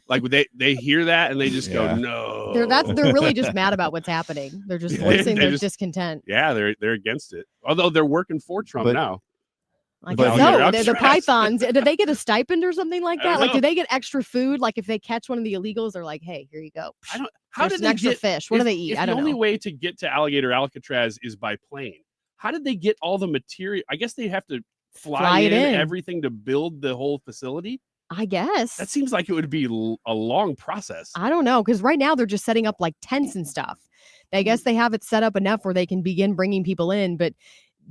Like they hear that and they just go, no. They're really just mad about what's happening. They're just voicing their discontent. Yeah, they're against it. Although they're working for Trump now. I guess so. The pythons, do they get a stipend or something like that? Like, do they get extra food? Like, if they catch one of the illegals, they're like, "Hey, here you go." How There's did an extra fish? What do they eat? I don't The only know. way to get to Alligator Alcatraz is by plane. How did they get all the material? I guess they have to fly it in. everything to build the whole facility. I guess That seems like it would be a long process. I don't know, because right now they're just setting up like tents and stuff. I guess they have it set up enough where they can begin bringing people in, but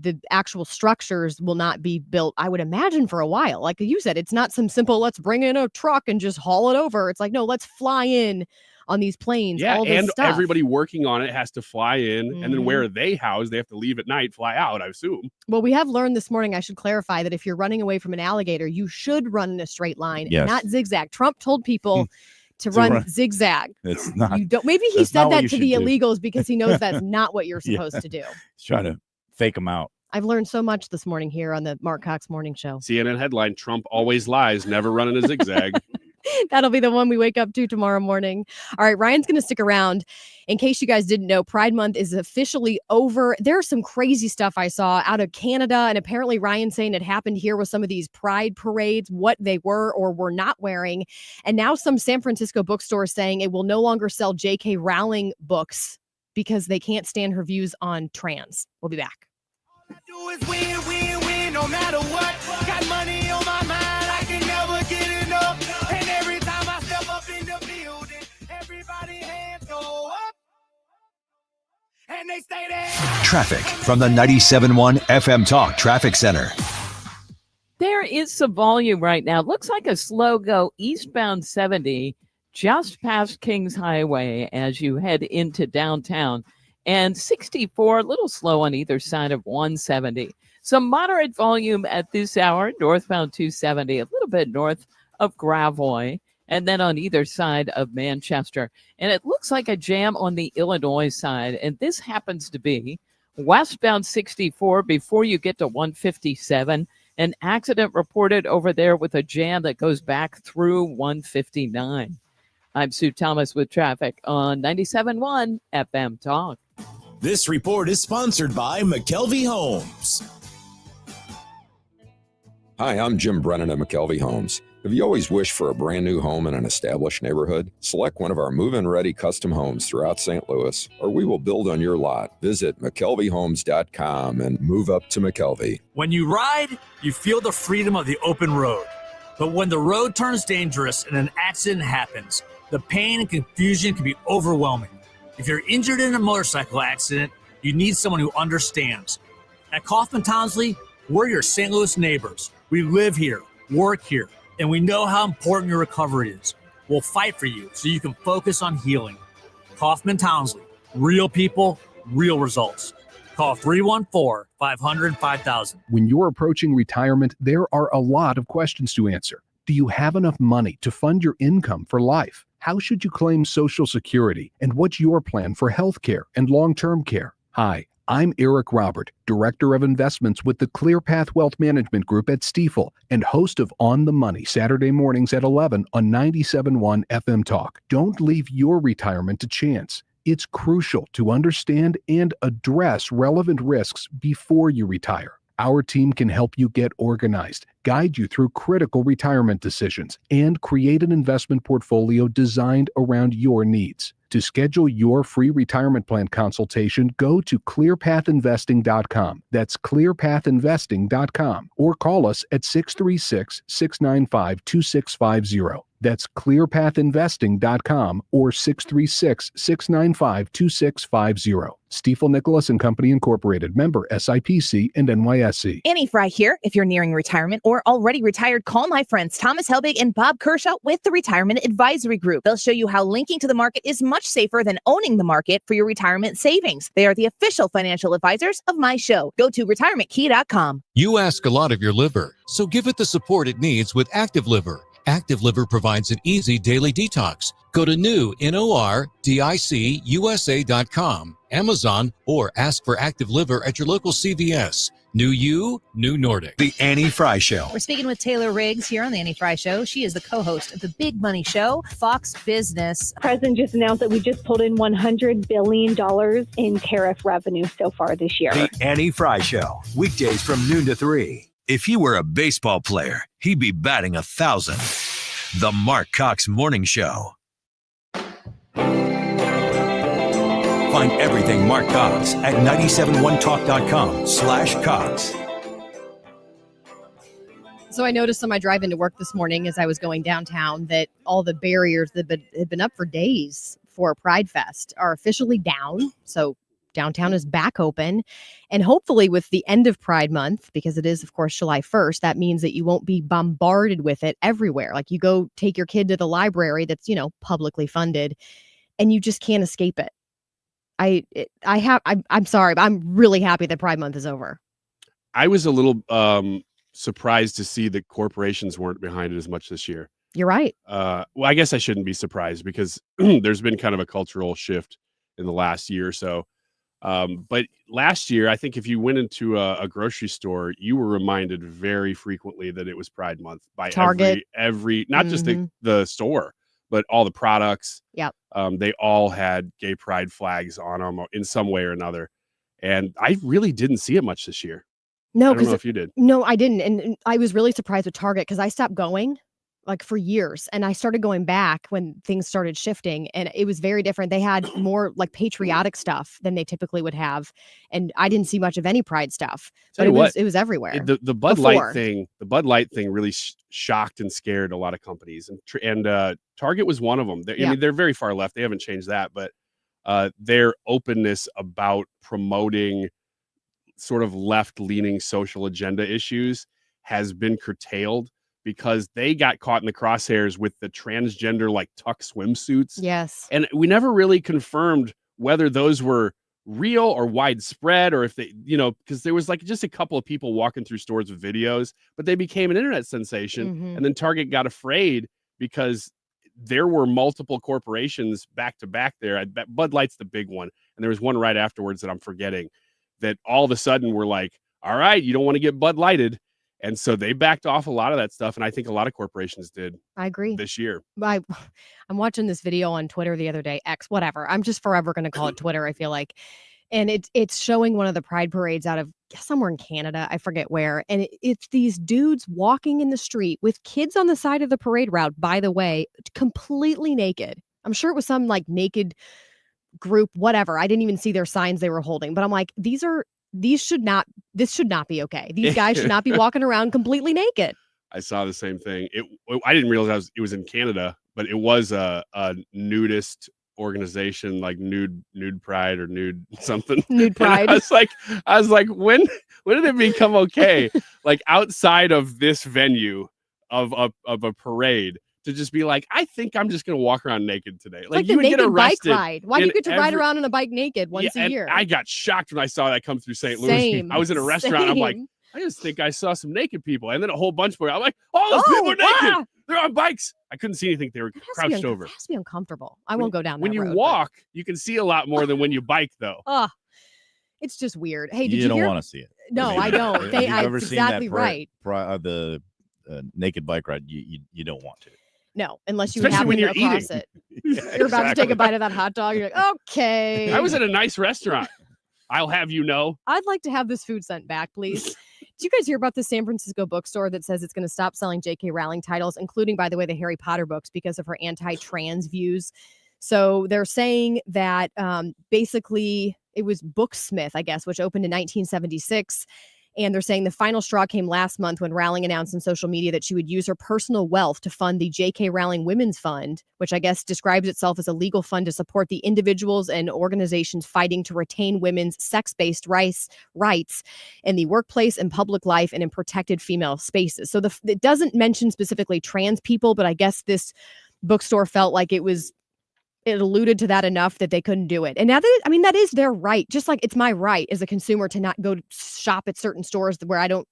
the actual structures will not be built, I would imagine, for a while. Like you said, it's not some simple, let's bring in a truck and just haul it over. It's like, no, let's fly in on these planes. Yeah, all this and stuff. everybody working on it has to fly in, and then where are they housed? They have to leave at night, fly out, I assume. Well, we have learned this morning, I should clarify, that if you're running away from an alligator, you should run in a straight line, Yes. not zigzag. Trump told people to run zigzag. It's not. You don't. Maybe he that's said not what that you to the should do. illegals because he knows that's not what you're Yeah. supposed to do. He's trying to fake them out. I've learned so much this morning here on the Marc Cox Morning Show. CNN headline: Trump always lies, never running a zigzag. That'll be the one we wake up to tomorrow morning. All right, Ryan's going to stick around. In case you guys didn't know, Pride Month is officially over. There's some crazy stuff I saw out of Canada, and apparently Ryan's saying it happened here with some of these Pride parades, what they were or were not wearing. And now some San Francisco bookstores saying it will no longer sell J.K. Rowling books because they can't stand her views on trans. We'll be back. Do is win, win, win, no matter what. Got money on my mind, I can never get enough. And every time I step up in the building, everybody hands go up. And they stay there. Traffic from the 97.1 FM Talk Traffic Center. There is some volume right now. Looks like a slow go eastbound 70 just past Kings Highway as you head into downtown. And 64, a little slow on either side of 170. Some moderate volume at this hour, northbound 270, a little bit north of Gravois, and then on either side of Manchester. And it looks like a jam on the Illinois side. And this happens to be westbound 64 before you get to 157. An accident reported over there with a jam that goes back through 159. I'm Sue Thomas with traffic on 97.1 FM Talk. This report is sponsored by McKelvey Homes. Hi, I'm Jim Brennan at McKelvey Homes. Have you always wished for a brand new home in an established neighborhood? Select one of our move-in ready custom homes throughout St. Louis, or we will build on your lot. Visit McKelveyhomes.com and move up to McKelvey. When you ride, you feel the freedom of the open road. But when the road turns dangerous and an accident happens, the pain and confusion can be overwhelming. If you're injured in a motorcycle accident, you need someone who understands. At Kaufman Townsley, we're your St. Louis neighbors. We live here, work here, and we know how important your recovery is. We'll fight for you so you can focus on healing. Kaufman Townsley, real people, real results. Call 314-500-5000. When you're approaching retirement, there are a lot of questions to answer. Do you have enough money to fund your income for life? How should you claim Social Security? And what's your plan for health care and long-term care? Hi, I'm Eric Robert, Director of Investments with the ClearPath Wealth Management Group at Stifel and host of On the Money Saturday mornings at 11 on 97.1 FM Talk. Don't leave your retirement to chance. It's crucial to understand and address relevant risks before you retire. Our team can help you get organized, guide you through critical retirement decisions, and create an investment portfolio designed around your needs. To schedule your free retirement plan consultation, go to clearpathinvesting.com. That's clearpathinvesting.com, or call us at 636-695-2650. That's clearpathinvesting.com or 636-695-2650. Stifel Nicholas and Company Incorporated, member SIPC and NYSE. Annie Fry here. If you're nearing retirement or already retired, call my friends Thomas Helbig and Bob Kershaw with the Retirement Advisory Group. They'll show you how linking to the market is much safer than owning the market for your retirement savings. They are the official financial advisors of my show. Go to retirementkey.com. You ask a lot of your liver, so give it the support it needs with Active Liver. Active Liver provides an easy daily detox. Go to NORDICUSA.com, Amazon, or ask for Active Liver at your local CVS. New you, new Nordic. The Annie Fry Show. We're speaking with Taylor Riggs here on the Annie Fry Show. She is the co-host of the Big Money Show, Fox Business. The president just announced that we just pulled in $100 billion in tariff revenue so far this year. The Annie Fry Show. Weekdays from noon to 3. If he were a baseball player, he'd be batting 1,000. The Marc Cox Morning Show. Find everything Marc Cox at 971talk.com/Cox. So I noticed on my drive into work this morning as I was going downtown that all the barriers that had been up for days for Pride Fest are officially down. So downtown is back open. And hopefully with the end of Pride Month, because it is, of course, July 1st, that means that you won't be bombarded with it everywhere. Like you go take your kid to the library that's, publicly funded, and you just can't escape it. I'm sorry, but I'm really happy that Pride Month is over. I was a little surprised to see that corporations weren't behind it as much this year. You're right. Well, I guess I shouldn't be surprised because there's been kind of a cultural shift in the last year or so. But last year, I think if you went into a grocery store, you were reminded very frequently that it was Pride Month by Target. every not just the store, but all the products. Yep. They all had gay pride flags on them in some way or another. And I really didn't see it much this year. No, I don't know if you did. No, I didn't. And I was really surprised with Target because I stopped going like for years. And I started going back when things started shifting, and it was very different. They had more like patriotic stuff than they typically would have. And I didn't see much of any pride stuff, but it was everywhere. The Bud Light thing really shocked and scared a lot of companies, and Target was one of them. I mean, they're very far left. They haven't changed that, but their openness about promoting sort of left-leaning social agenda issues has been curtailed because they got caught in the crosshairs with the transgender like tuck swimsuits. Yes. And we never really confirmed whether those were real or widespread, or if they, because there was like just a couple of people walking through stores with videos, but they became an internet sensation. Mhm. And then Target got afraid because there were multiple corporations back to back there. Bud Light's the big one. And there was one right afterwards that I'm forgetting, that all of a sudden were like, all right, you don't want to get Bud Lighted. And so they backed off a lot of that stuff. And I think a lot of corporations did. I agree. This year. I'm watching this video on Twitter the other day, X, whatever. I'm just forever going to call it Twitter, I feel like. And it's showing one of the pride parades out of somewhere in Canada. I forget where. And it's these dudes walking in the street with kids on the side of the parade route, by the way, completely naked. I'm sure it was some like naked group, whatever. I didn't even see their signs they were holding. But I'm like, this should not be okay. These guys should not be walking around completely naked. I saw the same thing. I didn't realize it was in Canada, but it was a nudist organization, like nude pride or nude something. Nude pride. And I was like, when did it become okay? Like outside of this venue of a parade, to just be like, I think I'm just gonna walk around naked today. Like you the would get naked bike arrested. ride. Why do you get to ride around on a bike naked once a and year? I got shocked when I saw that come through St. Louis. Same, I was in a restaurant. I'm like, same. I just think I saw some naked people, and then a whole bunch more. I'm like, all those people are naked. wow. They're on bikes. I couldn't see anything. They were crouched over. It has to be uncomfortable. I won't go down When that you road, walk, you can see a lot more than when you bike, though. It's just weird. Hey, did You you don't hear? want to see it. No, I don't. Have you ever seen that exactly right. the naked bike ride? You don't want to. No, unless you Especially happen when to you're across eating. it. You're about to take a bite of that hot dog. You're like, okay. I was at a nice restaurant. I'll have you know. I'd like to have this food sent back, please. Did you guys hear about the San Francisco bookstore that says it's going to stop selling J.K. Rowling titles, including, by the way, the Harry Potter books, because of her anti-trans views? So they're saying that basically it was Booksmith, I guess, which opened in 1976. And they're saying the final straw came last month when Rowling announced on social media that she would use her personal wealth to fund the J.K. Rowling Women's Fund, which I guess describes itself as a legal fund to support the individuals and organizations fighting to retain women's sex-based rights in the workplace and public life and in protected female spaces. So it doesn't mention specifically trans people, but I guess this bookstore felt like it alluded to that enough that they couldn't do it. And now that is their right. Just like it's my right as a consumer to not go shop at certain stores where I don't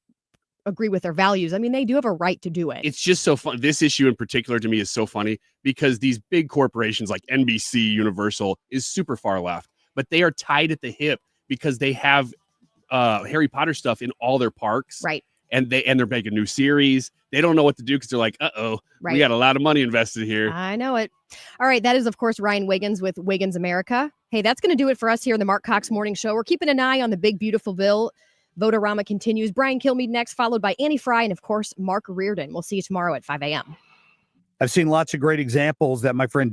agree with their values. I mean, they do have a right to do it. It's just so fun. This issue in particular to me is so funny because these big corporations like NBC, Universal is super far left, but they are tied at the hip because they have Harry Potter stuff in all their parks. Right. And they're making a new series. They don't know what to do because they're like, we Right. got a lot of money invested here. I know it. All right. That is, of course, Ryan Wiggins with Wiggins America. Hey, that's going to do it for us here in the Marc Cox Morning Show. We're keeping an eye on the big, beautiful bill. Votorama continues. Brian Kilmeade next, followed by Annie Fry and, of course, Mark Reardon. We'll see you tomorrow at 5 a.m. I've seen lots of great examples that my friend